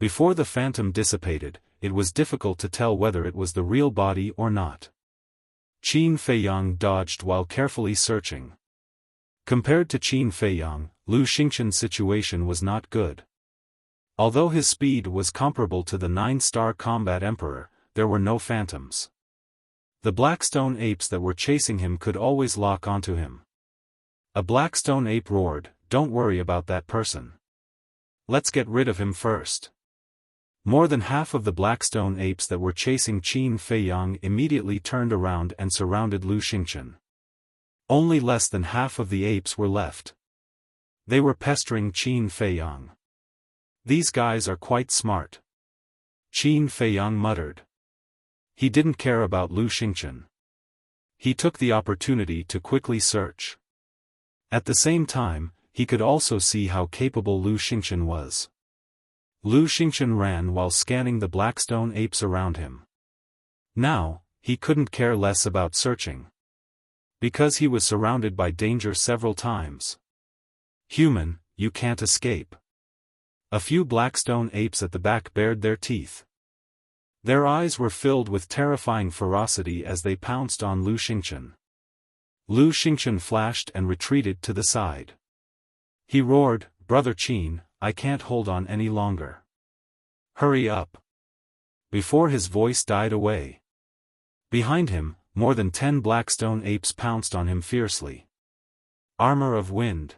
Before the phantom dissipated, it was difficult to tell whether it was the real body or not. Qin Feiyang dodged while carefully searching. Compared to Qin Feiyang, Lu Xingqian's situation was not good. Although his speed was comparable to the 9-star combat emperor, there were no phantoms. The Blackstone apes that were chasing him could always lock onto him. A Blackstone ape roared, "Don't worry about that person. Let's get rid of him first." More than half of the Blackstone apes that were chasing Qin Feiyang immediately turned around and surrounded Lu Xingqian. Only less than half of the apes were left. They were pestering Qin Feiyang. "These guys are quite smart," Qin Feiyang muttered. He didn't care about Lu Xingqian. He took the opportunity to quickly search. At the same time, he could also see how capable Lu Xingqian was. Lu Xingqian ran while scanning the Blackstone apes around him. Now, he couldn't care less about searching. Because he was surrounded by danger several times. "Human, you can't escape." A few Blackstone apes at the back bared their teeth. Their eyes were filled with terrifying ferocity as they pounced on Lu Xingqian. Lu Xingqian flashed and retreated to the side. He roared, "Brother Qin, I can't hold on any longer. Hurry up." Before his voice died away. Behind him, more than 10 Blackstone apes pounced on him fiercely. Armor of wind.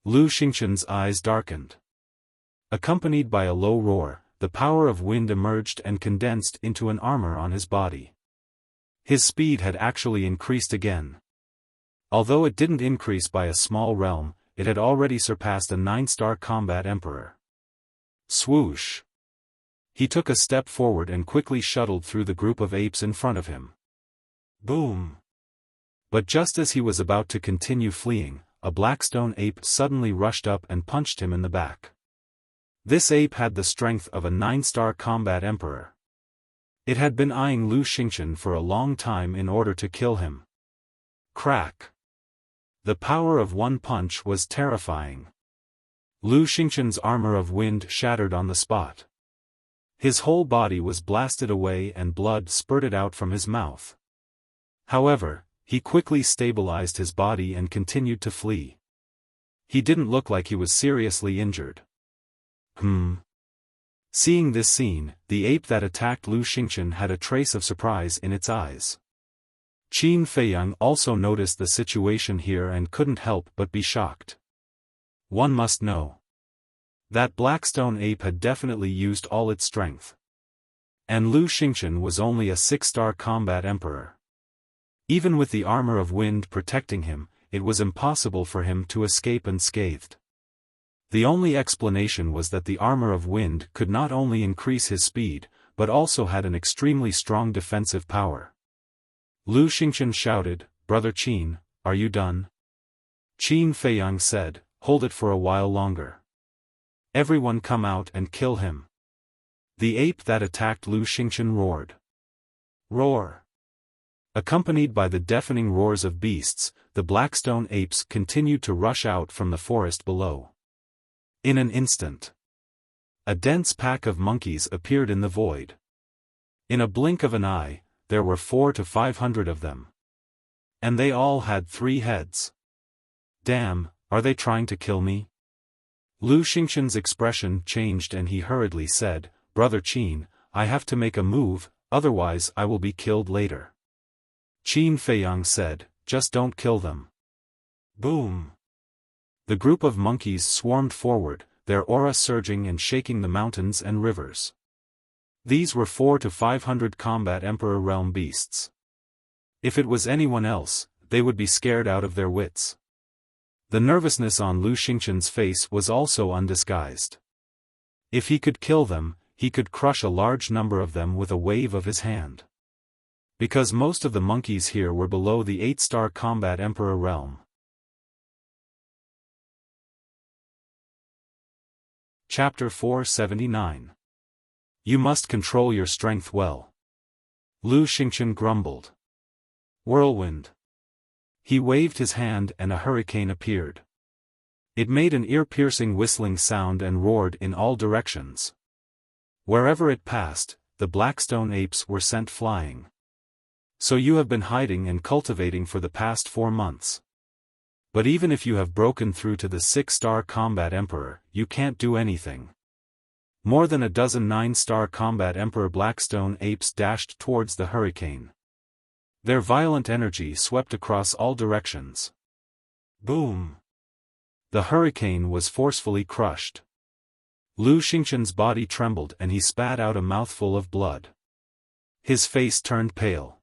Lu Xingqian's eyes darkened. Accompanied by a low roar, the power of wind emerged and condensed into an armor on his body. His speed had actually increased again. Although it didn't increase by a small realm, it had already surpassed a 9-star combat emperor. Swoosh! He took a step forward and quickly shuttled through the group of apes in front of him. Boom! But just as he was about to continue fleeing, a Blackstone ape suddenly rushed up and punched him in the back. This ape had the strength of a 9-star combat emperor. It had been eyeing Lu Xingqian for a long time in order to kill him. Crack! The power of one punch was terrifying. Lu Xingqian's armor of wind shattered on the spot. His whole body was blasted away and blood spurted out from his mouth. However, he quickly stabilized his body and continued to flee. He didn't look like he was seriously injured. Seeing this scene, the ape that attacked Lu Xingqian had a trace of surprise in its eyes. Qin Feiyang also noticed the situation here and couldn't help but be shocked. One must know. That Blackstone ape had definitely used all its strength. And Lu Xingqian was only a 6-star combat emperor. Even with the armor of wind protecting him, it was impossible for him to escape unscathed. The only explanation was that the armor of wind could not only increase his speed, but also had an extremely strong defensive power. Lu Xingqian shouted, "Brother Qin, are you done?" Qin Feiyang said, "Hold it for a while longer. Everyone come out and kill him." The ape that attacked Lu Xingqian roared. Roar! Accompanied by the deafening roars of beasts, the Blackstone apes continued to rush out from the forest below. In an instant, a dense pack of monkeys appeared in the void. In a blink of an eye, there were 400 to 500 of them. And they all had 3 heads. Damn, are they trying to kill me? Lu Xingqian's expression changed and he hurriedly said, "Brother Qin, I have to make a move, otherwise I will be killed later." Qin Feiyang said, "Just don't kill them." Boom! The group of monkeys swarmed forward, their aura surging and shaking the mountains and rivers. These were 400 to 500 combat Emperor Realm beasts. If it was anyone else, they would be scared out of their wits. The nervousness on Lu Xingchen's face was also undisguised. If he could kill them, he could crush a large number of them with a wave of his hand. Because most of the monkeys here were below the 8-star combat emperor realm. Chapter 479. You must control your strength well. Lu Xingchen grumbled. Whirlwind. He waved his hand and a hurricane appeared. It made an ear-piercing whistling sound and roared in all directions. Wherever it passed, the Blackstone apes were sent flying. So you have been hiding and cultivating for the past 4 months. But even if you have broken through to the 6-star combat emperor, you can't do anything. More than a dozen 9-star combat emperor Blackstone apes dashed towards the hurricane. Their violent energy swept across all directions. Boom! The hurricane was forcefully crushed. Lu Xingchen's body trembled and he spat out a mouthful of blood. His face turned pale.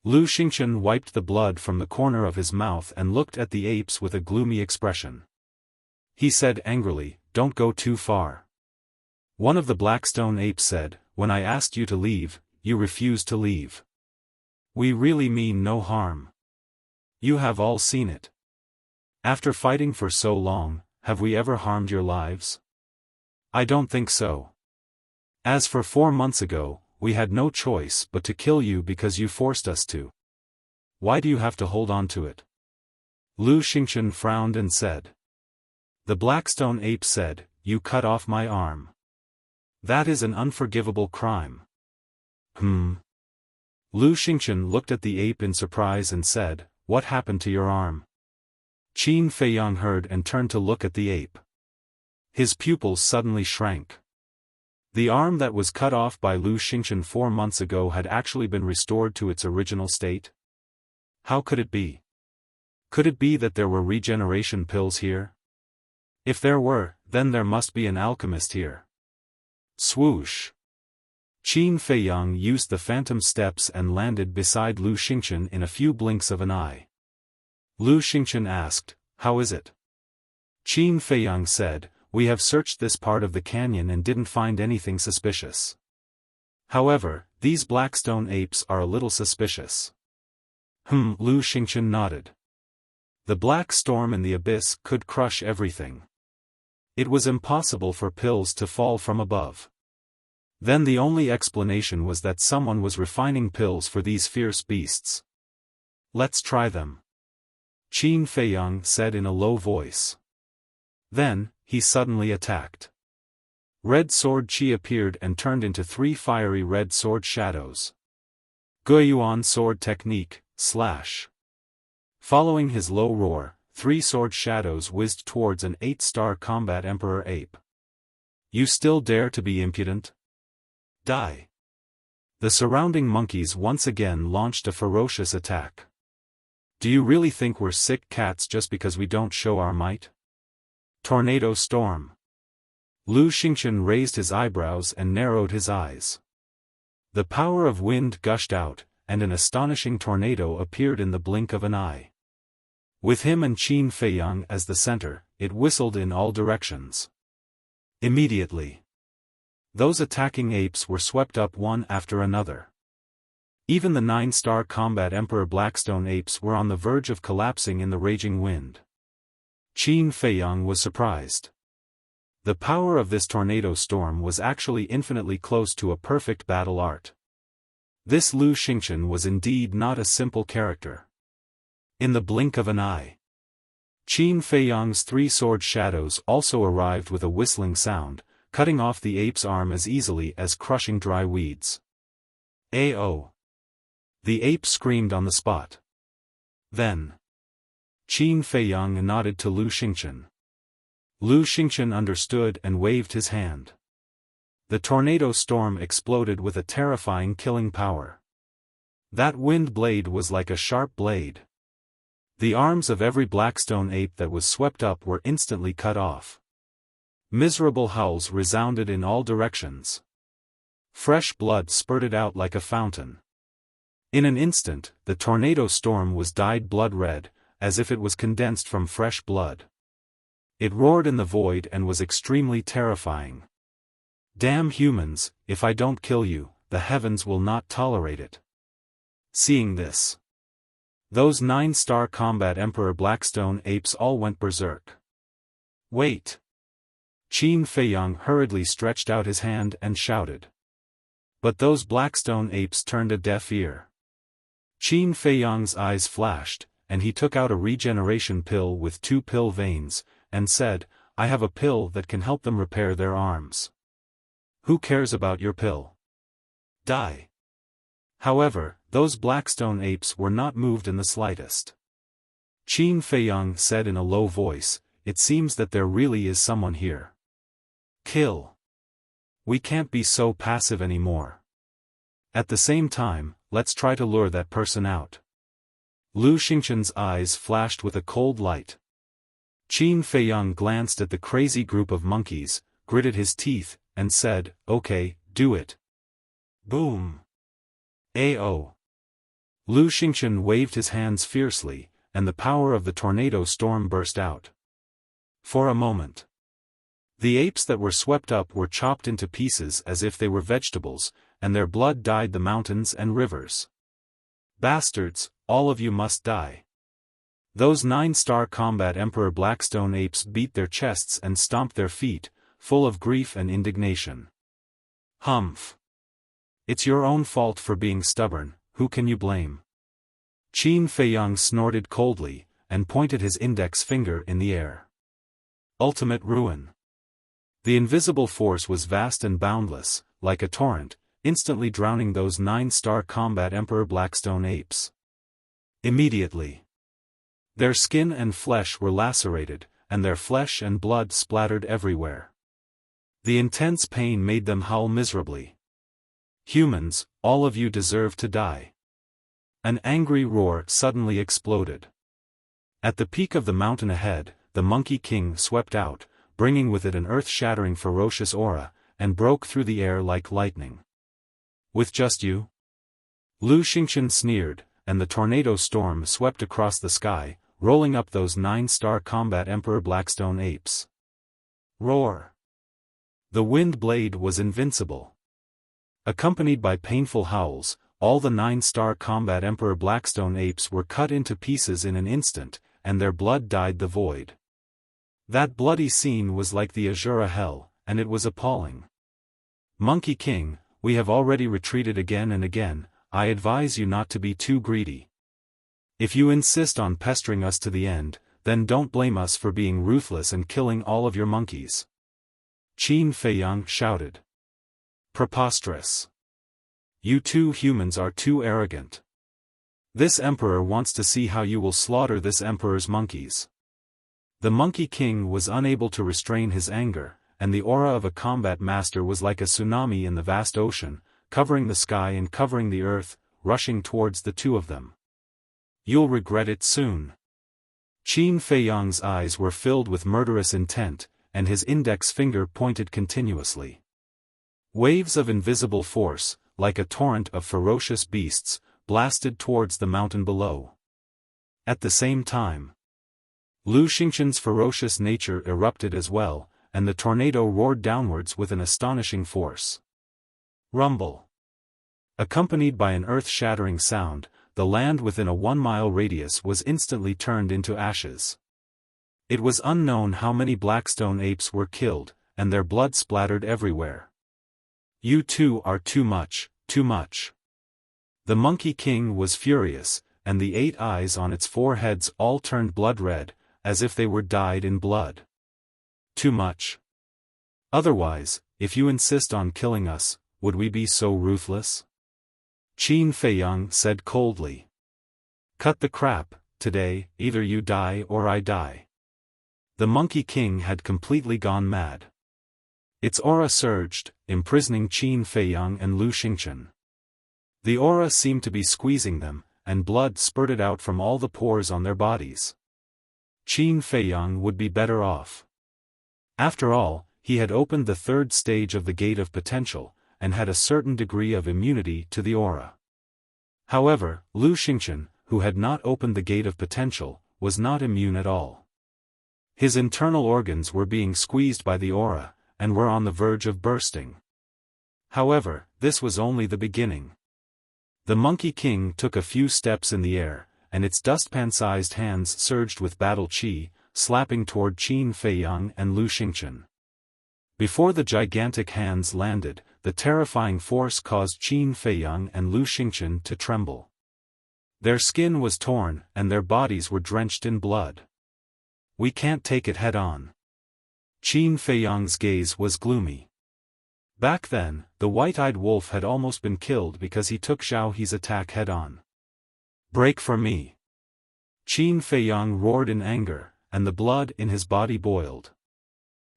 Lu Xingchen wiped the blood from the corner of his mouth and looked at the apes with a gloomy expression. He said angrily, "Don't go too far." One of the Blackstone apes said, "When I asked you to leave, you refused to leave. We really mean no harm. You have all seen it. After fighting for so long, have we ever harmed your lives? I don't think so. As for 4 months ago, we had no choice but to kill you because you forced us to. Why do you have to hold on to it?" Lu Xingchen frowned and said. The Blackstone ape said, "You cut off my arm. That is an unforgivable crime." Lu Xingchen looked at the ape in surprise and said, "What happened to your arm?" Qin Feiyang heard and turned to look at the ape. His pupils suddenly shrank. The arm that was cut off by Lu Xingchen 4 months ago had actually been restored to its original state. How could it be? Could it be that there were regeneration pills here? If there were, then there must be an alchemist here. Swoosh! Qin Feiyang used the phantom steps and landed beside Lu Xingchen in a few blinks of an eye. Lu Xingchen asked, "How is it?" Qin Feiyang said, "We have searched this part of the canyon and didn't find anything suspicious. However, these Blackstone apes are a little suspicious." Lu Xingchen nodded. The black storm in the abyss could crush everything. It was impossible for pills to fall from above. Then the only explanation was that someone was refining pills for these fierce beasts. "Let's try them," Qin Feiyang said in a low voice. Then, he suddenly attacked. Red Sword Qi appeared and turned into 3 fiery red sword shadows. Guiyuan Sword Technique, slash. Following his low roar, 3 sword shadows whizzed towards an 8-star combat emperor ape. "You still dare to be impudent? Die!" The surrounding monkeys once again launched a ferocious attack. "Do you really think we're sick cats just because we don't show our might?" Tornado Storm. Lu Xingchen raised his eyebrows and narrowed his eyes. The power of wind gushed out, and an astonishing tornado appeared in the blink of an eye. With him and Qin Feiyang as the center, it whistled in all directions. Immediately, those attacking apes were swept up one after another. Even the 9-star combat emperor Blackstone apes were on the verge of collapsing in the raging wind. Qin Feiyang was surprised. The power of this tornado storm was actually infinitely close to a perfect battle art. This Lu Xingchen was indeed not a simple character. In the blink of an eye, Qin Feiyang's 3 sword shadows also arrived with a whistling sound, cutting off the ape's arm as easily as crushing dry weeds. "Ao!" The ape screamed on the spot. Then, Qin Feiyang nodded to Lu Xingchen. Lu Xingchen understood and waved his hand. The tornado storm exploded with a terrifying killing power. That wind blade was like a sharp blade. The arms of every Blackstone ape that was swept up were instantly cut off. Miserable howls resounded in all directions. Fresh blood spurted out like a fountain. In an instant, the tornado storm was dyed blood red, as if it was condensed from fresh blood. It roared in the void and was extremely terrifying. Damn humans, if I don't kill you, the heavens will not tolerate it. Seeing this, those 9-star combat Emperor Blackstone apes all went berserk. Wait! Qin Feiyang hurriedly stretched out his hand and shouted. But those Blackstone apes turned a deaf ear. Qin Feiyang's eyes flashed, and he took out a regeneration pill with 2 pill veins, and said, I have a pill that can help them repair their arms. Who cares about your pill? Die. However, those Blackstone apes were not moved in the slightest. Qin Feiyang said in a low voice, it seems that there really is someone here. Kill. We can't be so passive anymore. At the same time, let's try to lure that person out. Lu Xingqian's eyes flashed with a cold light. Qin Feiyang glanced at the crazy group of monkeys, gritted his teeth, and said, okay, do it. Boom. Ao. Lu Xingqian waved his hands fiercely, and the power of the tornado storm burst out. For a moment, the apes that were swept up were chopped into pieces as if they were vegetables, and their blood dyed the mountains and rivers. Bastards, all of you must die. Those 9-star combat Emperor Blackstone apes beat their chests and stomped their feet, full of grief and indignation. Humph. It's your own fault for being stubborn, who can you blame? Qin Feiyang snorted coldly, and pointed his index finger in the air. Ultimate ruin. The invisible force was vast and boundless, like a torrent, instantly drowning those 9-star combat Emperor Blackstone apes. Immediately, their skin and flesh were lacerated, and their flesh and blood splattered everywhere. The intense pain made them howl miserably. Humans, all of you deserve to die. An angry roar suddenly exploded. At the peak of the mountain ahead, the Monkey King swept out, bringing with it an earth-shattering ferocious aura, and broke through the air like lightning. With just you? Lu Xingqian sneered, and the tornado storm swept across the sky, rolling up those 9-star combat Emperor Blackstone apes. Roar! The wind blade was invincible. Accompanied by painful howls, all the 9-star combat Emperor Blackstone apes were cut into pieces in an instant, and their blood dyed the void. That bloody scene was like the Azura hell, and it was appalling. Monkey King, we have already retreated again and again, I advise you not to be too greedy. If you insist on pestering us to the end, then don't blame us for being ruthless and killing all of your monkeys. Qin Feiyang shouted. Preposterous. You two humans are too arrogant. This emperor wants to see how you will slaughter this emperor's monkeys. The Monkey King was unable to restrain his anger, and the aura of a combat master was like a tsunami in the vast ocean, covering the sky and covering the earth, rushing towards the two of them. You'll regret it soon. Qin Feiyang's eyes were filled with murderous intent, and his index finger pointed continuously. Waves of invisible force, like a torrent of ferocious beasts, blasted towards the mountain below. At the same time, Lu Xingqian's ferocious nature erupted as well, and the tornado roared downwards with an astonishing force. Rumble. Accompanied by an earth-shattering sound, the land within a 1-mile radius was instantly turned into ashes. It was unknown how many Blackstone apes were killed, and their blood splattered everywhere. You two are too much, too much. The Monkey King was furious, and the 8 eyes on its 4 heads all turned blood red, as if they were dyed in blood. Too much. Otherwise, if you insist on killing us, would we be so ruthless? Qin Feiyang said coldly. Cut the crap, today, either you die or I die. The Monkey King had completely gone mad. Its aura surged, imprisoning Qin Feiyang and Lu Xingqian. The aura seemed to be squeezing them, and blood spurted out from all the pores on their bodies. Qin Feiyang would be better off. After all, he had opened the 3rd stage of the Gate of Potential, and had a certain degree of immunity to the aura. However, Lu Xingchen, who had not opened the gate of potential, was not immune at all. His internal organs were being squeezed by the aura, and were on the verge of bursting. However, this was only the beginning. The Monkey King took a few steps in the air, and its dustpan-sized hands surged with battle qi, slapping toward Qin Feiyang and Lu Xingchen. Before the gigantic hands landed, the terrifying force caused Qin Feiyang and Lu Xingchen to tremble. Their skin was torn, and their bodies were drenched in blood. "We can't take it head-on." Qin Feiyang's gaze was gloomy. Back then, the white-eyed wolf had almost been killed because he took Xiao He's attack head-on. "Break for me!" Qin Feiyang roared in anger, and the blood in his body boiled.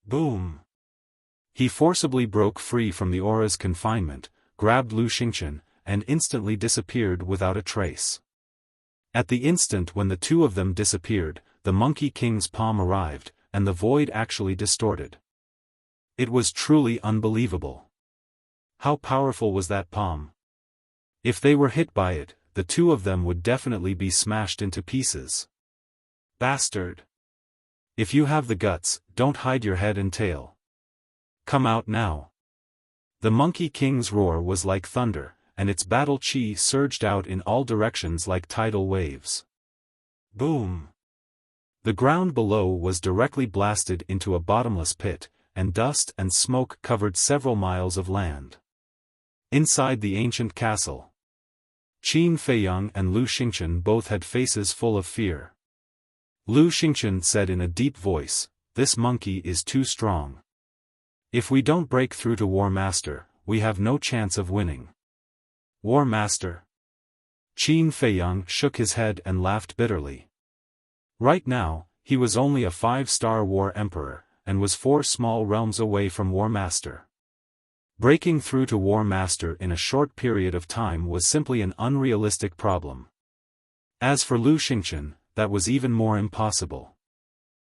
Boom! He forcibly broke free from the aura's confinement, grabbed Lu Xingchen, and instantly disappeared without a trace. At the instant when the two of them disappeared, the Monkey King's palm arrived, and the void actually distorted. It was truly unbelievable. How powerful was that palm? If they were hit by it, the two of them would definitely be smashed into pieces. Bastard! If you have the guts, don't hide your head and tail. Come out now. The Monkey King's roar was like thunder, and its battle qi surged out in all directions like tidal waves. Boom! The ground below was directly blasted into a bottomless pit, and dust and smoke covered several miles of land. Inside the ancient castle, Qin Feiyang and Lu Xingchen both had faces full of fear. Lu Xingchen said in a deep voice, "This monkey is too strong. If we don't break through to War Master, we have no chance of winning." "War Master?" Qin Feiyang shook his head and laughed bitterly. Right now, he was only a 5-star war emperor, and was 4 small realms away from War Master. Breaking through to War Master in a short period of time was simply an unrealistic problem. As for Lu Xingchen, that was even more impossible.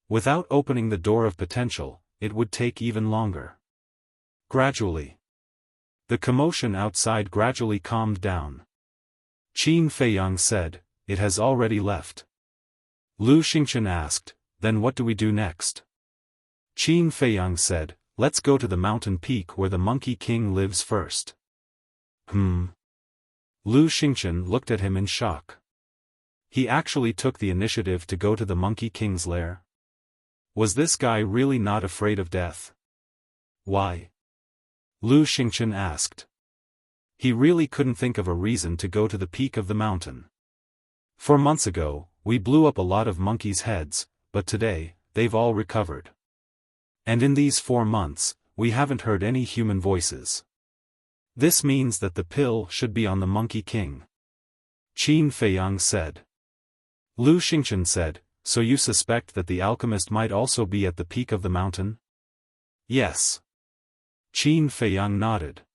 Without opening the door of potential, it would take even longer. Gradually, the commotion outside gradually calmed down. Qin Feiyang said, "It has already left." Lu Xingchen asked, "Then what do we do next?" Qin Feiyang said, "Let's go to the mountain peak where the Monkey King lives first." Lu Xingchen looked at him in shock. He actually took the initiative to go to the Monkey King's lair? Was this guy really not afraid of death? Why? Lu Xingchen asked. He really couldn't think of a reason to go to the peak of the mountain. 4 months ago, we blew up a lot of monkeys' heads, but today, they've all recovered. And in these 4 months, we haven't heard any human voices. This means that the pill should be on the Monkey King. Qin Feiyang said. Lu Xingchen said, "So you suspect that the alchemist might also be at the peak of the mountain?" Yes. Qin Feiyang nodded.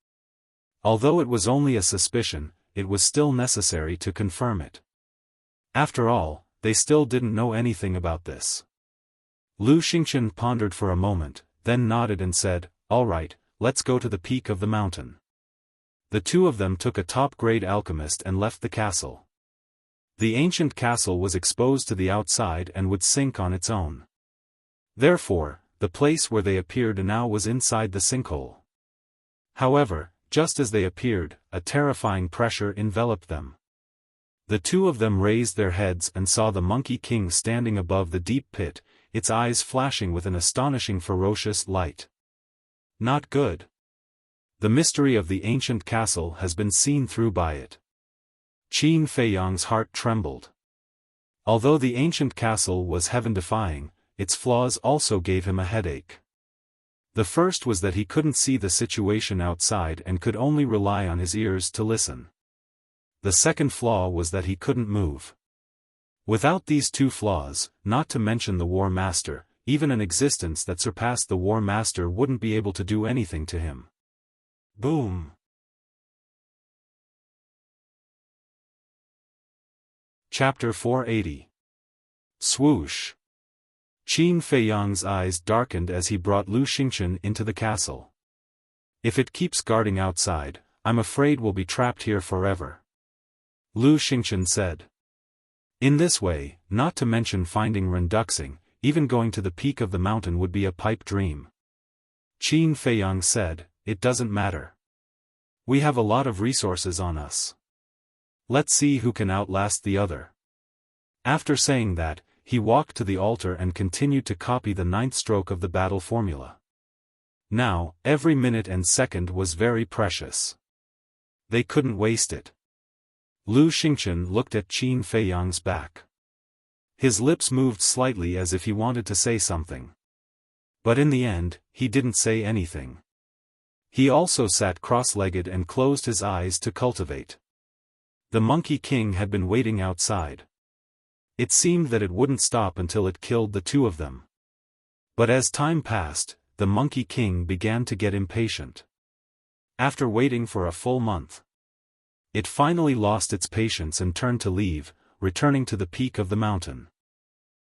Although it was only a suspicion, it was still necessary to confirm it. After all, they still didn't know anything about this. Lu Xingchen pondered for a moment, then nodded and said, "All right, let's go to the peak of the mountain." The two of them took a top-grade alchemist and left the castle. The ancient castle was exposed to the outside and would sink on its own. Therefore, the place where they appeared now was inside the sinkhole. However, just as they appeared, a terrifying pressure enveloped them. The two of them raised their heads and saw the Monkey King standing above the deep pit, its eyes flashing with an astonishing ferocious light. Not good. The mystery of the ancient castle has been seen through by it. Qin Feiyang's heart trembled. Although the ancient castle was heaven-defying, its flaws also gave him a headache. The first was that he couldn't see the situation outside and could only rely on his ears to listen. The second flaw was that he couldn't move. Without these 2 flaws, not to mention the War Master, even an existence that surpassed the War Master wouldn't be able to do anything to him. Boom! Chapter 480. Swoosh! Qin Feiyang's eyes darkened as he brought Lu Xingchen into the castle. If it keeps guarding outside, I'm afraid we'll be trapped here forever. Lu Xingchen said. In this way, not to mention finding Renduxing, even going to the peak of the mountain would be a pipe dream. Qin Feiyang said, it doesn't matter. We have a lot of resources on us. Let's see who can outlast the other. After saying that, he walked to the altar and continued to copy the 9th stroke of the battle formula. Now, every minute and second was very precious. They couldn't waste it. Lu Xingchen looked at Qin Feiyang's back. His lips moved slightly as if he wanted to say something. But in the end, he didn't say anything. He also sat cross-legged and closed his eyes to cultivate. The Monkey King had been waiting outside. It seemed that it wouldn't stop until it killed the two of them. But as time passed, the Monkey King began to get impatient. After waiting for a full month, it finally lost its patience and turned to leave, returning to the peak of the mountain.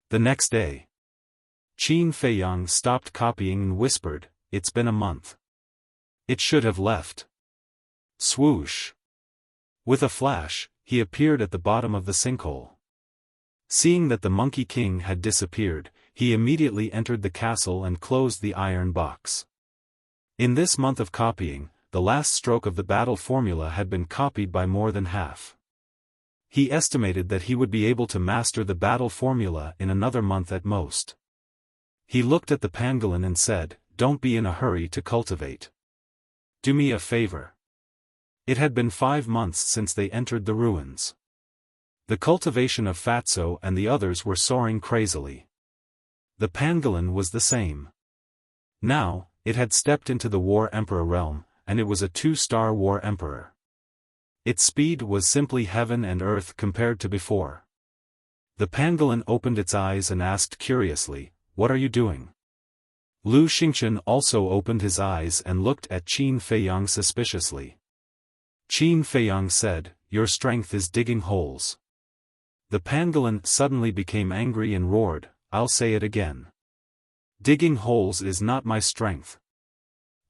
The next day, Qin Feiyang stopped copying and whispered, "It's been a month. It should have left." Swoosh! With a flash, he appeared at the bottom of the sinkhole. Seeing that the Monkey King had disappeared, he immediately entered the castle and closed the iron box. In this month of copying, the last stroke of the battle formula had been copied by more than half. He estimated that he would be able to master the battle formula in another month at most. He looked at the pangolin and said, "Don't be in a hurry to cultivate. Do me a favor." It had been 5 months since they entered the ruins. The cultivation of Fatso and the others were soaring crazily. The pangolin was the same. Now, it had stepped into the War Emperor realm, and it was a 2-star War Emperor. Its speed was simply heaven and earth compared to before. The pangolin opened its eyes and asked curiously, "What are you doing?" Lu Xingchen also opened his eyes and looked at Qin Feiyang suspiciously. Qin Feiyang said, "Your strength is digging holes." The pangolin suddenly became angry and roared, "I'll say it again. Digging holes is not my strength."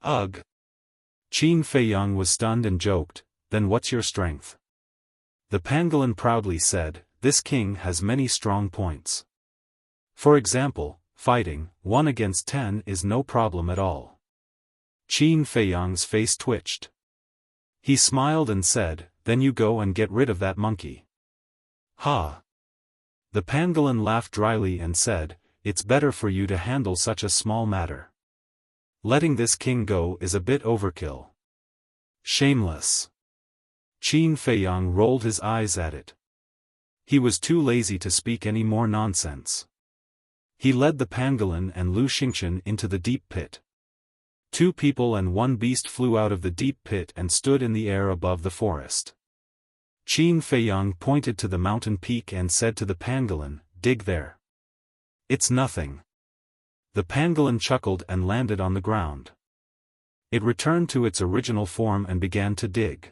Ugh! Qin Feiyang was stunned and joked, "Then what's your strength?" The pangolin proudly said, "This king has many strong points. For example, fighting, 1 against 10 is no problem at all." Qin Feiyang's face twitched. He smiled and said, "Then you go and get rid of that monkey." "Ha!" The pangolin laughed dryly and said, "It's better for you to handle such a small matter. Letting this king go is a bit overkill. Shameless." Qin Feiyang rolled his eyes at it. He was too lazy to speak any more nonsense. He led the pangolin and Lu Xingchen into the deep pit. 2 people and 1 beast flew out of the deep pit and stood in the air above the forest. Qin Feiyang pointed to the mountain peak and said to the pangolin, "Dig there." "It's nothing." The pangolin chuckled and landed on the ground. It returned to its original form and began to dig.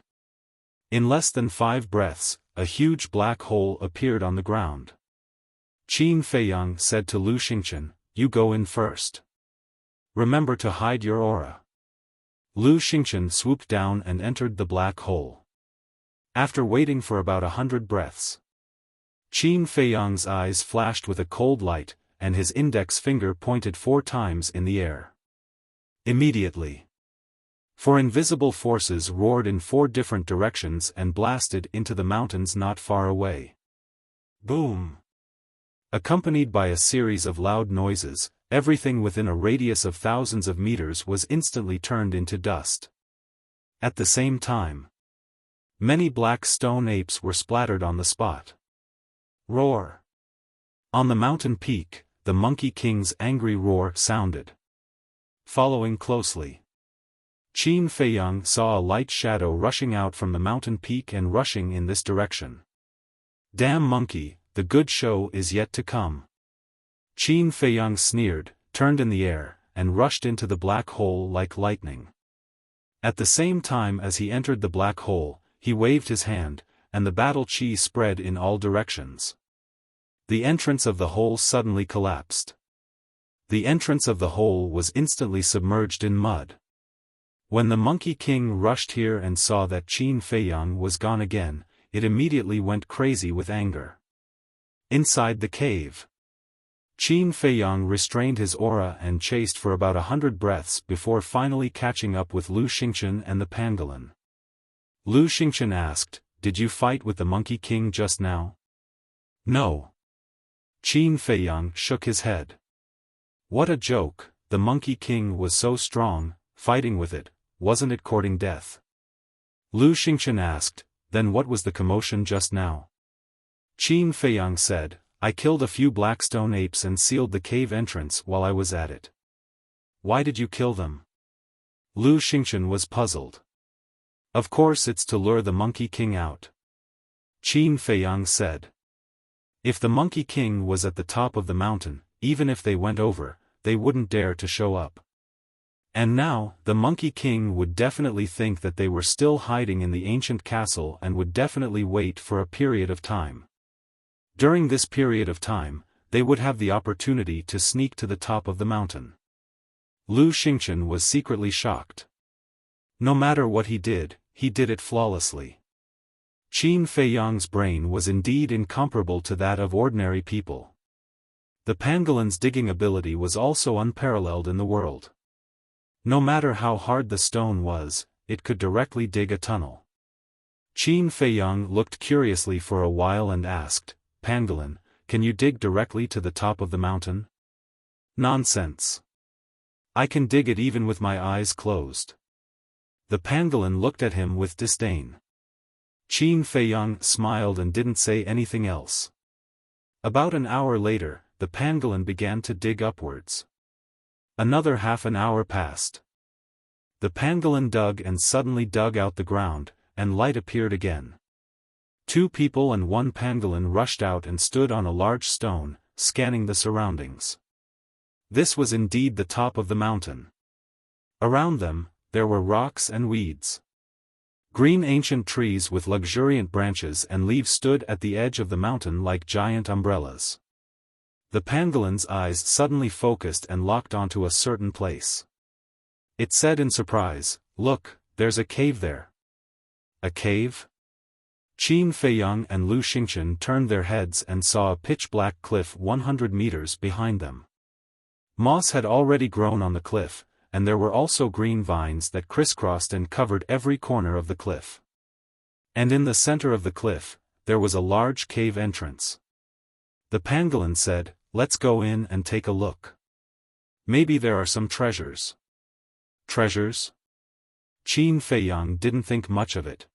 In less than 5 breaths, a huge black hole appeared on the ground. Qin Feiyang said to Lu Xingchen, "You go in first. Remember to hide your aura." Lu Xingchen swooped down and entered the black hole. After waiting for about 100 breaths, Qin Feiyang's eyes flashed with a cold light, and his index finger pointed 4 times in the air. Immediately, 4 invisible forces roared in 4 different directions and blasted into the mountains not far away. Boom! Accompanied by a series of loud noises, everything within a radius of thousands of meters was instantly turned into dust. At the same time, many black stone apes were splattered on the spot. Roar! On the mountain peak, the Monkey King's angry roar sounded. Following closely, Qin Feiyang saw a light shadow rushing out from the mountain peak and rushing in this direction. "Damn monkey, the good show is yet to come." Qin Feiyang sneered, turned in the air, and rushed into the black hole like lightning. At the same time as he entered the black hole, he waved his hand, and the battle chi spread in all directions. The entrance of the hole suddenly collapsed. The entrance of the hole was instantly submerged in mud. When the Monkey King rushed here and saw that Qin Feiyang was gone again, it immediately went crazy with anger. Inside the cave, Qin Feiyang restrained his aura and chased for about 100 breaths before finally catching up with Lu Xingchen and the pangolin. Lu Xingchen asked, "Did you fight with the Monkey King just now?" "No." Qin Feiyang shook his head. What a joke, the Monkey King was so strong, fighting with it, wasn't it courting death? Lu Xingchen asked, "Then what was the commotion just now?" Qin Feiyang said, "I killed a few blackstone apes and sealed the cave entrance while I was at it." "Why did you kill them?" Lu Xingchen was puzzled. "Of course it's to lure the Monkey King out," Qin Feiyang said. "If the Monkey King was at the top of the mountain, even if they went over, they wouldn't dare to show up. And now, the Monkey King would definitely think that they were still hiding in the ancient castle and would definitely wait for a period of time. During this period of time, they would have the opportunity to sneak to the top of the mountain." Lu Xingchen was secretly shocked. No matter what he did it flawlessly. Qin Feiyang's brain was indeed incomparable to that of ordinary people. The pangolin's digging ability was also unparalleled in the world. No matter how hard the stone was, it could directly dig a tunnel. Qin Feiyang looked curiously for a while and asked, "Pangolin, can you dig directly to the top of the mountain?" "Nonsense. I can dig it even with my eyes closed." The pangolin looked at him with disdain. Qin Feiyang smiled and didn't say anything else. About an hour later, the pangolin began to dig upwards. Another half an hour passed. The pangolin dug and suddenly dug out the ground, and light appeared again. 2 people and 1 pangolin rushed out and stood on a large stone, scanning the surroundings. This was indeed the top of the mountain. Around them, there were rocks and weeds. Green ancient trees with luxuriant branches and leaves stood at the edge of the mountain like giant umbrellas. The pangolin's eyes suddenly focused and locked onto a certain place. It said in surprise, "Look, there's a cave there." "A cave?" Qin Feiyang and Lu Xingchen turned their heads and saw a pitch-black cliff 100 meters behind them. Moss had already grown on the cliff, and there were also green vines that crisscrossed and covered every corner of the cliff. And in the center of the cliff, there was a large cave entrance. The pangolin said, "Let's go in and take a look. Maybe there are some treasures." "Treasures?" Qin Feiyang didn't think much of it.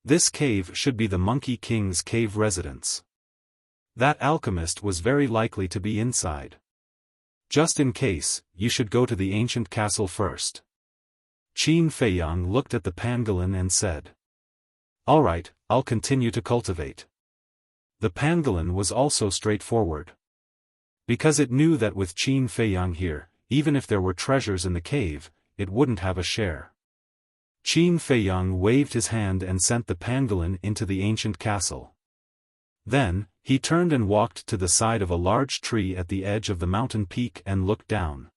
This cave should be the Monkey King's cave residence. That alchemist was very likely to be inside. Just in case, you should go to the ancient castle first. Qin Feiyang looked at the pangolin and said, "All right, I'll continue to cultivate." The pangolin was also straightforward. Because it knew that with Qin Feiyang here, even if there were treasures in the cave, it wouldn't have a share. Qin Feiyang waved his hand and sent the pangolin into the ancient castle. Then, he turned and walked to the side of a large tree at the edge of the mountain peak and looked down.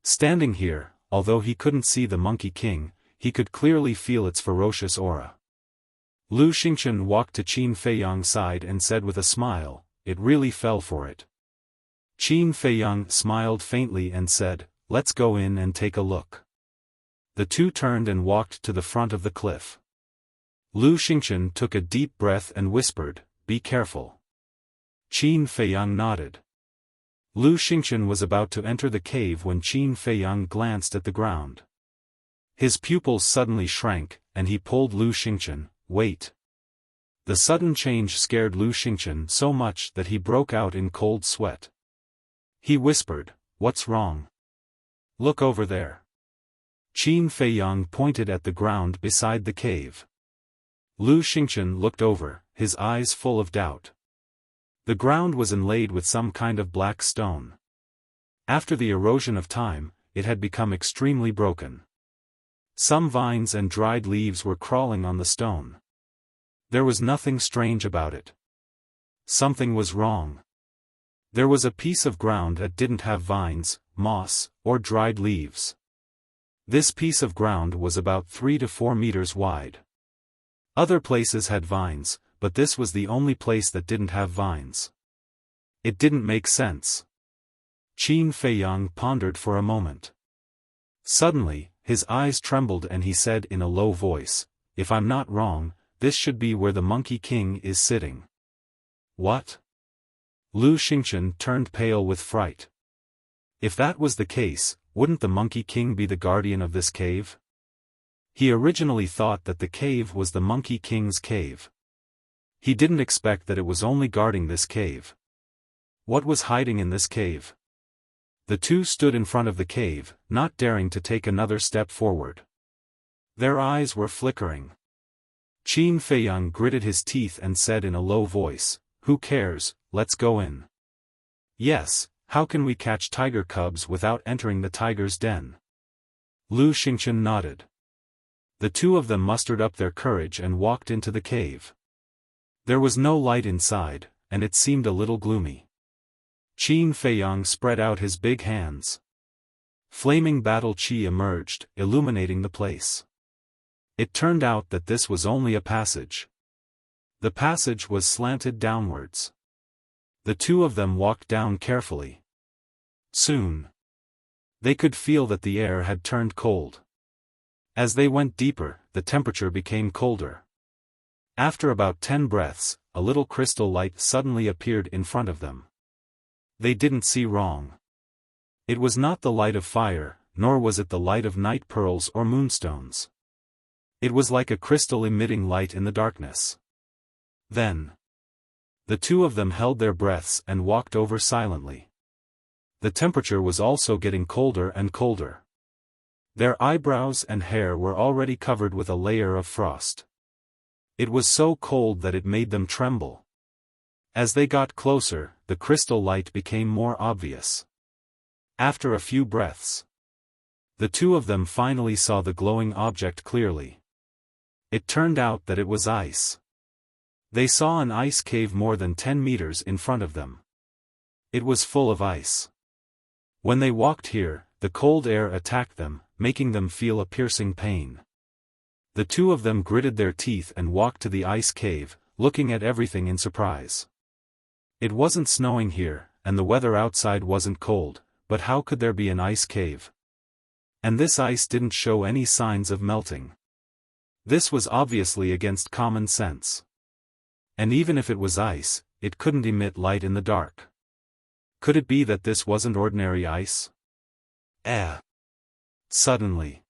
Standing here, although he couldn't see the Monkey King, he could clearly feel its ferocious aura. Lu Xingchen walked to Qin Feiyang's side and said with a smile, "It really fell for it." Qin Feiyang smiled faintly and said, "Let's go in and take a look." The two turned and walked to the front of the cliff. Lu Xingchen took a deep breath and whispered, "Be careful." Qin Feiyang nodded. Lu Xingchen was about to enter the cave when Qin Feiyang glanced at the ground. His pupils suddenly shrank, and he pulled Lu Xingchen, "Wait." The sudden change scared Lu Xingchen so much that he broke out in cold sweat. He whispered, "What's wrong?" "Look over there." Qin Feiyang pointed at the ground beside the cave. Lu Xingchen looked over, his eyes full of doubt. The ground was inlaid with some kind of black stone. After the erosion of time, it had become extremely broken. Some vines and dried leaves were crawling on the stone. There was nothing strange about it. Something was wrong. There was a piece of ground that didn't have vines, moss, or dried leaves. This piece of ground was about 3 to 4 meters wide. Other places had vines, but this was the only place that didn't have vines. It didn't make sense. Qin Feiyang pondered for a moment. Suddenly, his eyes trembled and he said in a low voice, "If I'm not wrong, this should be where the Monkey King is sitting." What? Lu Xingchen turned pale with fright. If that was the case, wouldn't the Monkey King be the guardian of this cave? He originally thought that the cave was the Monkey King's cave. He didn't expect that it was only guarding this cave. What was hiding in this cave? The two stood in front of the cave, not daring to take another step forward. Their eyes were flickering. Qin Feiyang gritted his teeth and said in a low voice, "Who cares, let's go in." "Yes, how can we catch tiger cubs without entering the tiger's den?" Lu Xingchen nodded. The two of them mustered up their courage and walked into the cave. There was no light inside, and it seemed a little gloomy. Qin Feiyang spread out his big hands. Flaming battle qi emerged, illuminating the place. It turned out that this was only a passage. The passage was slanted downwards. The two of them walked down carefully. Soon, they could feel that the air had turned cold. As they went deeper, the temperature became colder. After about 10 breaths, a little crystal light suddenly appeared in front of them. They didn't see wrong. It was not the light of fire, nor was it the light of night pearls or moonstones. It was like a crystal emitting light in the darkness. Then, the two of them held their breaths and walked over silently. The temperature was also getting colder and colder. Their eyebrows and hair were already covered with a layer of frost. It was so cold that it made them tremble. As they got closer, the crystal light became more obvious. After a few breaths, the two of them finally saw the glowing object clearly. It turned out that it was ice. They saw an ice cave more than 10 meters in front of them. It was full of ice. When they walked here, the cold air attacked them, making them feel a piercing pain. The two of them gritted their teeth and walked to the ice cave, looking at everything in surprise. It wasn't snowing here, and the weather outside wasn't cold, but how could there be an ice cave? And this ice didn't show any signs of melting. This was obviously against common sense. And even if it was ice, it couldn't emit light in the dark. Could it be that this wasn't ordinary ice? Suddenly,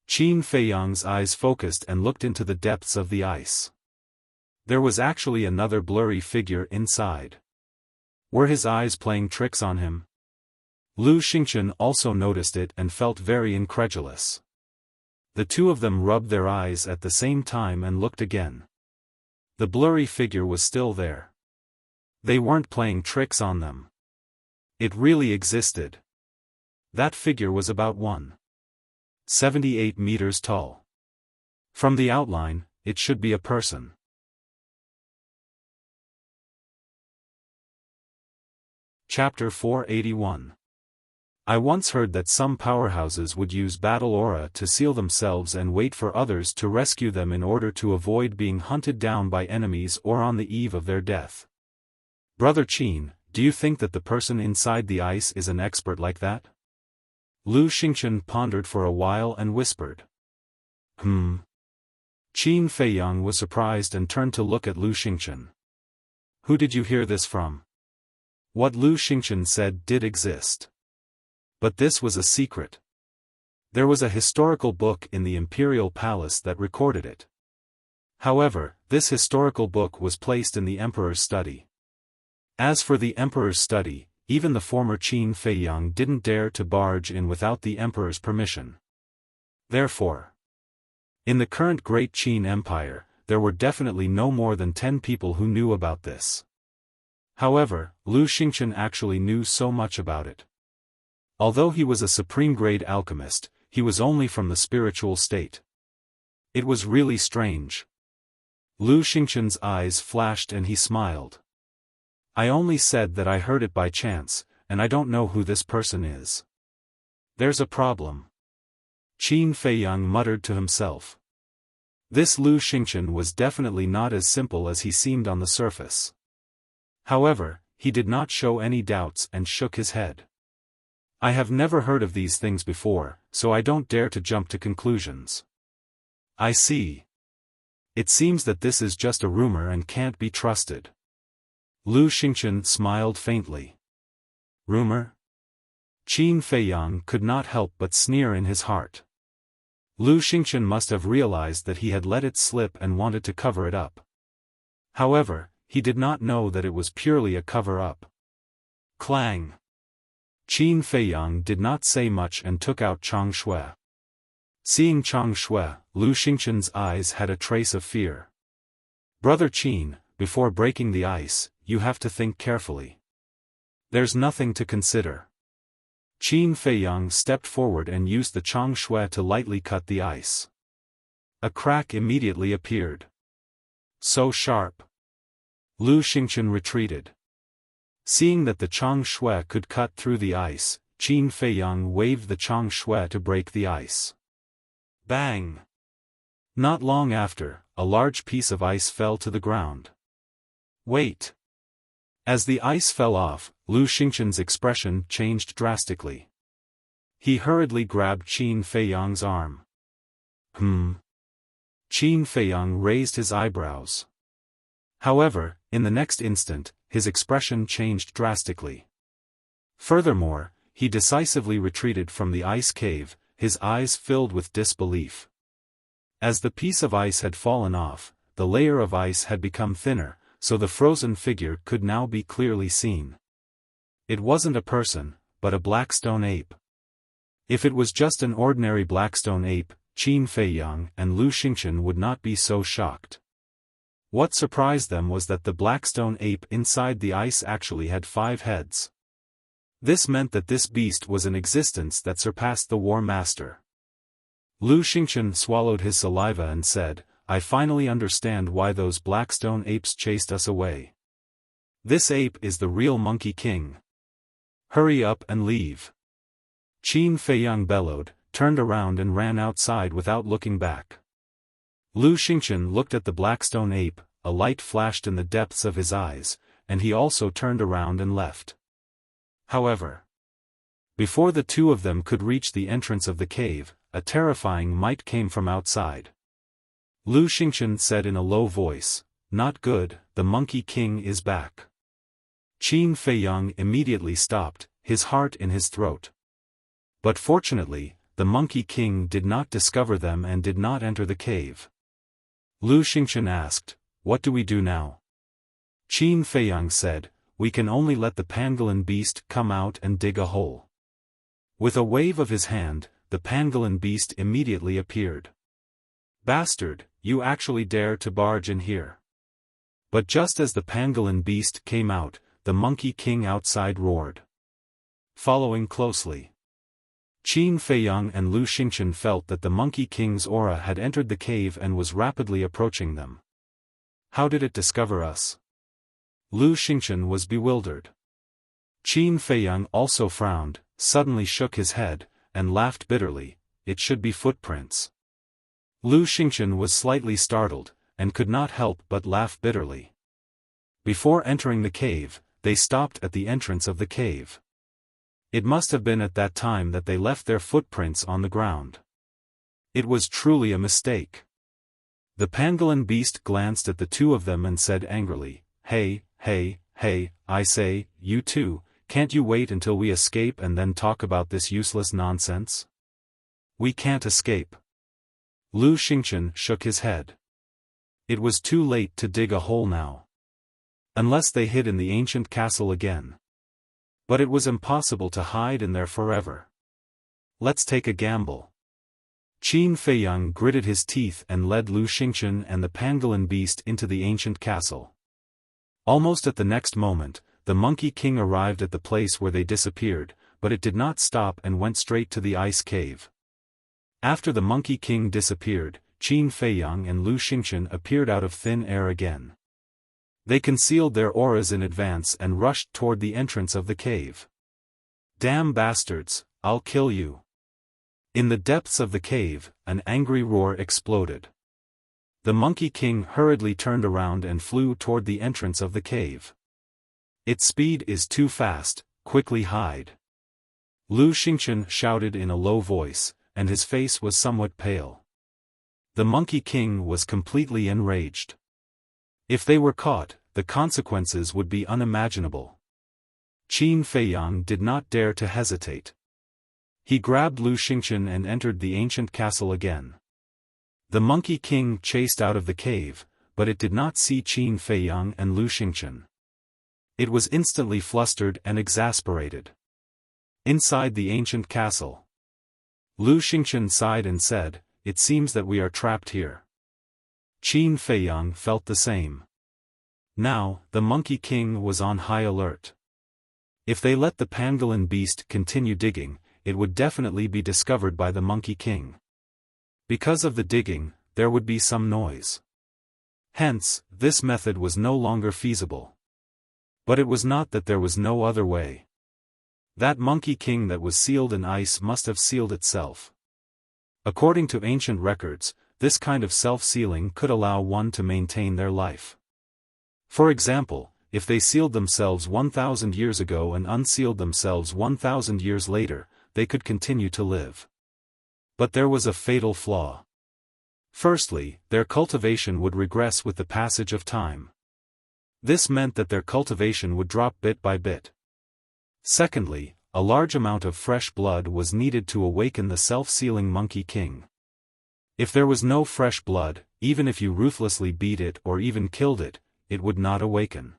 Qin Feiyang's eyes focused and looked into the depths of the ice. There was actually another blurry figure inside. Were his eyes playing tricks on him? Lu Xingchen also noticed it and felt very incredulous. The two of them rubbed their eyes at the same time and looked again. The blurry figure was still there. They weren't playing tricks on them. It really existed. That figure was about 1.78 meters tall. From the outline, it should be a person. Chapter 481. I once heard that some powerhouses would use battle aura to seal themselves and wait for others to rescue them in order to avoid being hunted down by enemies or on the eve of their death. Brother Qin, do you think that the person inside the ice is an expert like that? Lu Xingchen pondered for a while and whispered. Qin Feiyang was surprised and turned to look at Lu Xingchen. Who did you hear this from? What Lu Xingchen said did exist. But this was a secret. There was a historical book in the imperial palace that recorded it. However, this historical book was placed in the emperor's study. As for the emperor's study, even the former Qin Feiyang didn't dare to barge in without the emperor's permission. Therefore, in the current Great Qin Empire, there were definitely no more than 10 people who knew about this. However, Lu Xingchen actually knew so much about it. Although he was a supreme-grade alchemist, he was only from the spiritual state. It was really strange. Lu Xingchen's eyes flashed and he smiled. I only said that I heard it by chance, and I don't know who this person is. There's a problem. Qin Feiyang muttered to himself. This Lu Xingchen was definitely not as simple as he seemed on the surface. However, he did not show any doubts and shook his head. I have never heard of these things before, so I don't dare to jump to conclusions. I see. It seems that this is just a rumor and can't be trusted. Lu Xingchen smiled faintly. Rumor? Qin Feiyang could not help but sneer in his heart. Lu Xingchen must have realized that he had let it slip and wanted to cover it up. However, he did not know that it was purely a cover-up. Clang! Qin Feiyang did not say much and took out Chang Shui. Seeing Chang Shui, Lu Xingchen's eyes had a trace of fear. Brother Qin, before breaking the ice, you have to think carefully. There's nothing to consider. Qin Feiyang stepped forward and used the Chang Shui to lightly cut the ice. A crack immediately appeared. So sharp. Lu Xingchen retreated. Seeing that the Chang Shui could cut through the ice, Qin Feiyang waved the Chang Shui to break the ice. Bang! Not long after, a large piece of ice fell to the ground. Wait! As the ice fell off, Lu Xingchen's expression changed drastically. He hurriedly grabbed Qin Feiyang's arm. Qin Feiyang raised his eyebrows. However, in the next instant, his expression changed drastically. Furthermore, he decisively retreated from the ice cave, his eyes filled with disbelief. As the piece of ice had fallen off, the layer of ice had become thinner, so the frozen figure could now be clearly seen. It wasn't a person, but a blackstone ape. If it was just an ordinary blackstone ape, Qin Feiyang and Lu Xingchen would not be so shocked. What surprised them was that the blackstone ape inside the ice actually had 5 heads. This meant that this beast was an existence that surpassed the War Master. Lu Xingchen swallowed his saliva and said, I finally understand why those blackstone apes chased us away. This ape is the real Monkey King. Hurry up and leave. Qin Feiyang bellowed, turned around and ran outside without looking back. Lu Xingchen looked at the blackstone ape, a light flashed in the depths of his eyes, and he also turned around and left. However, before the two of them could reach the entrance of the cave, a terrifying might came from outside. Lu Xingchen said in a low voice, Not good, the Monkey King is back. Qin Feiyang immediately stopped, his heart in his throat. But fortunately, the Monkey King did not discover them and did not enter the cave. Lu Xingchen asked, What do we do now? Qin Feiyang said, We can only let the pangolin beast come out and dig a hole. With a wave of his hand, the pangolin beast immediately appeared. Bastard, you actually dare to barge in here. But just as the pangolin beast came out, the Monkey King outside roared. Following closely. Qin Feiyang and Lu Xingchen felt that the Monkey King's aura had entered the cave and was rapidly approaching them. How did it discover us? Lu Xingchen was bewildered. Qin Feiyang also frowned, suddenly shook his head, and laughed bitterly, It should be footprints. Lu Xingchen was slightly startled, and could not help but laugh bitterly. Before entering the cave, they stopped at the entrance of the cave. It must have been at that time that they left their footprints on the ground. It was truly a mistake. The pangolin beast glanced at the two of them and said angrily, Hey, I say, you two, can't you wait until we escape and then talk about this useless nonsense? We can't escape. Lu Xingchen shook his head. It was too late to dig a hole now. Unless they hid in the ancient castle again. But it was impossible to hide in there forever. Let's take a gamble. Qin Feiyang gritted his teeth and led Lu Xingchen and the pangolin beast into the ancient castle. Almost at the next moment, the Monkey King arrived at the place where they disappeared, but it did not stop and went straight to the ice cave. After the Monkey King disappeared, Qin Feiyang and Lu Xingchen appeared out of thin air again. They concealed their auras in advance and rushed toward the entrance of the cave. Damn bastards, I'll kill you. In the depths of the cave, an angry roar exploded. The Monkey King hurriedly turned around and flew toward the entrance of the cave. Its speed is too fast, quickly hide. Lu Xingchen shouted in a low voice, and his face was somewhat pale. The Monkey King was completely enraged. If they were caught, the consequences would be unimaginable. Qin Feiyang did not dare to hesitate. He grabbed Lu Xingchen and entered the ancient castle again. The Monkey King chased out of the cave, but it did not see Qin Feiyang and Lu Xingchen. It was instantly flustered and exasperated. Inside the ancient castle, Lu Xingchen sighed and said, "It seems that we are trapped here." Qin Feiyang felt the same. Now, the Monkey King was on high alert. If they let the pangolin beast continue digging, it would definitely be discovered by the Monkey King. Because of the digging, there would be some noise. Hence, this method was no longer feasible. But it was not that there was no other way. That Monkey King that was sealed in ice must have sealed itself. According to ancient records, this kind of self-sealing could allow one to maintain their life. For example, if they sealed themselves 1,000 years ago and unsealed themselves 1,000 years later, they could continue to live. But there was a fatal flaw. Firstly, their cultivation would regress with the passage of time. This meant that their cultivation would drop bit by bit. Secondly, a large amount of fresh blood was needed to awaken the self-sealing Monkey King. If there was no fresh blood, even if you ruthlessly beat it or even killed it, it would not awaken.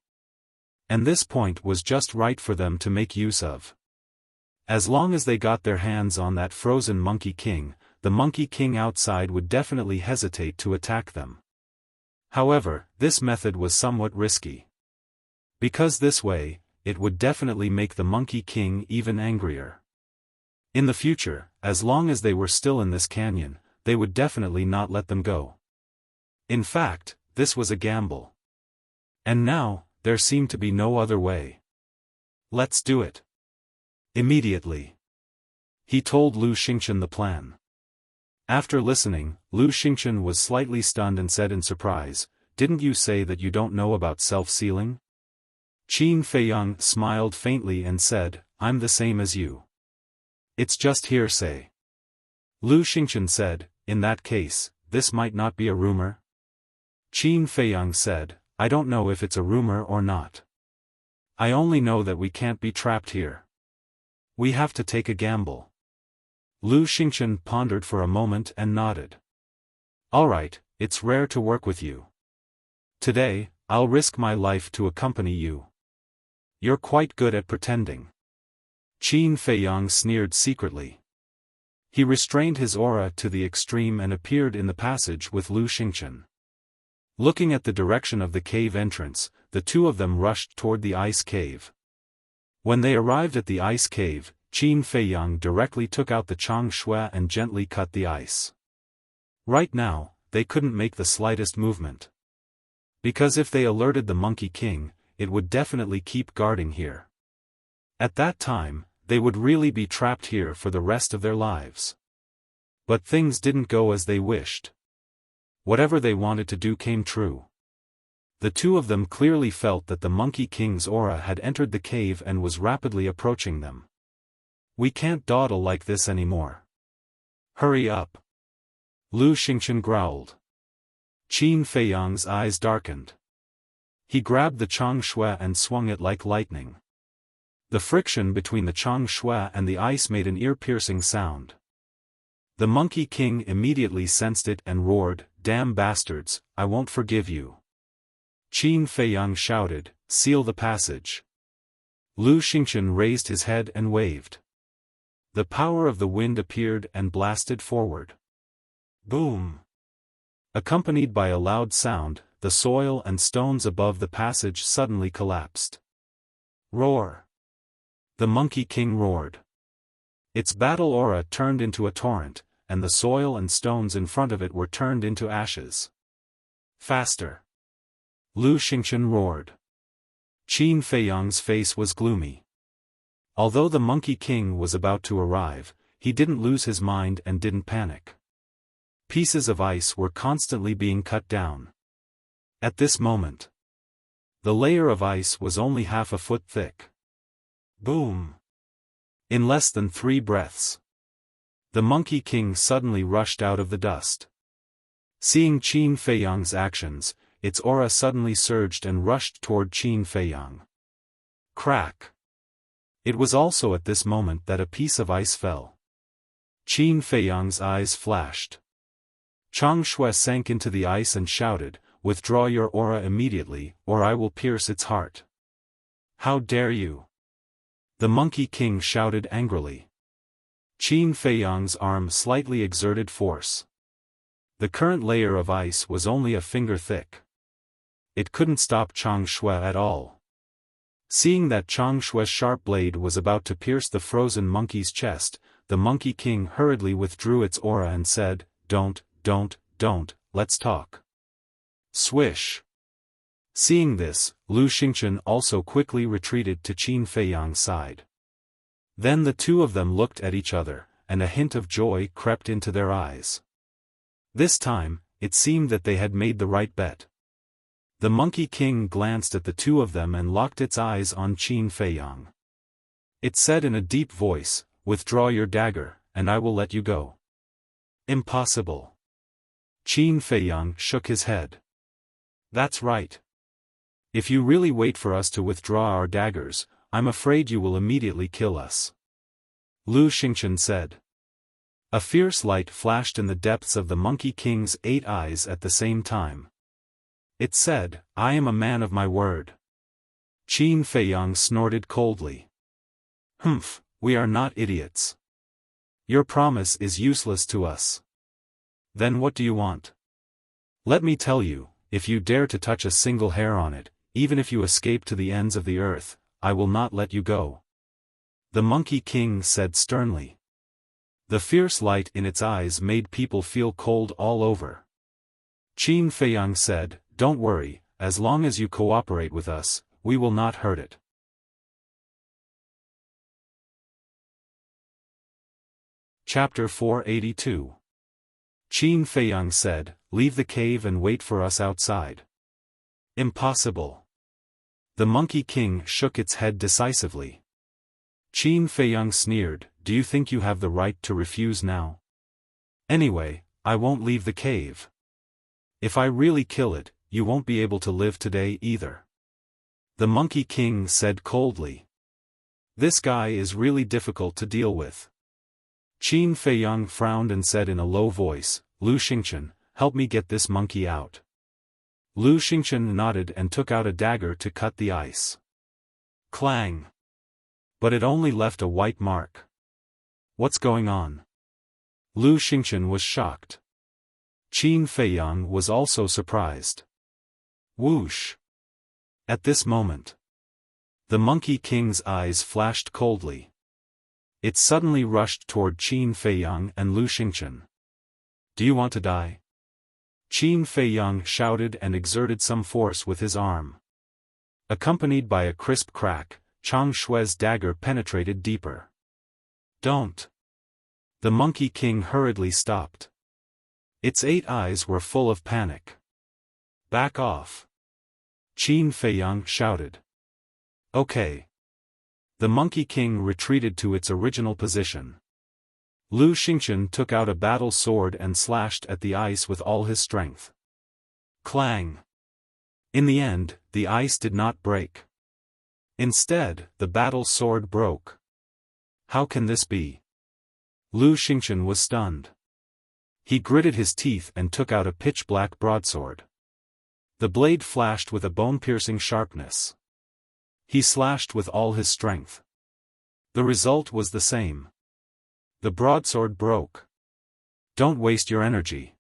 And this point was just right for them to make use of. As long as they got their hands on that frozen Monkey King, the Monkey King outside would definitely hesitate to attack them. However, this method was somewhat risky. Because this way, it would definitely make the Monkey King even angrier. In the future, as long as they were still in this canyon, they would definitely not let them go. In fact, this was a gamble. And now, there seemed to be no other way. "Let's do it." Immediately. He told Lu Xingchen the plan. After listening, Lu Xingchen was slightly stunned and said in surprise, "Didn't you say that you don't know about self-sealing?" Qin Feiyang smiled faintly and said, "I'm the same as you. It's just hearsay." Lu Xingchen said, "In that case, this might not be a rumor?" Qin Feiyang said, "I don't know if it's a rumor or not. I only know that we can't be trapped here. We have to take a gamble." Lu Xingchen pondered for a moment and nodded. "All right, it's rare to work with you. Today, I'll risk my life to accompany you. You're quite good at pretending." Qin Feiyang sneered secretly. He restrained his aura to the extreme and appeared in the passage with Lu Xingchen. Looking at the direction of the cave entrance, the two of them rushed toward the ice cave. When they arrived at the ice cave, Qin Feiyang directly took out the Chang Shui and gently cut the ice. Right now, they couldn't make the slightest movement. Because if they alerted the Monkey King, it would definitely keep guarding here. At that time, they would really be trapped here for the rest of their lives. But things didn't go as they wished. Whatever they wanted to do came true. The two of them clearly felt that the Monkey King's aura had entered the cave and was rapidly approaching them. "We can't dawdle like this anymore. Hurry up." Lu Xingchen growled. Qin Feiyang's eyes darkened. He grabbed the Chang Shui and swung it like lightning. The friction between the Chang Shui and the ice made an ear-piercing sound. The Monkey King immediately sensed it and roared, "Damn bastards, I won't forgive you." Qin Feiyang shouted, "Seal the passage." Lu Xingchen raised his head and waved. The power of the wind appeared and blasted forward. Boom! Accompanied by a loud sound, the soil and stones above the passage suddenly collapsed. Roar! The Monkey King roared. Its battle aura turned into a torrent, and the soil and stones in front of it were turned into ashes. Faster! Lu Xingchen roared. Qin Feiyang's face was gloomy. Although the Monkey King was about to arrive, he didn't lose his mind and didn't panic. Pieces of ice were constantly being cut down. At this moment, the layer of ice was only half a foot thick. Boom! In less than 3 breaths, the Monkey King suddenly rushed out of the dust. Seeing Qin Feiyang's actions, its aura suddenly surged and rushed toward Qin Feiyang. Crack! It was also at this moment that a piece of ice fell. Qin Feiyang's eyes flashed. Chang Shui sank into the ice and shouted, "Withdraw your aura immediately, or I will pierce its heart." "How dare you?" the Monkey King shouted angrily. Qin Feiyang's arm slightly exerted force. The current layer of ice was only a finger thick. It couldn't stop Chang Shui at all. Seeing that Chang Shui's sharp blade was about to pierce the frozen monkey's chest, the Monkey King hurriedly withdrew its aura and said, Don't, let's talk." Swish! Seeing this, Lu Xingchen also quickly retreated to Qin Feiyang's side. Then the two of them looked at each other, and a hint of joy crept into their eyes. This time, it seemed that they had made the right bet. The Monkey King glanced at the two of them and locked its eyes on Qin Feiyang. It said in a deep voice, "Withdraw your dagger, and I will let you go." "Impossible." Qin Feiyang shook his head. "That's right. If you really wait for us to withdraw our daggers, I'm afraid you will immediately kill us," Lu Xingchen said. A fierce light flashed in the depths of the Monkey King's 8 eyes at the same time. It said, "I am a man of my word." Qin Feiyang snorted coldly. "Humph, we are not idiots. Your promise is useless to us. Then what do you want? Let me tell you, if you dare to touch a single hair on it, even if you escape to the ends of the earth, I will not let you go," the Monkey King said sternly. The fierce light in its eyes made people feel cold all over. Qin Feiyang said, "Don't worry, as long as you cooperate with us, we will not hurt it." Chapter 482. Qin Feiyang said, "Leave the cave and wait for us outside." "Impossible." The Monkey King shook its head decisively. Qin Feiyang sneered, "Do you think you have the right to refuse now? Anyway, I won't leave the cave. If I really kill it, you won't be able to live today either," the Monkey King said coldly. "This guy is really difficult to deal with." Qin Feiyang frowned and said in a low voice, "Lu Xingchen, help me get this monkey out." Lu Xingchen nodded and took out a dagger to cut the ice. Clang! But it only left a white mark. "What's going on?" Lu Xingchen was shocked. Qin Feiyang was also surprised. Whoosh! At this moment, the Monkey King's eyes flashed coldly. It suddenly rushed toward Qin Feiyang and Lu Xingchen. "Do you want to die?" Qin Feiyang shouted and exerted some force with his arm. Accompanied by a crisp crack, Chang Shui's dagger penetrated deeper. "Don't!" The Monkey King hurriedly stopped. Its 8 eyes were full of panic. "Back off!" Qin Feiyang shouted. "Okay." The Monkey King retreated to its original position. Lu Xingchen took out a battle sword and slashed at the ice with all his strength. Clang! In the end, the ice did not break. Instead, the battle sword broke. How can this be? Lu Xingchen was stunned. He gritted his teeth and took out a pitch-black broadsword. The blade flashed with a bone-piercing sharpness. He slashed with all his strength. The result was the same. The broadsword broke. "Don't waste your energy.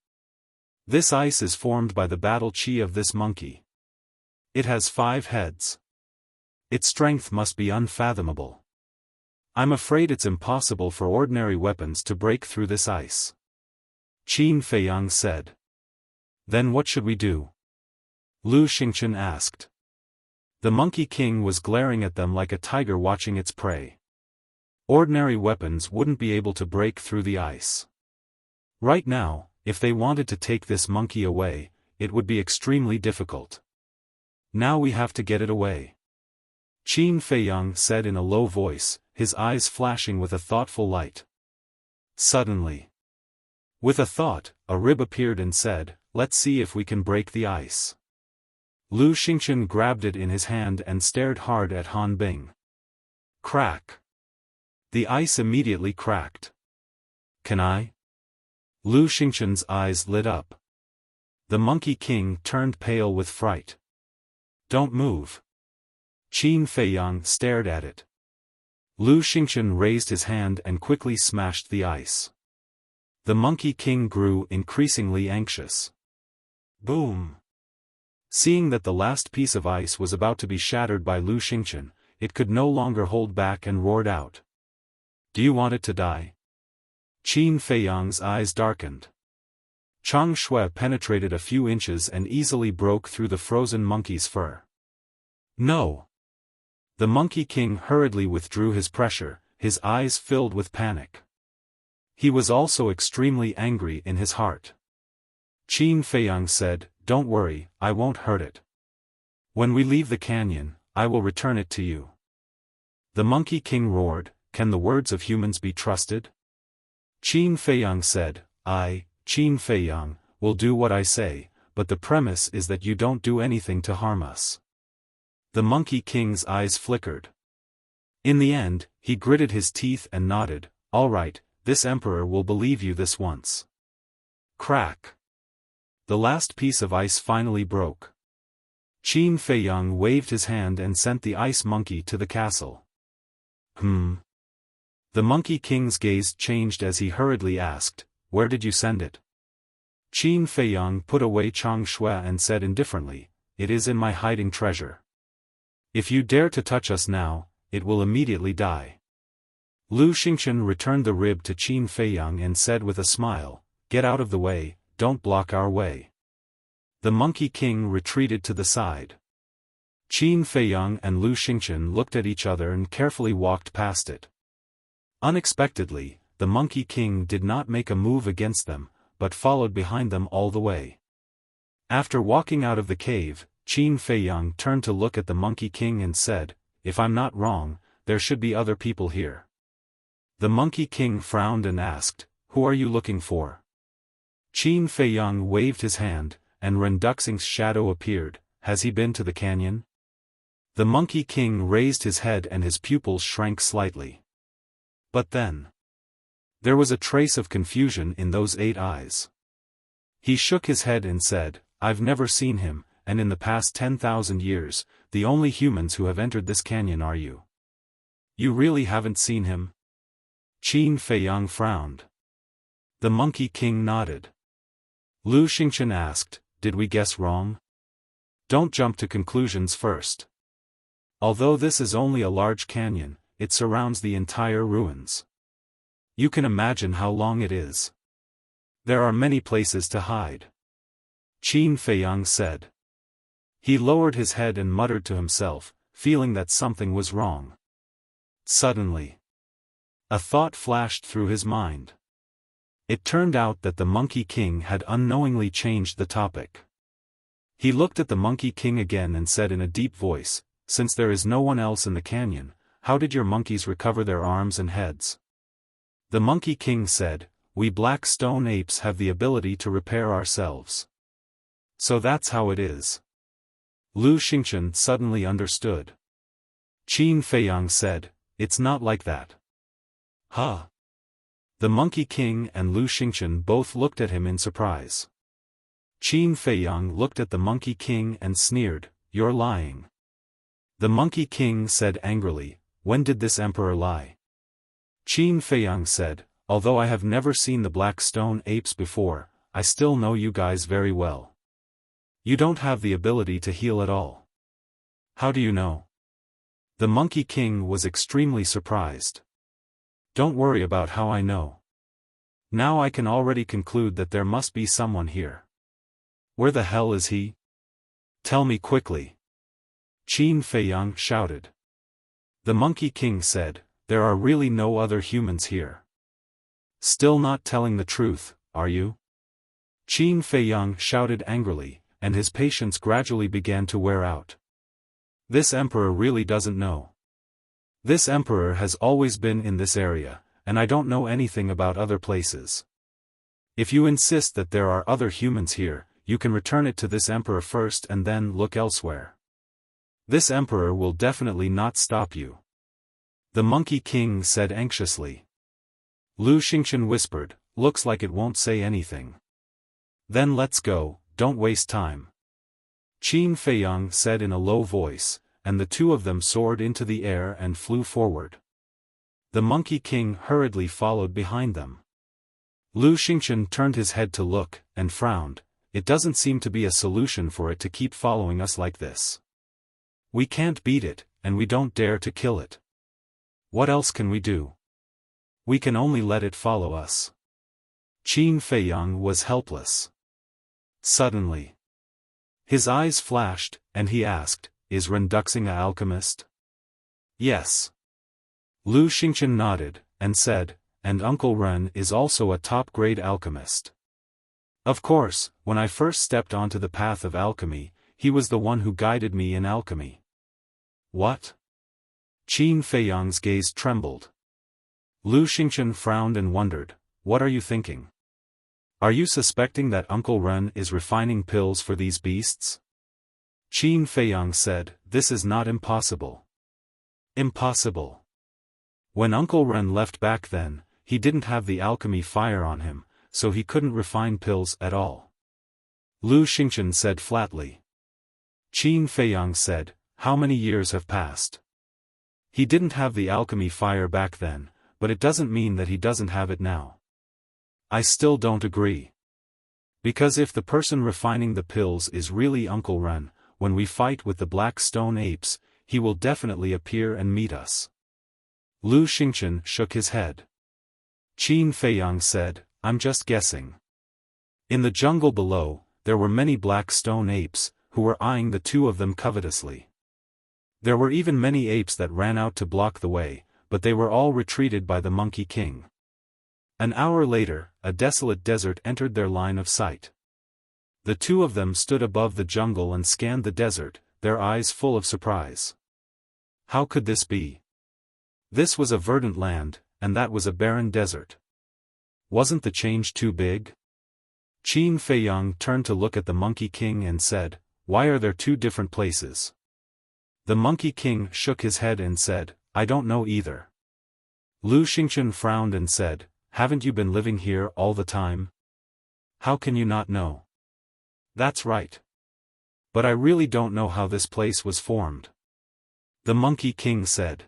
This ice is formed by the battle chi of this monkey. It has 5 heads. Its strength must be unfathomable. I'm afraid it's impossible for ordinary weapons to break through this ice," Qin Feiyang said. "Then what should we do?" Lu Xingchen asked. The Monkey King was glaring at them like a tiger watching its prey. Ordinary weapons wouldn't be able to break through the ice. Right now, if they wanted to take this monkey away, it would be extremely difficult. Now we have to get it away. Qin Feiyang said in a low voice, his eyes flashing with a thoughtful light. Suddenly, with a thought, a rib appeared and said, "Let's see if we can break the ice." Lu Xingchen grabbed it in his hand and stared hard at Han Bing. Crack! The ice immediately cracked. "Can I?" Lu Xingchen's eyes lit up. The Monkey King turned pale with fright. "Don't move." Qin Feiyang stared at it. Lu Xingchen raised his hand and quickly smashed the ice. The Monkey King grew increasingly anxious. Boom! Seeing that the last piece of ice was about to be shattered by Lu Xingchen, it could no longer hold back and roared out. "Do you want it to die?" Qin Feiyang's eyes darkened. Chang Shui penetrated a few inches and easily broke through the frozen monkey's fur. "No!" The Monkey King hurriedly withdrew his pressure, his eyes filled with panic. He was also extremely angry in his heart. Qin Feiyang said, "Don't worry, I won't hurt it. When we leave the canyon, I will return it to you." The Monkey King roared, "Can the words of humans be trusted?" Qin Feiyang said, "I, Qin Feiyang, will do what I say, but the premise is that you don't do anything to harm us." The Monkey King's eyes flickered. In the end, he gritted his teeth and nodded, "All right, this emperor will believe you this once." Crack! The last piece of ice finally broke. Qin Feiyang waved his hand and sent the ice monkey to the castle. The Monkey King's gaze changed as he hurriedly asked, "Where did you send it?" Qin Feiyang put away Chang Shui and said indifferently, "It is in my hiding treasure. If you dare to touch us now, it will immediately die." Lu Xingchen returned the rib to Qin Feiyang and said with a smile, "Get out of the way, don't block our way." The Monkey King retreated to the side. Qin Feiyang and Lu Xingchen looked at each other and carefully walked past it. Unexpectedly, the Monkey King did not make a move against them, but followed behind them all the way. After walking out of the cave, Qin Feiyang turned to look at the Monkey King and said, "If I'm not wrong, there should be other people here." The Monkey King frowned and asked, "Who are you looking for?" Qin Feiyang waved his hand, and Ren Duxing's shadow appeared. "Has he been to the canyon?" The Monkey King raised his head and his pupils shrank slightly. But then, there was a trace of confusion in those 8 eyes. He shook his head and said, "I've never seen him, and in the past 10,000 years, the only humans who have entered this canyon are you. You really haven't seen him?" Qin Feiyang frowned. The Monkey King nodded. Lu Xingchen asked, "Did we guess wrong?" "Don't jump to conclusions first. Although this is only a large canyon, it surrounds the entire ruins. You can imagine how long it is. There are many places to hide." Qin Feiyang said. He lowered his head and muttered to himself, feeling that something was wrong. Suddenly, a thought flashed through his mind. It turned out that the Monkey King had unknowingly changed the topic. He looked at the Monkey King again and said in a deep voice, "Since there is no one else in the canyon, how did your monkeys recover their arms and heads?" The Monkey King said, "We black stone apes have the ability to repair ourselves. So that's how it is." Lu Xingchen suddenly understood. Qin Feiyang said, "It's not like that." "Huh?" The Monkey King and Lu Xingchen both looked at him in surprise. Qin Feiyang looked at the Monkey King and sneered, "You're lying." The Monkey King said angrily, "When did this emperor lie?" Qin Feiyang said, "Although I have never seen the black stone apes before, I still know you guys very well. You don't have the ability to heal at all." "How do you know?" The Monkey King was extremely surprised. "Don't worry about how I know. Now I can already conclude that there must be someone here. Where the hell is he? Tell me quickly." Qin Feiyang shouted. The Monkey King said, "There are really no other humans here." "Still not telling the truth, are you?" Qin Feiyang shouted angrily, and his patience gradually began to wear out. This emperor really doesn't know. This emperor has always been in this area, and I don't know anything about other places. If you insist that there are other humans here, you can return it to this emperor first and then look elsewhere. This emperor will definitely not stop you. The Monkey King said anxiously. Lu Xingchen whispered, looks like it won't say anything. Then let's go, don't waste time. Qin Feiyang said in a low voice, and the two of them soared into the air and flew forward. The Monkey King hurriedly followed behind them. Lu Xingchen turned his head to look, and frowned. It doesn't seem to be a solution for it to keep following us like this. We can't beat it, and we don't dare to kill it. What else can we do? We can only let it follow us. Qin Feiyang was helpless. Suddenly, his eyes flashed, and he asked, is Renduxing a alchemist? Yes. Lu Xingchen nodded, and said, and Uncle Ren is also a top-grade alchemist. Of course, when I first stepped onto the path of alchemy, he was the one who guided me in alchemy. What? Qin Feiyang's gaze trembled. Lu Xingchen frowned and wondered, what are you thinking? Are you suspecting that Uncle Ren is refining pills for these beasts? Qin Feiyang said, this is not impossible. Impossible. When Uncle Ren left back then, he didn't have the alchemy fire on him, so he couldn't refine pills at all. Lu Xingchen said flatly. Qin Feiyang said, how many years have passed? He didn't have the alchemy fire back then, but it doesn't mean that he doesn't have it now. I still don't agree. Because if the person refining the pills is really Uncle Ren, when we fight with the black stone apes, he will definitely appear and meet us. Lu Xingchen shook his head. Qin Feiyang said, I'm just guessing. In the jungle below, there were many black stone apes, who were eyeing the two of them covetously. There were even many apes that ran out to block the way, but they were all retreated by the Monkey King. An hour later, a desolate desert entered their line of sight. The two of them stood above the jungle and scanned the desert, their eyes full of surprise. How could this be? This was a verdant land, and that was a barren desert. Wasn't the change too big? Qin Feiyang turned to look at the Monkey King and said, why are there two different places? The Monkey King shook his head and said, I don't know either. Lu Xingchen frowned and said, haven't you been living here all the time? How can you not know? That's right. But I really don't know how this place was formed. The Monkey King said.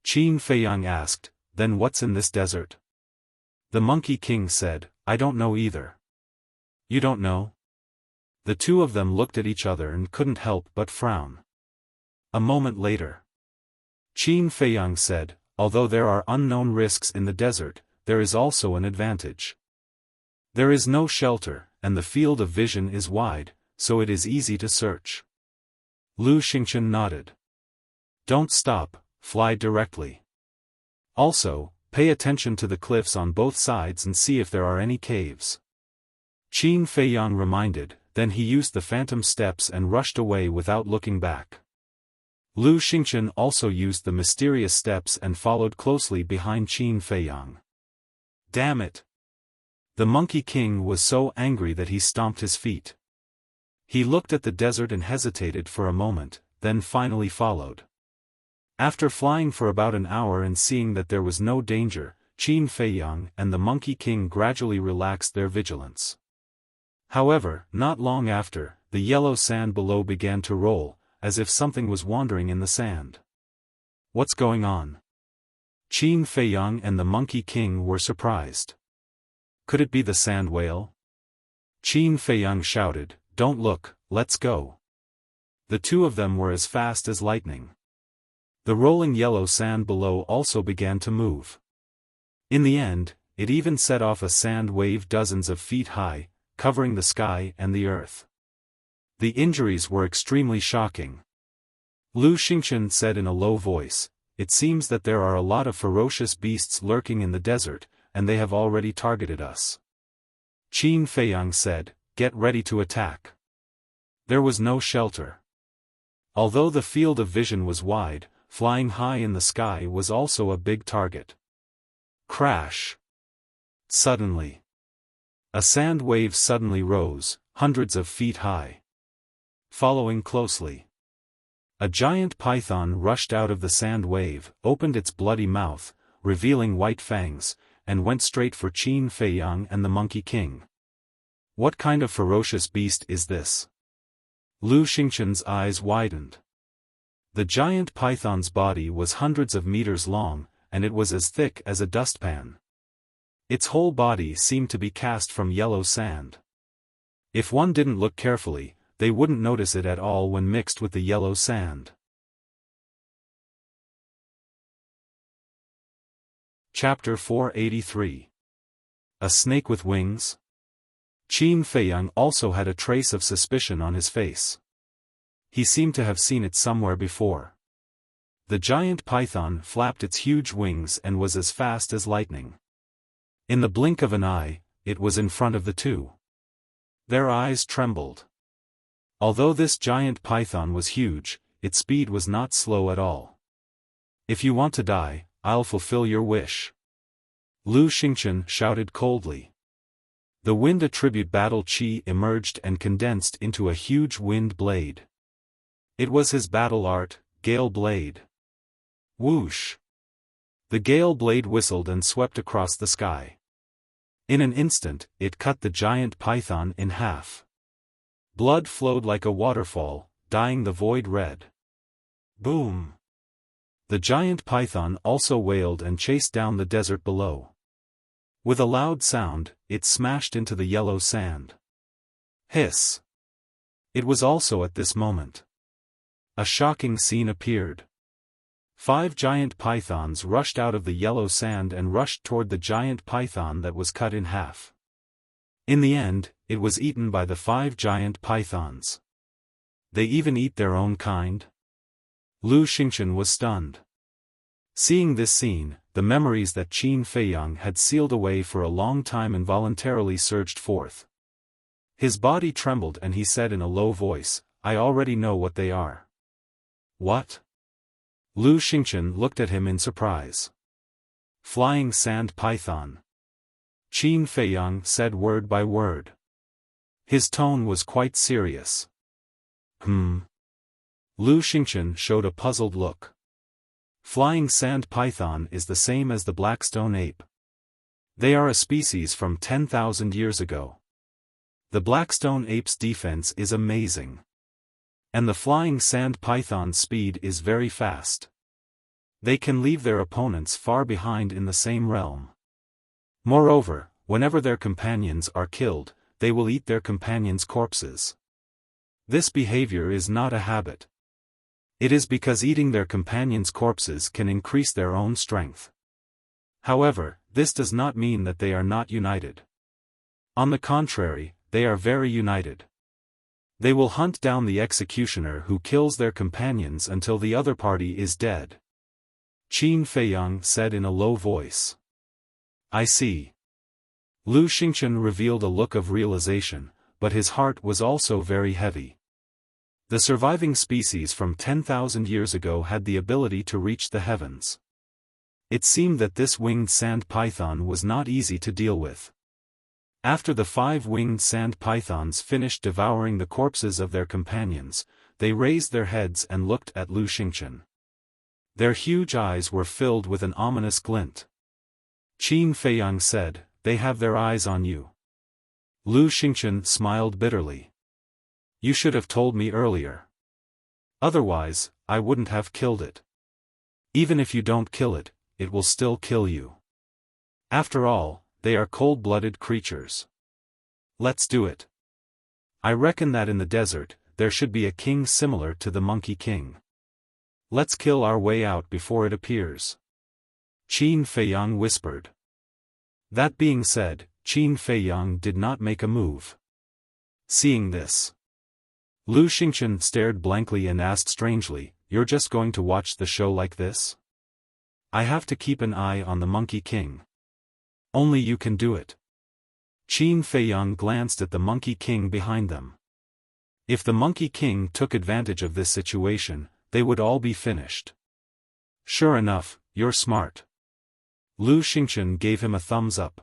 Qin Feiyang asked, then what's in this desert? The Monkey King said, I don't know either. You don't know? The two of them looked at each other and couldn't help but frown. A moment later, Qin Feiyang said, although there are unknown risks in the desert, there is also an advantage. There is no shelter, and the field of vision is wide, so it is easy to search. Lu Xingchen nodded. Don't stop, fly directly. Also, pay attention to the cliffs on both sides and see if there are any caves. Qin Feiyang reminded, then he used the phantom steps and rushed away without looking back. Lu Xingchen also used the mysterious steps and followed closely behind Qin Feiyang. Damn it! The Monkey King was so angry that he stomped his feet. He looked at the desert and hesitated for a moment, then finally followed. After flying for about an hour and seeing that there was no danger, Qin Feiyang and the Monkey King gradually relaxed their vigilance. However, not long after, the yellow sand below began to roll, as if something was wandering in the sand. What's going on? Qin Feiyang and the Monkey King were surprised. Could it be the sand whale? Qin Feiyang shouted, don't look, let's go. The two of them were as fast as lightning. The rolling yellow sand below also began to move. In the end, it even set off a sand wave dozens of feet high, covering the sky and the earth. The injuries were extremely shocking. Lu Xingchen said in a low voice, it seems that there are a lot of ferocious beasts lurking in the desert, and they have already targeted us. Qin Feiyang said, "Get ready to attack." There was no shelter. Although the field of vision was wide, flying high in the sky was also a big target. Crash! Suddenly, a sand wave suddenly rose, hundreds of feet high. Following closely, a giant python rushed out of the sand wave, opened its bloody mouth, revealing white fangs, and went straight for Qin Feiyang and the Monkey King. What kind of ferocious beast is this? Lu Xingqian's eyes widened. The giant python's body was hundreds of meters long, and it was as thick as a dustpan. Its whole body seemed to be cast from yellow sand. If one didn't look carefully, they wouldn't notice it at all when mixed with the yellow sand. Chapter 483. A Snake with Wings? Qin Feiyang also had a trace of suspicion on his face. He seemed to have seen it somewhere before. The giant python flapped its huge wings and was as fast as lightning. In the blink of an eye, it was in front of the two. Their eyes trembled. Although this giant python was huge, its speed was not slow at all. "If you want to die, I'll fulfill your wish," Lu Xingqian shouted coldly. The wind attribute battle chi emerged and condensed into a huge wind blade. It was his battle art, Gale Blade. Whoosh! The gale blade whistled and swept across the sky. In an instant, it cut the giant python in half. Blood flowed like a waterfall, dyeing the void red. Boom! The giant python also wailed and chased down the desert below. With a loud sound, it smashed into the yellow sand. Hiss! It was also at this moment. A shocking scene appeared. 5 giant pythons rushed out of the yellow sand and rushed toward the giant python that was cut in half. In the end, it was eaten by the 5 giant pythons. They even eat their own kind? Lu Xingqian was stunned. Seeing this scene, the memories that Qin Feiyang had sealed away for a long time involuntarily surged forth. His body trembled and he said in a low voice, "I already know what they are." "What?" Lu Xingqian looked at him in surprise. "Flying sand python." Qin Feiyang said word by word. His tone was quite serious. Lu Xingqian showed a puzzled look. Flying sand python is the same as the blackstone ape. They are a species from 10,000 years ago. The blackstone ape's defense is amazing. And the flying sand python's speed is very fast. They can leave their opponents far behind in the same realm. Moreover, whenever their companions are killed, they will eat their companions' corpses. This behavior is not a habit. It is because eating their companions' corpses can increase their own strength. However, this does not mean that they are not united. On the contrary, they are very united. They will hunt down the executioner who kills their companions until the other party is dead. Qin Feiyang said in a low voice. "I see." Lu Xingqian revealed a look of realization, but his heart was also very heavy. The surviving species from 10,000 years ago had the ability to reach the heavens. It seemed that this winged sand python was not easy to deal with. After the 5 winged sand pythons finished devouring the corpses of their companions, they raised their heads and looked at Lu Xingqian. Their huge eyes were filled with an ominous glint. Qin Feiyang said, "They have their eyes on you." Lu Xingqian smiled bitterly. "You should have told me earlier. Otherwise, I wouldn't have killed it. Even if you don't kill it, it will still kill you. After all, they are cold-blooded creatures. Let's do it. I reckon that in the desert, there should be a king similar to the Monkey King. Let's kill our way out before it appears." Qin Feiyang whispered. That being said, Qin Feiyang did not make a move. Seeing this, Lu Xingqian stared blankly and asked strangely, "You're just going to watch the show like this? I have to keep an eye on the Monkey King. Only you can do it." Qin Feiyang glanced at the Monkey King behind them. If the Monkey King took advantage of this situation, they would all be finished. Sure enough, you're smart. Lu Xingchen gave him a thumbs up.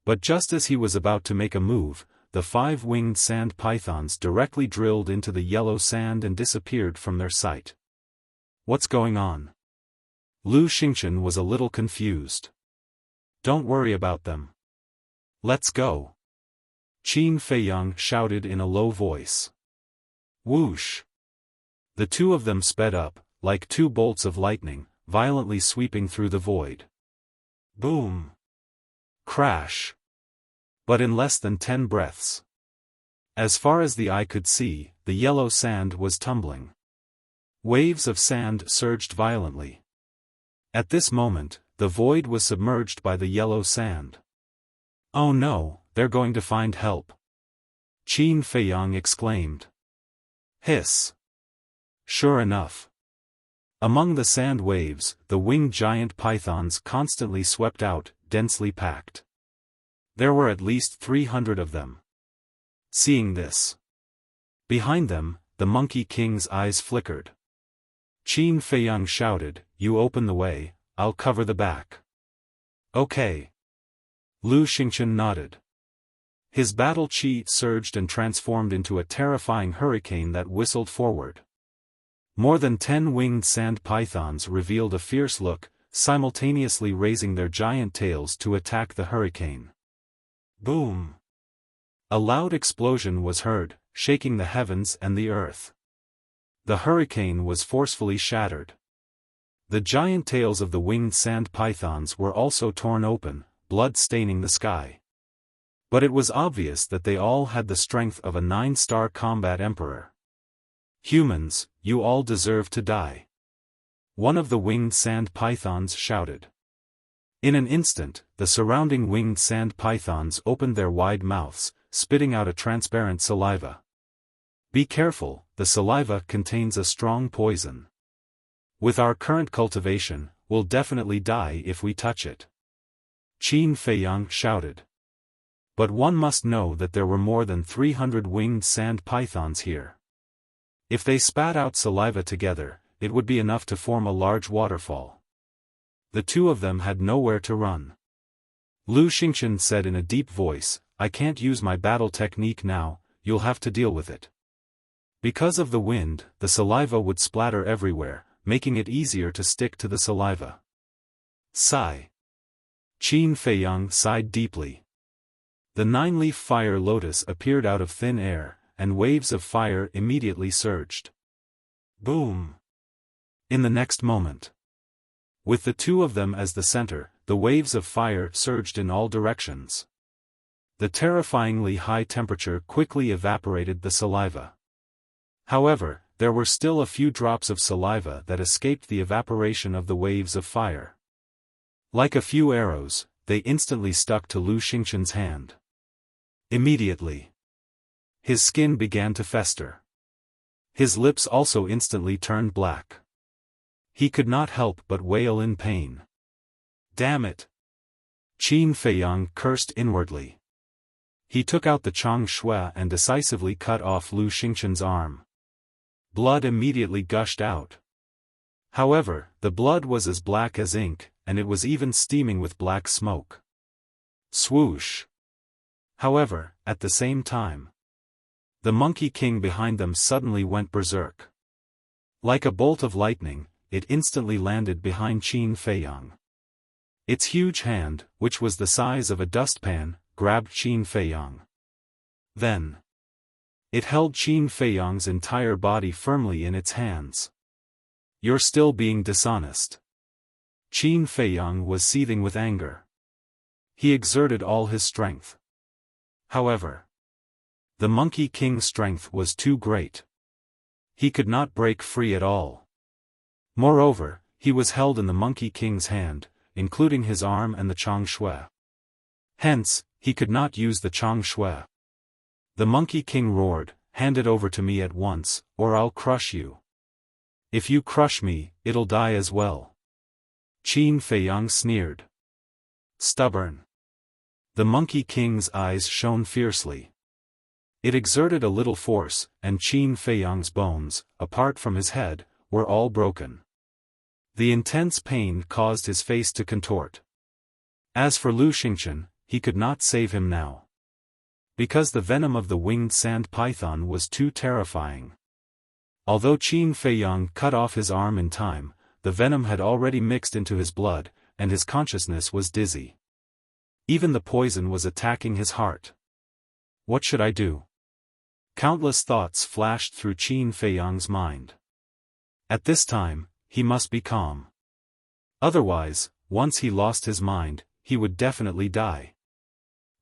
But just as he was about to make a move, the 5-winged sand pythons directly drilled into the yellow sand and disappeared from their sight. What's going on? Lu Xingchen was a little confused. Don't worry about them. Let's go. Qin Feiyang shouted in a low voice. Whoosh! The two of them sped up, like two bolts of lightning, violently sweeping through the void. Boom! Crash! But in less than 10 breaths. As far as the eye could see, the yellow sand was tumbling. Waves of sand surged violently. At this moment, the void was submerged by the yellow sand. Oh no, they're going to find help. Qin Feiyang exclaimed. Hiss! Sure enough. Among the sand waves, the winged giant pythons constantly swept out, densely packed. There were at least 300 of them. Seeing this, behind them, the Monkey King's eyes flickered. Qin Feiyang shouted, "You open the way, I'll cover the back." Okay. Lu Xingchen nodded. His battle chi surged and transformed into a terrifying hurricane that whistled forward. More than 10 winged sand pythons revealed a fierce look, simultaneously raising their giant tails to attack the hurricane. Boom! A loud explosion was heard, shaking the heavens and the earth. The hurricane was forcefully shattered. The giant tails of the winged sand pythons were also torn open, blood staining the sky. But it was obvious that they all had the strength of a 9-star combat emperor. Humans, you all deserve to die. One of the winged sand pythons shouted. In an instant, the surrounding winged sand pythons opened their wide mouths, spitting out a transparent saliva. Be careful, the saliva contains a strong poison. With our current cultivation, we'll definitely die if we touch it. Qin Feiyang shouted. But one must know that there were more than 300 winged sand pythons here. If they spat out saliva together, it would be enough to form a large waterfall. The two of them had nowhere to run. Lu Xingchen said in a deep voice, "I can't use my battle technique now, you'll have to deal with it." Because of the wind, the saliva would splatter everywhere, making it easier to stick to the saliva. Sigh. Qin Feiyang sighed deeply. The 9-leaf fire lotus appeared out of thin air, and waves of fire immediately surged. Boom! In the next moment, with the two of them as the center, the waves of fire surged in all directions. The terrifyingly high temperature quickly evaporated the saliva. However, there were still a few drops of saliva that escaped the evaporation of the waves of fire. Like a few arrows, they instantly stuck to Lu Xingchen's hand. Immediately, his skin began to fester. His lips also instantly turned black. He could not help but wail in pain. Damn it! Qin Feiyang cursed inwardly. He took out the Chang Shui and decisively cut off Lu Xingchen's arm. Blood immediately gushed out. However, the blood was as black as ink, and it was even steaming with black smoke. Swoosh! However, at the same time, the Monkey King behind them suddenly went berserk. Like a bolt of lightning, it instantly landed behind Qin Feiyang. Its huge hand, which was the size of a dustpan, grabbed Qin Feiyang. Then, it held Qin Feiyang's entire body firmly in its hands. You're still being dishonest. Qin Feiyang was seething with anger. He exerted all his strength. However, the Monkey King's strength was too great. He could not break free at all. Moreover, he was held in the Monkey King's hand, including his arm and the Chang Shui. Hence, he could not use the Chang Shui. The Monkey King roared, "Hand it over to me at once, or I'll crush you. If you crush me, it'll die as well." Qin Feiyang sneered. Stubborn. The Monkey King's eyes shone fiercely. It exerted a little force, and Qin Feiyang's bones, apart from his head, were all broken. The intense pain caused his face to contort. As for Lu Xingchen, he could not save him now. Because the venom of the winged sand python was too terrifying. Although Qin Feiyang cut off his arm in time, the venom had already mixed into his blood, and his consciousness was dizzy. Even the poison was attacking his heart. What should I do? Countless thoughts flashed through Qin Feiyang's mind. At this time, he must be calm. Otherwise, once he lost his mind, he would definitely die.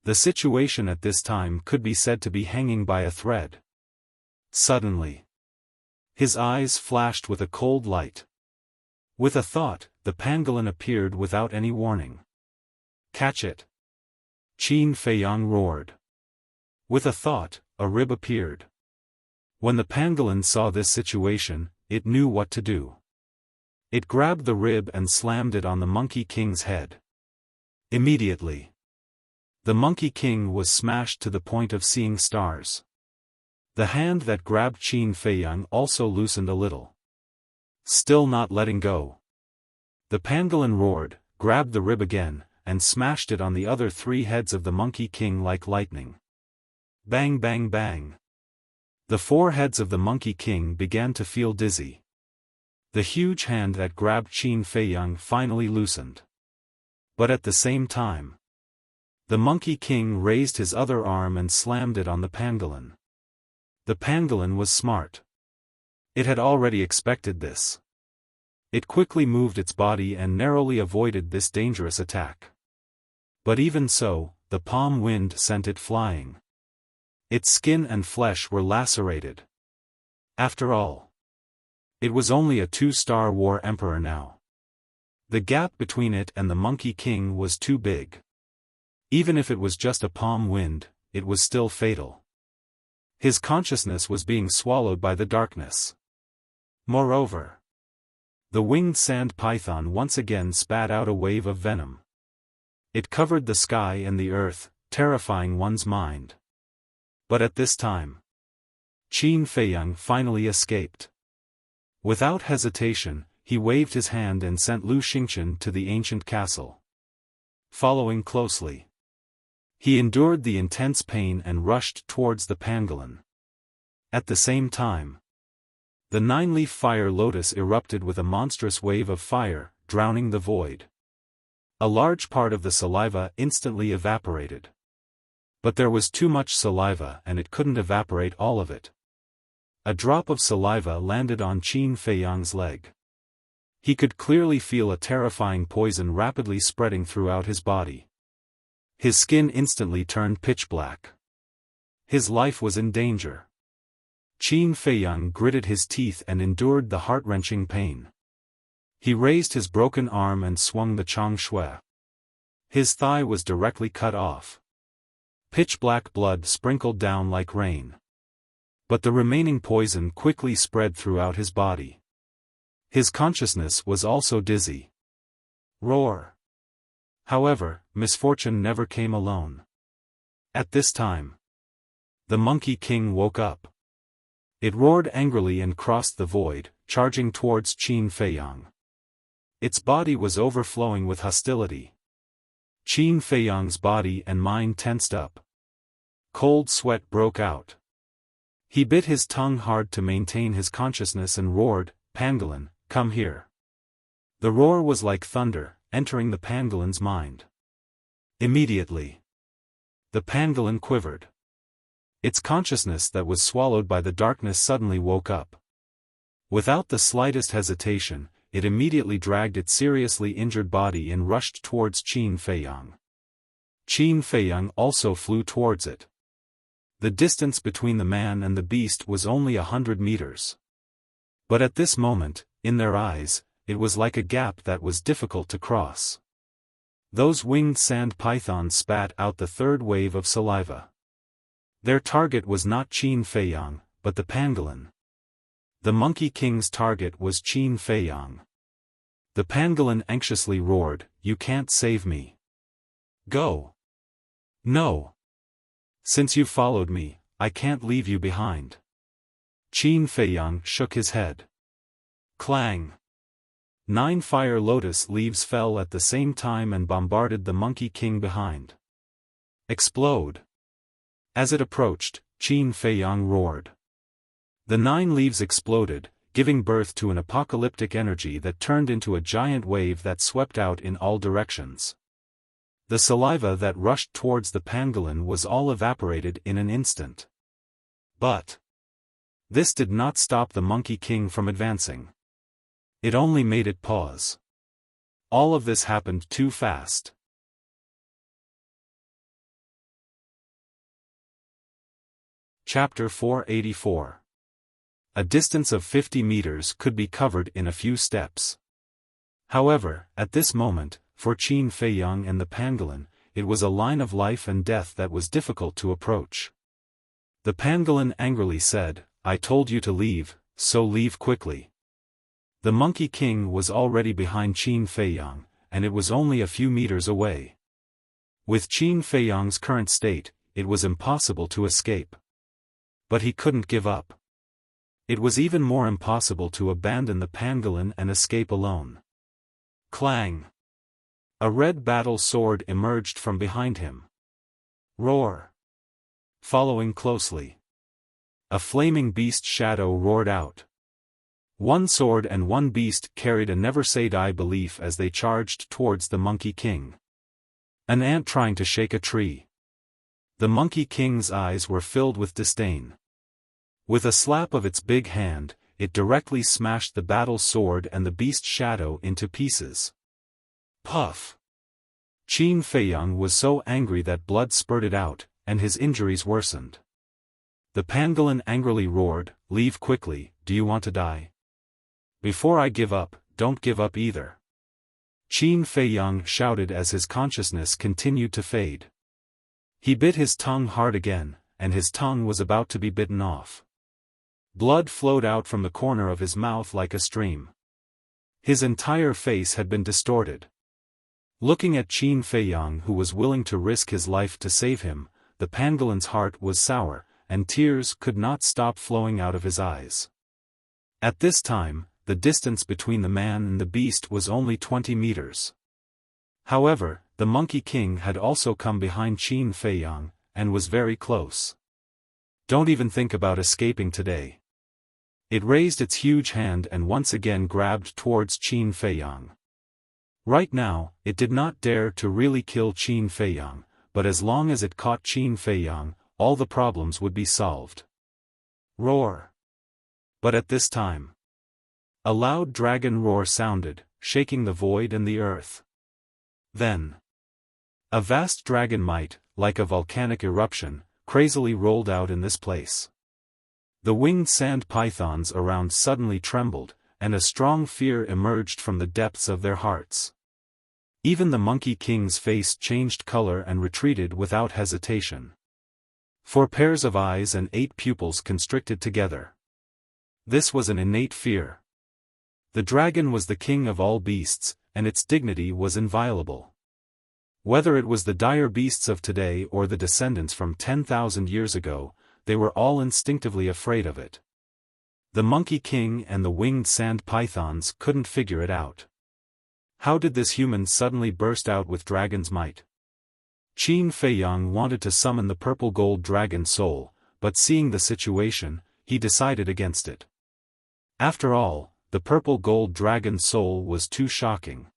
The situation at this time could be said to be hanging by a thread. Suddenly, his eyes flashed with a cold light. With a thought, the pangolin appeared without any warning. Catch it! Qin Feiyang roared. With a thought, a rib appeared. When the pangolin saw this situation, it knew what to do. It grabbed the rib and slammed it on the Monkey King's head. Immediately, the Monkey King was smashed to the point of seeing stars. The hand that grabbed Qin Feiyang also loosened a little. Still not letting go. The pangolin roared, grabbed the rib again, and smashed it on the other 3 heads of the Monkey King like lightning. Bang bang bang. The 4 heads of the Monkey King began to feel dizzy. The huge hand that grabbed Qin Feiyang finally loosened. But at the same time, the Monkey King raised his other arm and slammed it on the pangolin. The pangolin was smart. It had already expected this. It quickly moved its body and narrowly avoided this dangerous attack. But even so, the palm wind sent it flying. Its skin and flesh were lacerated. After all, it was only a 2-star war emperor now. The gap between it and the Monkey King was too big. Even if it was just a palm wind, it was still fatal. His consciousness was being swallowed by the darkness. Moreover, the winged sand python once again spat out a wave of venom. It covered the sky and the earth, terrifying one's mind. But at this time, Qin Feiyang finally escaped. Without hesitation, he waved his hand and sent Lu Xingchen to the ancient castle. Following closely, he endured the intense pain and rushed towards the pangolin. At the same time, the 9-leaf fire lotus erupted with a monstrous wave of fire, drowning the void. A large part of the saliva instantly evaporated. But there was too much saliva and it couldn't evaporate all of it. A drop of saliva landed on Qin Feiyang's leg. He could clearly feel a terrifying poison rapidly spreading throughout his body. His skin instantly turned pitch black. His life was in danger. Qin Feiyang gritted his teeth and endured the heart-wrenching pain. He raised his broken arm and swung the chong shui. His thigh was directly cut off. Pitch-black blood sprinkled down like rain. But the remaining poison quickly spread throughout his body. His consciousness was also dizzy. Roar! However, misfortune never came alone. At this time, the Monkey King woke up. It roared angrily and crossed the void, charging towards Qin Feiyang. Its body was overflowing with hostility. Qin Feiyang's body and mind tensed up. Cold sweat broke out. He bit his tongue hard to maintain his consciousness and roared, "Pangolin, come here." The roar was like thunder, entering the pangolin's mind. Immediately, the pangolin quivered. Its consciousness that was swallowed by the darkness suddenly woke up. Without the slightest hesitation, it immediately dragged its seriously injured body and rushed towards Qin Feiyang. Qin Feiyang also flew towards it. The distance between the man and the beast was only 100 meters. But at this moment, in their eyes, it was like a gap that was difficult to cross. Those winged sand pythons spat out the 3rd wave of saliva. Their target was not Qin Feiyang, but the pangolin. The Monkey King's target was Qin Feiyang. The pangolin anxiously roared, "You can't save me. Go! No. Since you followed me, I can't leave you behind. Qin Feiyang shook his head. Clang! 9 fire lotus leaves fell at the same time and bombarded the Monkey King behind. Explode! As it approached, Qin Feiyang roared. The 9 leaves exploded, giving birth to an apocalyptic energy that turned into a giant wave that swept out in all directions. The saliva that rushed towards the pangolin was all evaporated in an instant. But this did not stop the Monkey King from advancing. It only made it pause. All of this happened too fast. Chapter 484. A distance of 50 meters could be covered in a few steps. However, at this moment, for Qin Feiyang and the pangolin, it was a line of life and death that was difficult to approach. The pangolin angrily said, "I told you to leave, so leave quickly." The Monkey King was already behind Qin Feiyang, and it was only a few meters away. With Qin Feiyang's current state, it was impossible to escape. But he couldn't give up. It was even more impossible to abandon the pangolin and escape alone. Clang! A red battle sword emerged from behind him. Roar! Following closely, a flaming beast shadow roared out. 1 sword and 1 beast carried a never-say-die belief as they charged towards the Monkey King. An ant trying to shake a tree. The Monkey King's eyes were filled with disdain. With a slap of its big hand, it directly smashed the battle sword and the beast shadow into pieces. Puff! Qin Feiyang was so angry that blood spurted out, and his injuries worsened. The pangolin angrily roared, "Leave quickly, do you want to die? Before I give up, don't give up either." Qin Feiyang shouted as his consciousness continued to fade. He bit his tongue hard again, and his tongue was about to be bitten off. Blood flowed out from the corner of his mouth like a stream. His entire face had been distorted. Looking at Qin Feiyang, who was willing to risk his life to save him, the pangolin's heart was sour, and tears could not stop flowing out of his eyes. At this time, the distance between the man and the beast was only 20 meters. However, the Monkey King had also come behind Qin Feiyang, and was very close. "Don't even think about escaping today." It raised its huge hand and once again grabbed towards Qin Feiyang. Right now, it did not dare to really kill Qin Feiyang, but as long as it caught Qin Feiyang, all the problems would be solved. Roar! But at this time, a loud dragon roar sounded, shaking the void and the earth. Then, a vast dragon might, like a volcanic eruption, crazily rolled out in this place. The winged sand pythons around suddenly trembled, and a strong fear emerged from the depths of their hearts. Even the Monkey King's face changed color and retreated without hesitation. 4 pairs of eyes and 8 pupils constricted together. This was an innate fear. The dragon was the king of all beasts, and its dignity was inviolable. Whether it was the dire beasts of today or the descendants from 10,000 years ago, they were all instinctively afraid of it. The Monkey King and the winged sand pythons couldn't figure it out. How did this human suddenly burst out with dragon's might? Qin Feiyang wanted to summon the purple gold dragon soul, but seeing the situation, he decided against it. After all, the purple gold dragon soul was too shocking.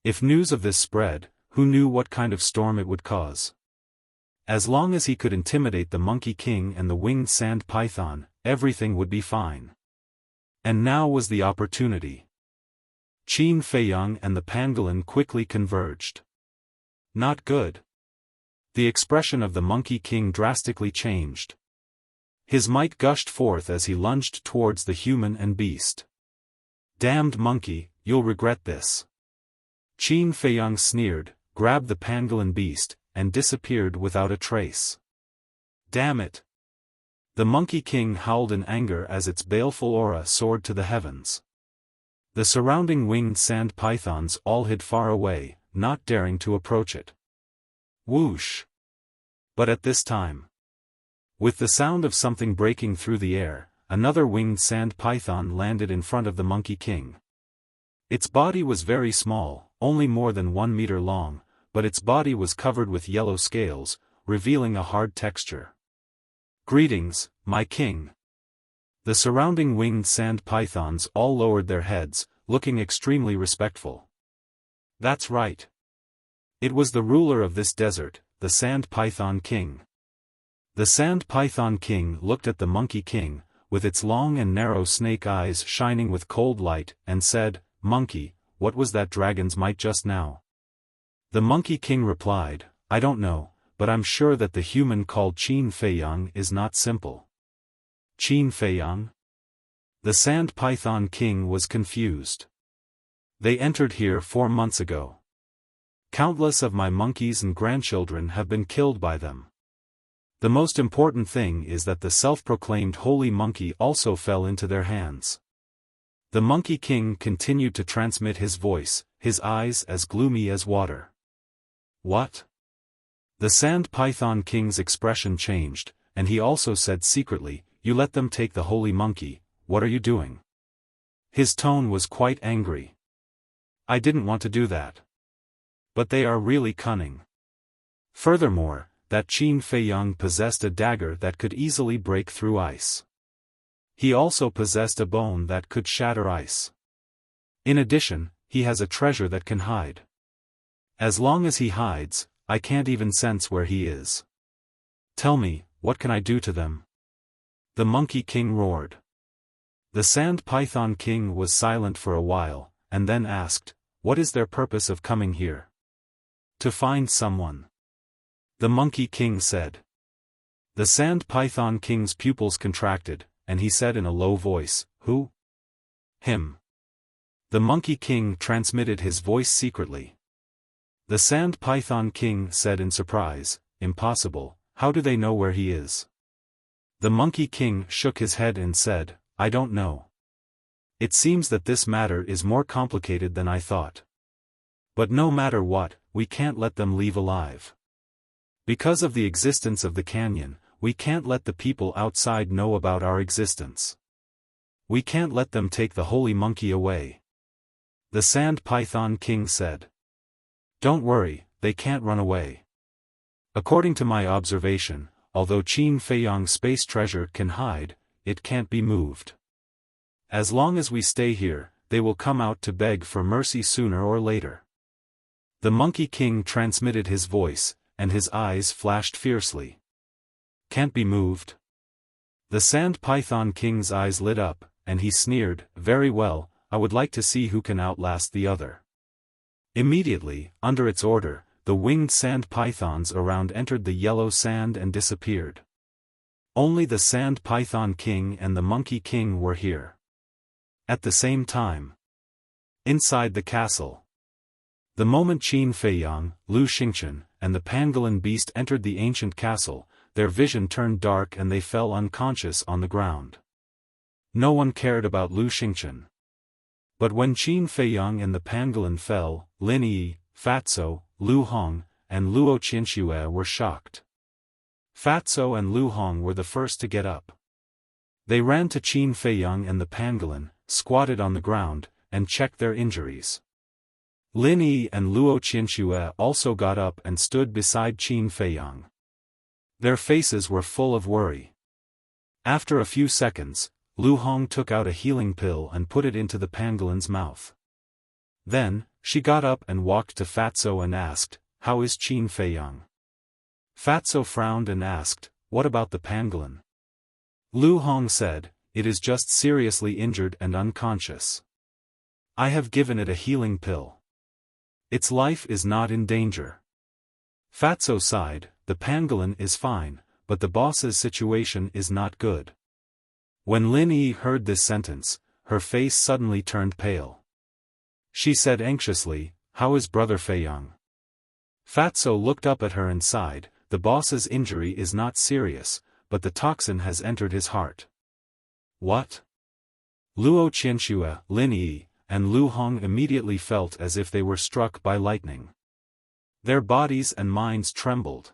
If news of this spread, who knew what kind of storm it would cause? As long as he could intimidate the Monkey King and the winged sand python, everything would be fine. And now was the opportunity. Qin Feiyang and the pangolin quickly converged. Not good. The expression of the Monkey King drastically changed. His might gushed forth as he lunged towards the human and beast. "Damned monkey, you'll regret this." Qin Feiyang sneered, grabbed the pangolin beast, and disappeared without a trace. "Damn it!" The Monkey King howled in anger as its baleful aura soared to the heavens. The surrounding winged sand pythons all hid far away, not daring to approach it. Whoosh! But at this time, with the sound of something breaking through the air, another winged sand python landed in front of the Monkey King. Its body was very small, only more than 1 meter long, but its body was covered with yellow scales, revealing a hard texture. "Greetings, my king." The surrounding winged sand pythons all lowered their heads, looking extremely respectful. That's right. It was the ruler of this desert, the Sand Python King. The Sand Python King looked at the Monkey King, with its long and narrow snake eyes shining with cold light, and said, "Monkey, what was that dragon's might just now?" The Monkey King replied, "I don't know, but I'm sure that the human called Qin Feiyang is not simple." Qin Feiyang? The Sand Python King was confused. "They entered here 4 months ago. Countless of my monkeys and grandchildren have been killed by them. The most important thing is that the self-proclaimed holy monkey also fell into their hands." The Monkey King continued to transmit his voice, his eyes as gloomy as water. "What?" The Sand Python King's expression changed, and he also said secretly, "You let them take the holy monkey, what are you doing?" His tone was quite angry. "I didn't want to do that. But they are really cunning. Furthermore, that Qin Feiyang possessed a dagger that could easily break through ice. He also possessed a bone that could shatter ice. In addition, he has a treasure that can hide. As long as he hides, I can't even sense where he is. Tell me, what can I do to them?" The Monkey King roared. The Sand Python King was silent for a while, and then asked, "What is their purpose of coming here?" "To find someone," the Monkey King said. The Sand Python King's pupils contracted, and he said in a low voice, "Who?" "Him." The Monkey King transmitted his voice secretly. The Sand Python King said in surprise, "Impossible, how do they know where he is?" The Monkey King shook his head and said, "I don't know. It seems that this matter is more complicated than I thought. But no matter what, we can't let them leave alive. Because of the existence of the canyon, we can't let the people outside know about our existence. We can't let them take the holy monkey away." The Sand Python King said. "Don't worry, they can't run away. According to my observation, although Qin Feiyang's space treasure can hide, it can't be moved. As long as we stay here, they will come out to beg for mercy sooner or later." The Monkey King transmitted his voice, and his eyes flashed fiercely. "Can't be moved?" The Sand Python King's eyes lit up, and he sneered, "Very well, I would like to see who can outlast the other." Immediately, under its order, the winged sand pythons around entered the yellow sand and disappeared. Only the Sand Python King and the Monkey King were here. At the same time, inside the castle, the moment Qin Feiyang, Lu Xingchen, and the pangolin beast entered the ancient castle, their vision turned dark and they fell unconscious on the ground. No one cared about Lu Xingchen. But when Qin Feiyang and the pangolin fell, Lin Yi, Fatso, Lu Hong, and Luo Qianxue were shocked. Fatso and Lu Hong were the first to get up. They ran to Qin Feiyang and the pangolin, squatted on the ground, and checked their injuries. Lin Yi and Luo Qianxue also got up and stood beside Qin Feiyang. Their faces were full of worry. After a few seconds, Lu Hong took out a healing pill and put it into the pangolin's mouth. Then, she got up and walked to Fatso and asked, "How is Qin Feiyang?" Fatso frowned and asked, "What about the pangolin?" Lu Hong said, "It is just seriously injured and unconscious. I have given it a healing pill. Its life is not in danger." Fatso sighed, "The pangolin is fine, but the boss's situation is not good." When Lin Yi heard this sentence, her face suddenly turned pale. She said anxiously, "How is Brother Feiyang?" Fatso looked up at her and sighed, "The boss's injury is not serious, but the toxin has entered his heart." "What?" Luo Qianxue, Lin Yi, and Lu Hong immediately felt as if they were struck by lightning. Their bodies and minds trembled.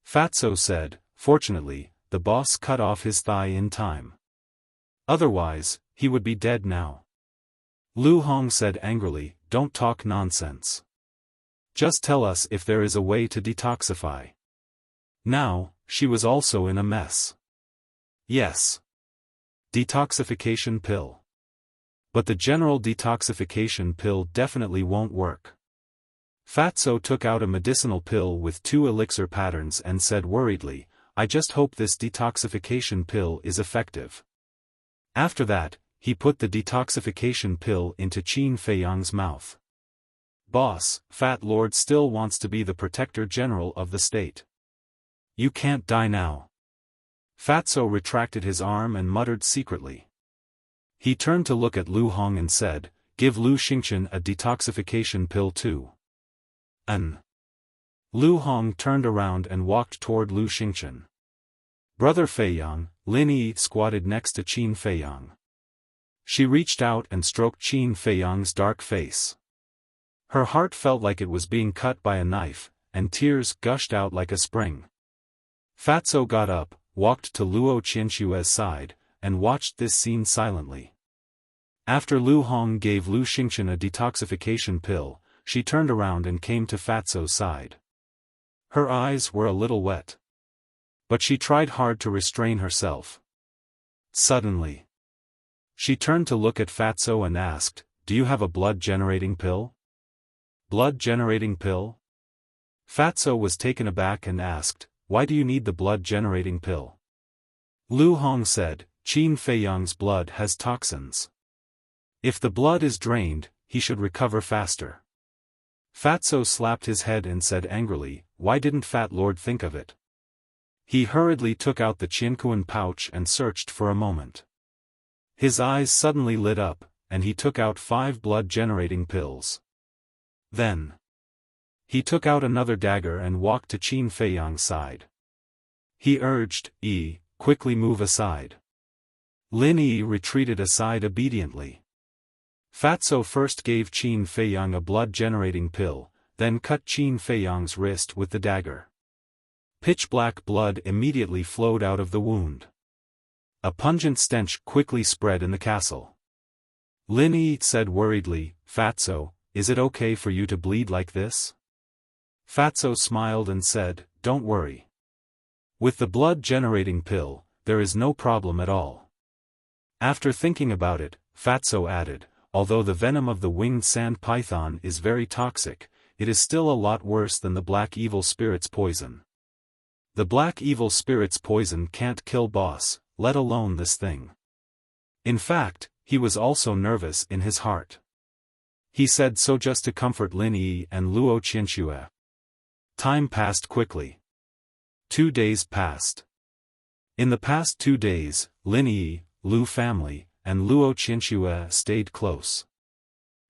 Fatso said. Fortunately, the boss cut off his thigh in time. Otherwise, he would be dead now. Lu Hong said angrily, don't talk nonsense. Just tell us if there is a way to detoxify. Now, she was also in a mess. Yes. Detoxification pill. But the general detoxification pill definitely won't work. Fatso took out a medicinal pill with 2 elixir patterns and said worriedly, I just hope this detoxification pill is effective. After that, he put the detoxification pill into Qin Feiyang's mouth. Boss, Fat Lord still wants to be the protector general of the state. You can't die now. Fatso retracted his arm and muttered secretly. He turned to look at Lu Hong and said, give Lu Xingchen a detoxification pill too. Lu Hong turned around and walked toward Lu Xingchen. Brother Feiyang, Lin Yi squatted next to Qin Feiyang. She reached out and stroked Qin Feiyang's dark face. Her heart felt like it was being cut by a knife, and tears gushed out like a spring. Fatso got up, walked to Luo Qianxue's side, and watched this scene silently. After Lu Hong gave Lu Xingchen a detoxification pill, she turned around and came to Fatso's side. Her eyes were a little wet. But she tried hard to restrain herself. Suddenly, she turned to look at Fatso and asked, do you have a blood-generating pill? Blood-generating pill? Fatso was taken aback and asked, why do you need the blood-generating pill? Lu Hong said, Qin Feiyang's blood has toxins. If the blood is drained, he should recover faster. Fatso slapped his head and said angrily, why didn't Fat Lord think of it? He hurriedly took out the Qiankuan pouch and searched for a moment. His eyes suddenly lit up, and he took out 5 blood-generating pills. Then, he took out another dagger and walked to Qin Feiyang's side. He urged, quickly move aside. Lin Yi retreated aside obediently. Fatso first gave Qin Feiyang a blood-generating pill, then cut Qin Feiyang's wrist with the dagger. Pitch-black blood immediately flowed out of the wound. A pungent stench quickly spread in the castle. Lin Yi said worriedly, Fatso, is it okay for you to bleed like this? Fatso smiled and said, don't worry. With the blood-generating pill, there is no problem at all. After thinking about it, Fatso added, although the venom of the winged sand python is very toxic, it is still a lot worse than the black evil spirit's poison. The black evil spirit's poison can't kill boss, let alone this thing. In fact, he was also nervous in his heart. He said so just to comfort Lin Yi and Luo Qianxue. Time passed quickly. 2 days passed. In the past 2 days, Lin Yi, Lu family, and Luo Qianxue stayed close.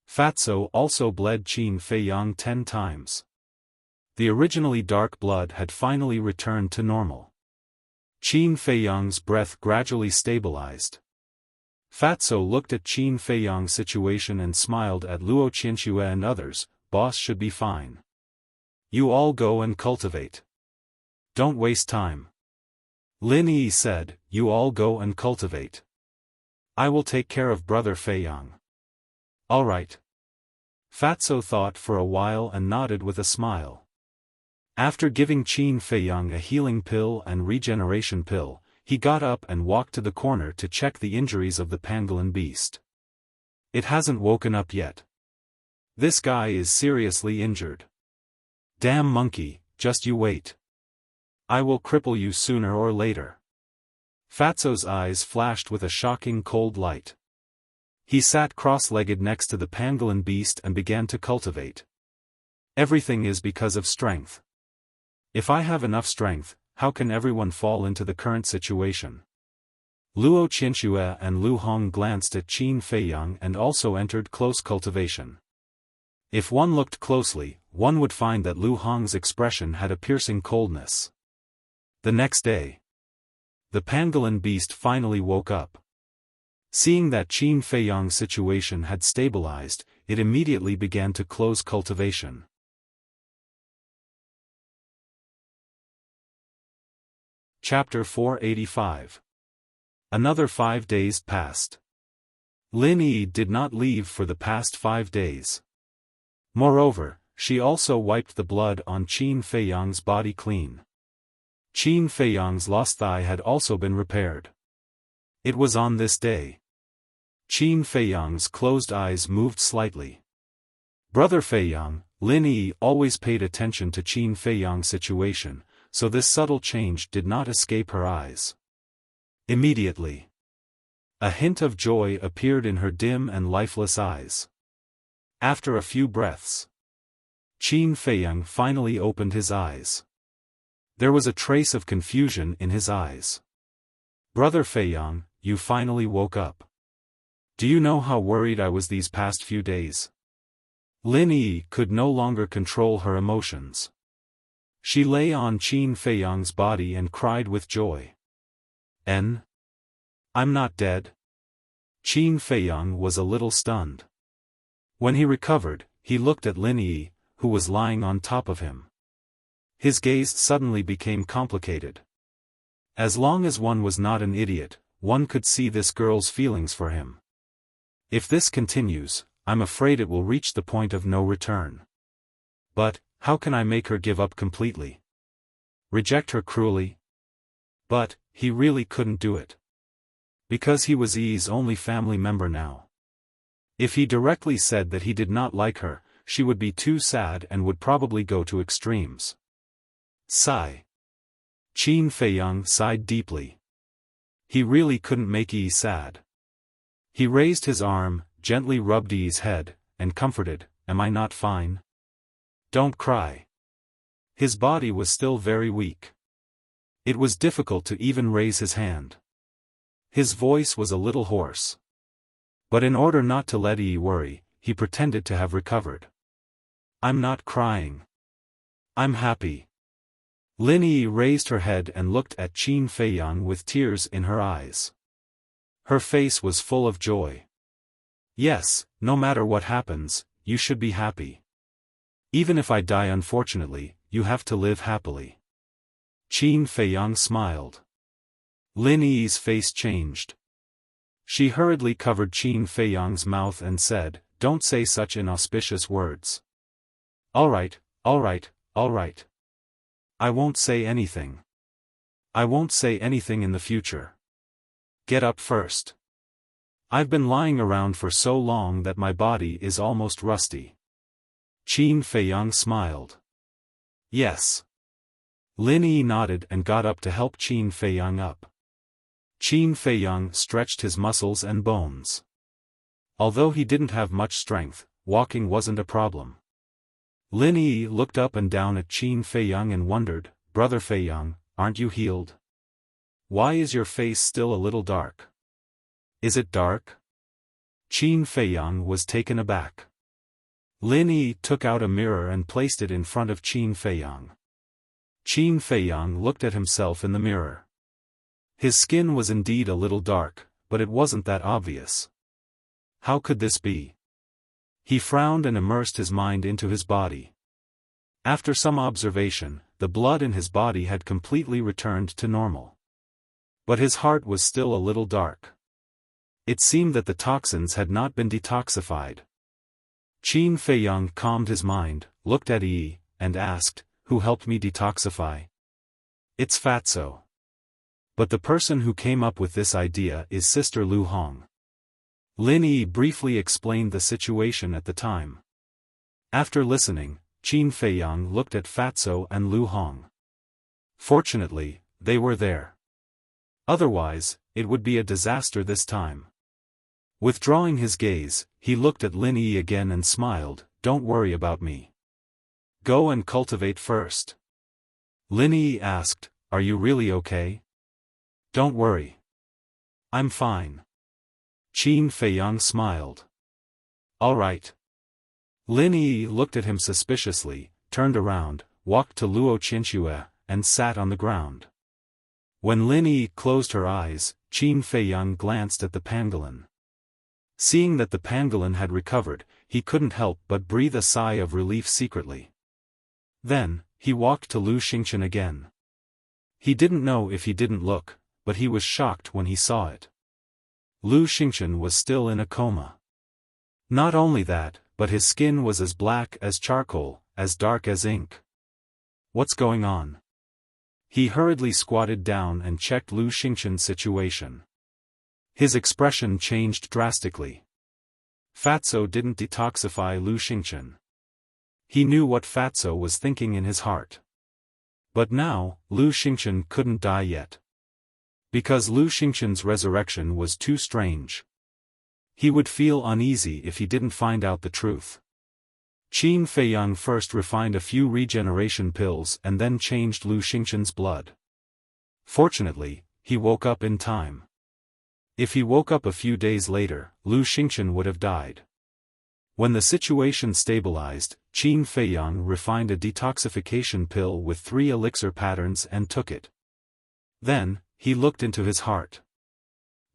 Fatso also bled Qin Feiyang 10 times. The originally dark blood had finally returned to normal. Qin Feiyang's breath gradually stabilized. Fatso looked at Qin Feiyang's situation and smiled at Luo Qianxue and others, boss should be fine. You all go and cultivate. Don't waste time. Lin Yi said, you all go and cultivate. I will take care of brother Feiyang. All right. Fatso thought for a while and nodded with a smile. After giving Qin Feiyang a healing pill and regeneration pill, he got up and walked to the corner to check the injuries of the pangolin beast. It hasn't woken up yet. This guy is seriously injured. Damn monkey, just you wait. I will cripple you sooner or later. Fatso's eyes flashed with a shocking cold light. He sat cross-legged next to the pangolin beast and began to cultivate. Everything is because of strength. If I have enough strength, how can everyone fall into the current situation? Luo Qianxue and Lu Hong glanced at Qin Feiyang and also entered close cultivation. If one looked closely, one would find that Lu Hong's expression had a piercing coldness. The next day, the pangolin beast finally woke up. Seeing that Qin Feiyang's situation had stabilized, it immediately began to close cultivation. Chapter 485. Another 5 days passed. Lin Yi did not leave for the past 5 days. Moreover, she also wiped the blood on Qin Feiyang's body clean. Qin Feiyang's lost thigh had also been repaired. It was on this day. Qin Feiyang's closed eyes moved slightly. Brother Feiyang, Lin Yi always paid attention to Qin Feiyang's situation, so this subtle change did not escape her eyes. Immediately, a hint of joy appeared in her dim and lifeless eyes. After a few breaths, Qin Feiyang finally opened his eyes. There was a trace of confusion in his eyes. Brother Feiyang, you finally woke up. Do you know how worried I was these past few days? Lin Yi could no longer control her emotions. She lay on Qin Feiyang's body and cried with joy. I'm not dead. Qin Feiyang was a little stunned. When he recovered, he looked at Lin Yi, who was lying on top of him. His gaze suddenly became complicated. As long as one was not an idiot, one could see this girl's feelings for him. If this continues, I'm afraid it will reach the point of no return. But, how can I make her give up completely? Reject her cruelly? But, he really couldn't do it. Because he was Yi's only family member now. If he directly said that he did not like her, she would be too sad and would probably go to extremes. Sigh. Qin Feiyang sighed deeply. He really couldn't make Yi sad. He raised his arm, gently rubbed Yi's head, and comforted, "Am I not fine? Don't cry." His body was still very weak. It was difficult to even raise his hand. His voice was a little hoarse. But in order not to let Yi worry, he pretended to have recovered. "I'm not crying. I'm happy." Lin Yi raised her head and looked at Qin Feiyang with tears in her eyes. Her face was full of joy. "Yes, no matter what happens, you should be happy. Even if I die unfortunately, you have to live happily." Qin Feiyang smiled. Lin Yi's face changed. She hurriedly covered Qin Feiyang's mouth and said, "Don't say such inauspicious words." All right. I won't say anything. I won't say anything in the future. Get up first. I've been lying around for so long that my body is almost rusty." Qin Feiyang smiled. "Yes." Lin Yi nodded and got up to help Qin Feiyang up. Qin Feiyang stretched his muscles and bones. Although he didn't have much strength, walking wasn't a problem. Lin Yi looked up and down at Qin Feiyang and wondered, "Brother Feiyang, aren't you healed? Why is your face still a little dark? Is it dark?" Qin Feiyang was taken aback. Lin Yi took out a mirror and placed it in front of Qin Feiyang. Qin Feiyang looked at himself in the mirror. His skin was indeed a little dark, but it wasn't that obvious. How could this be? He frowned and immersed his mind into his body. After some observation, the blood in his body had completely returned to normal. But his heart was still a little dark. It seemed that the toxins had not been detoxified. Qin Feiyang calmed his mind, looked at Yi, and asked, "Who helped me detoxify?" "It's Fatso. But the person who came up with this idea is Sister Lu Hong." Lin Yi briefly explained the situation at the time. After listening, Qin Feiyang looked at Fatso and Lu Hong. Fortunately, they were there. Otherwise, it would be a disaster this time. Withdrawing his gaze, he looked at Lin Yi again and smiled, "Don't worry about me. Go and cultivate first." Lin Yi asked, "Are you really okay?" "Don't worry. I'm fine." Qin Feiyang smiled. "All right." Lin Yi looked at him suspiciously, turned around, walked to Luo Qinxue, and sat on the ground. When Lin Yi closed her eyes, Qin Feiyang glanced at the pangolin. Seeing that the pangolin had recovered, he couldn't help but breathe a sigh of relief secretly. Then, he walked to Lu Xingchen again. He didn't know if he didn't look, but he was shocked when he saw it. Lu Xingchen was still in a coma. Not only that, but his skin was as black as charcoal, as dark as ink. What's going on? He hurriedly squatted down and checked Lu Xingchen's situation. His expression changed drastically. Fatso didn't detoxify Lu Xingchen. He knew what Fatso was thinking in his heart. But now, Lu Xingchen couldn't die yet. Because Lu Xingchen's resurrection was too strange. He would feel uneasy if he didn't find out the truth. Qin Feiyang first refined a few regeneration pills and then changed Lu Xingchen's blood. Fortunately, he woke up in time. If he woke up a few days later, Lu Xingchen would have died. When the situation stabilized, Qin Feiyang refined a detoxification pill with 3 elixir patterns and took it. Then, he looked into his heart.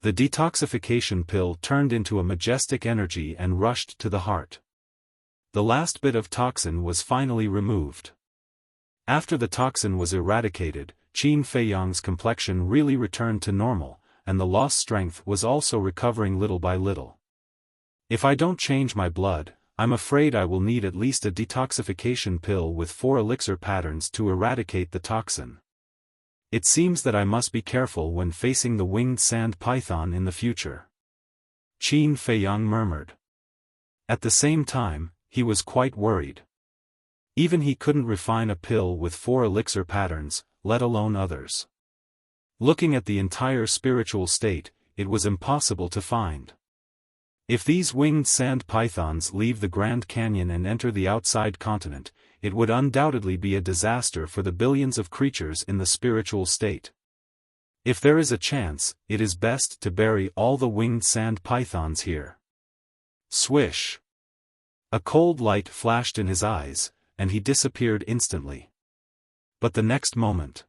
The detoxification pill turned into a majestic energy and rushed to the heart. The last bit of toxin was finally removed. After the toxin was eradicated, Qin Feiyang's complexion really returned to normal, and the lost strength was also recovering little by little. If I don't change my blood, I'm afraid I will need at least a detoxification pill with 4 elixir patterns to eradicate the toxin. It seems that I must be careful when facing the winged sand python in the future. Qin Feiyang murmured. At the same time, he was quite worried. Even he couldn't refine a pill with 4 elixir patterns, let alone others. Looking at the entire spiritual state, it was impossible to find. If these winged sand pythons leave the Grand Canyon and enter the outside continent, it would undoubtedly be a disaster for the billions of creatures in the spiritual state. If there is a chance, it is best to bury all the winged sand pythons here. Swish! A cold light flashed in his eyes, and he disappeared instantly. But the next moment,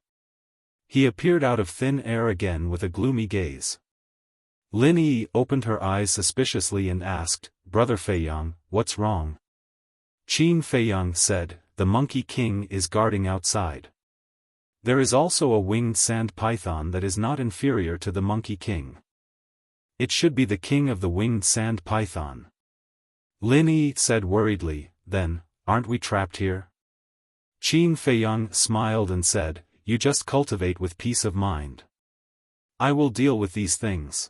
he appeared out of thin air again with a gloomy gaze. Lin Yi opened her eyes suspiciously and asked, "Brother Feiyang, what's wrong?" Qin Feiyang said, "The Monkey King is guarding outside. There is also a winged sand python that is not inferior to the Monkey King. It should be the king of the winged sand python." Lin Yi said worriedly, "Then, aren't we trapped here?" Qin Feiyang smiled and said, "You just cultivate with peace of mind. I will deal with these things.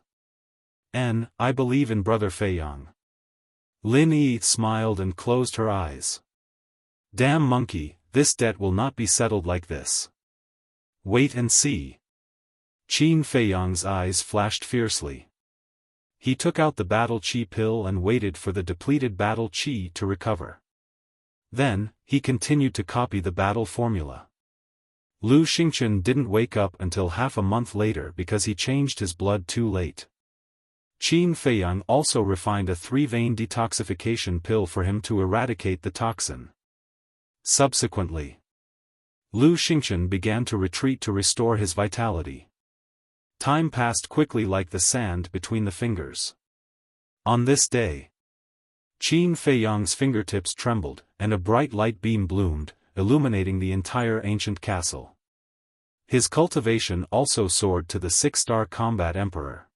I believe in Brother Feiyang." Lin Yi smiled and closed her eyes. "Damn monkey, this debt will not be settled like this. Wait and see." Qin Feiyang's eyes flashed fiercely. He took out the battle chi pill and waited for the depleted battle chi to recover. Then, he continued to copy the battle formula. Lu Xingchen didn't wake up until half a month later because he changed his blood too late. Qin Feiyang also refined a 3-vein detoxification pill for him to eradicate the toxin. Subsequently, Lu Xingchen began to retreat to restore his vitality. Time passed quickly like the sand between the fingers. On this day, Qin Feiyang's fingertips trembled, and a bright light beam bloomed, illuminating the entire ancient castle. His cultivation also soared to the 6-star combat emperor.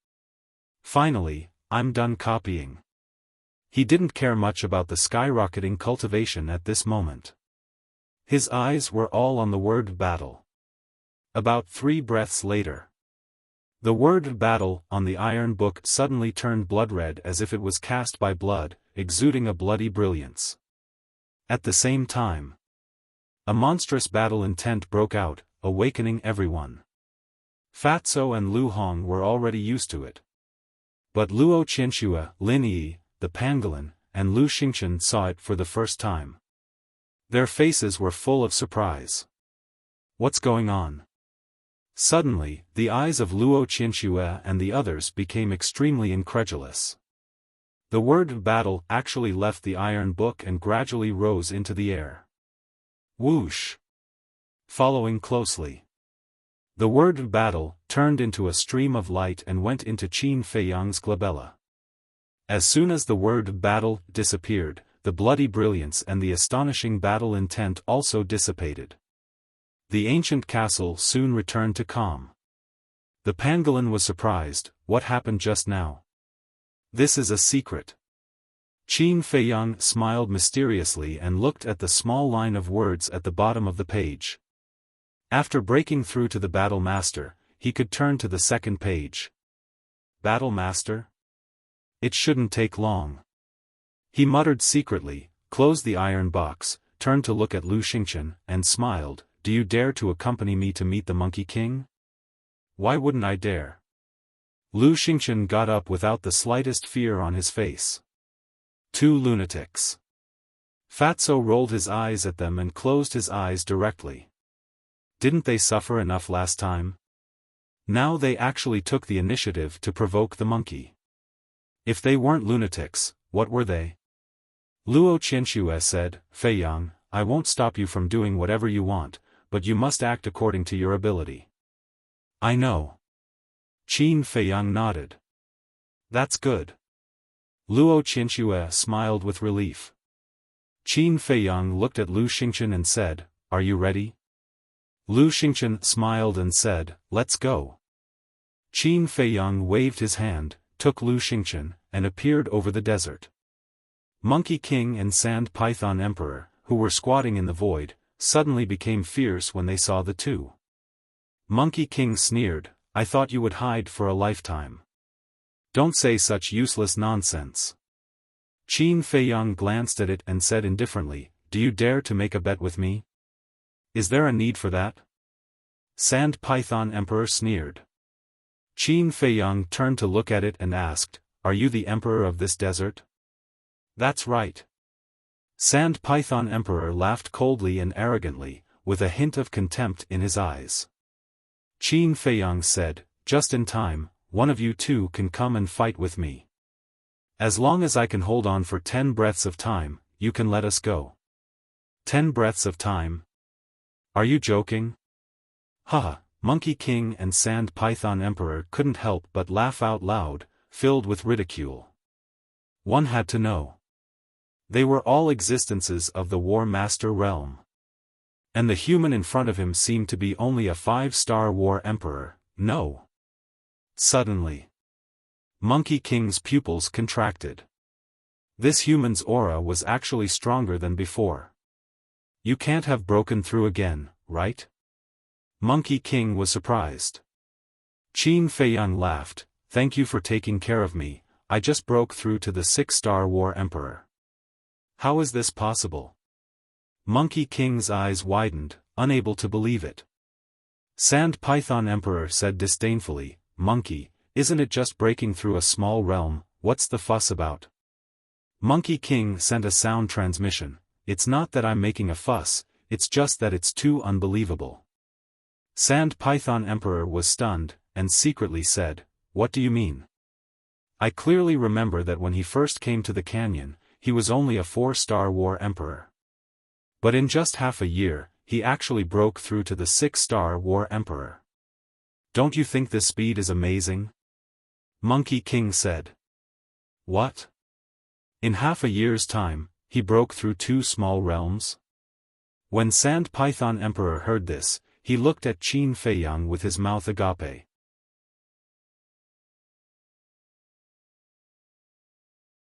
Finally, I'm done copying. He didn't care much about the skyrocketing cultivation at this moment. His eyes were all on the word battle. About 3 breaths later, the word battle on the iron book suddenly turned blood-red as if it was cast by blood, exuding a bloody brilliance. At the same time, a monstrous battle intent broke out, awakening everyone. Fatso and Lu Hong were already used to it. But Luo Qianxue, Lin Yi, the pangolin, and Lu Xingchen saw it for the first time. Their faces were full of surprise. What's going on? Suddenly, the eyes of Luo Qianxue and the others became extremely incredulous. The word battle actually left the iron book and gradually rose into the air. Whoosh! Following closely, the word battle turned into a stream of light and went into Qin Feiyang's glabella. As soon as the word battle disappeared, the bloody brilliance and the astonishing battle intent also dissipated. The ancient castle soon returned to calm. The pangolin was surprised. What happened just now? This is a secret. Qin Feiyang smiled mysteriously and looked at the small line of words at the bottom of the page. After breaking through to the Battle Master, he could turn to the second page. Battle Master? It shouldn't take long. He muttered secretly, closed the iron box, turned to look at Lu Xingchen, and smiled. Do you dare to accompany me to meet the Monkey King? Why wouldn't I dare? Lu Xingchen got up without the slightest fear on his face. Two lunatics. Fatso rolled his eyes at them and closed his eyes directly. Didn't they suffer enough last time? Now they actually took the initiative to provoke the monkey. If they weren't lunatics, what were they? Luo Qianxue said, Feiyang, I won't stop you from doing whatever you want, but you must act according to your ability. I know. Qin Feiyang nodded. That's good. Luo Qianxue smiled with relief. Qin Feiyang looked at Lu Xingchen and said, Are you ready? Lu Xingchen smiled and said, Let's go. Qin Feiyang waved his hand, took Lu Xingchen, and appeared over the desert. Monkey King and Sand Python Emperor, who were squatting in the void, suddenly became fierce when they saw the two. Monkey King sneered, I thought you would hide for a lifetime. Don't say such useless nonsense. Qin Feiyang glanced at it and said indifferently, Do you dare to make a bet with me? Is there a need for that? Sand Python Emperor sneered. Qin Feiyang turned to look at it and asked, Are you the emperor of this desert? That's right. Sand Python Emperor laughed coldly and arrogantly, with a hint of contempt in his eyes. Qin Feiyang said, Just in time, one of you two can come and fight with me. As long as I can hold on for 10 breaths of time, you can let us go. 10 breaths of time? Are you joking? Haha, Monkey King and Sand Python Emperor couldn't help but laugh out loud, filled with ridicule. One had to know. They were all existences of the War Master realm. And the human in front of him seemed to be only a 5-star War Emperor. No. Suddenly, Monkey King's pupils contracted. This human's aura was actually stronger than before. You can't have broken through again, right? Monkey King was surprised. Qin Feiyang laughed, Thank you for taking care of me, I just broke through to the 6-star War Emperor. How is this possible? Monkey King's eyes widened, unable to believe it. Sand Python Emperor said disdainfully, Monkey, isn't it just breaking through a small realm, what's the fuss about? Monkey King sent a sound transmission, It's not that I'm making a fuss, it's just that it's too unbelievable. Sand Python Emperor was stunned, and secretly said, What do you mean? I clearly remember that when he first came to the canyon, he was only a 4-star War Emperor. But in just half a year, he actually broke through to the 6-star War Emperor. Don't you think this speed is amazing? Monkey King said. What? In half a year's time, he broke through 2 small realms? When Sand Python Emperor heard this, he looked at Qin Feiyang with his mouth agape.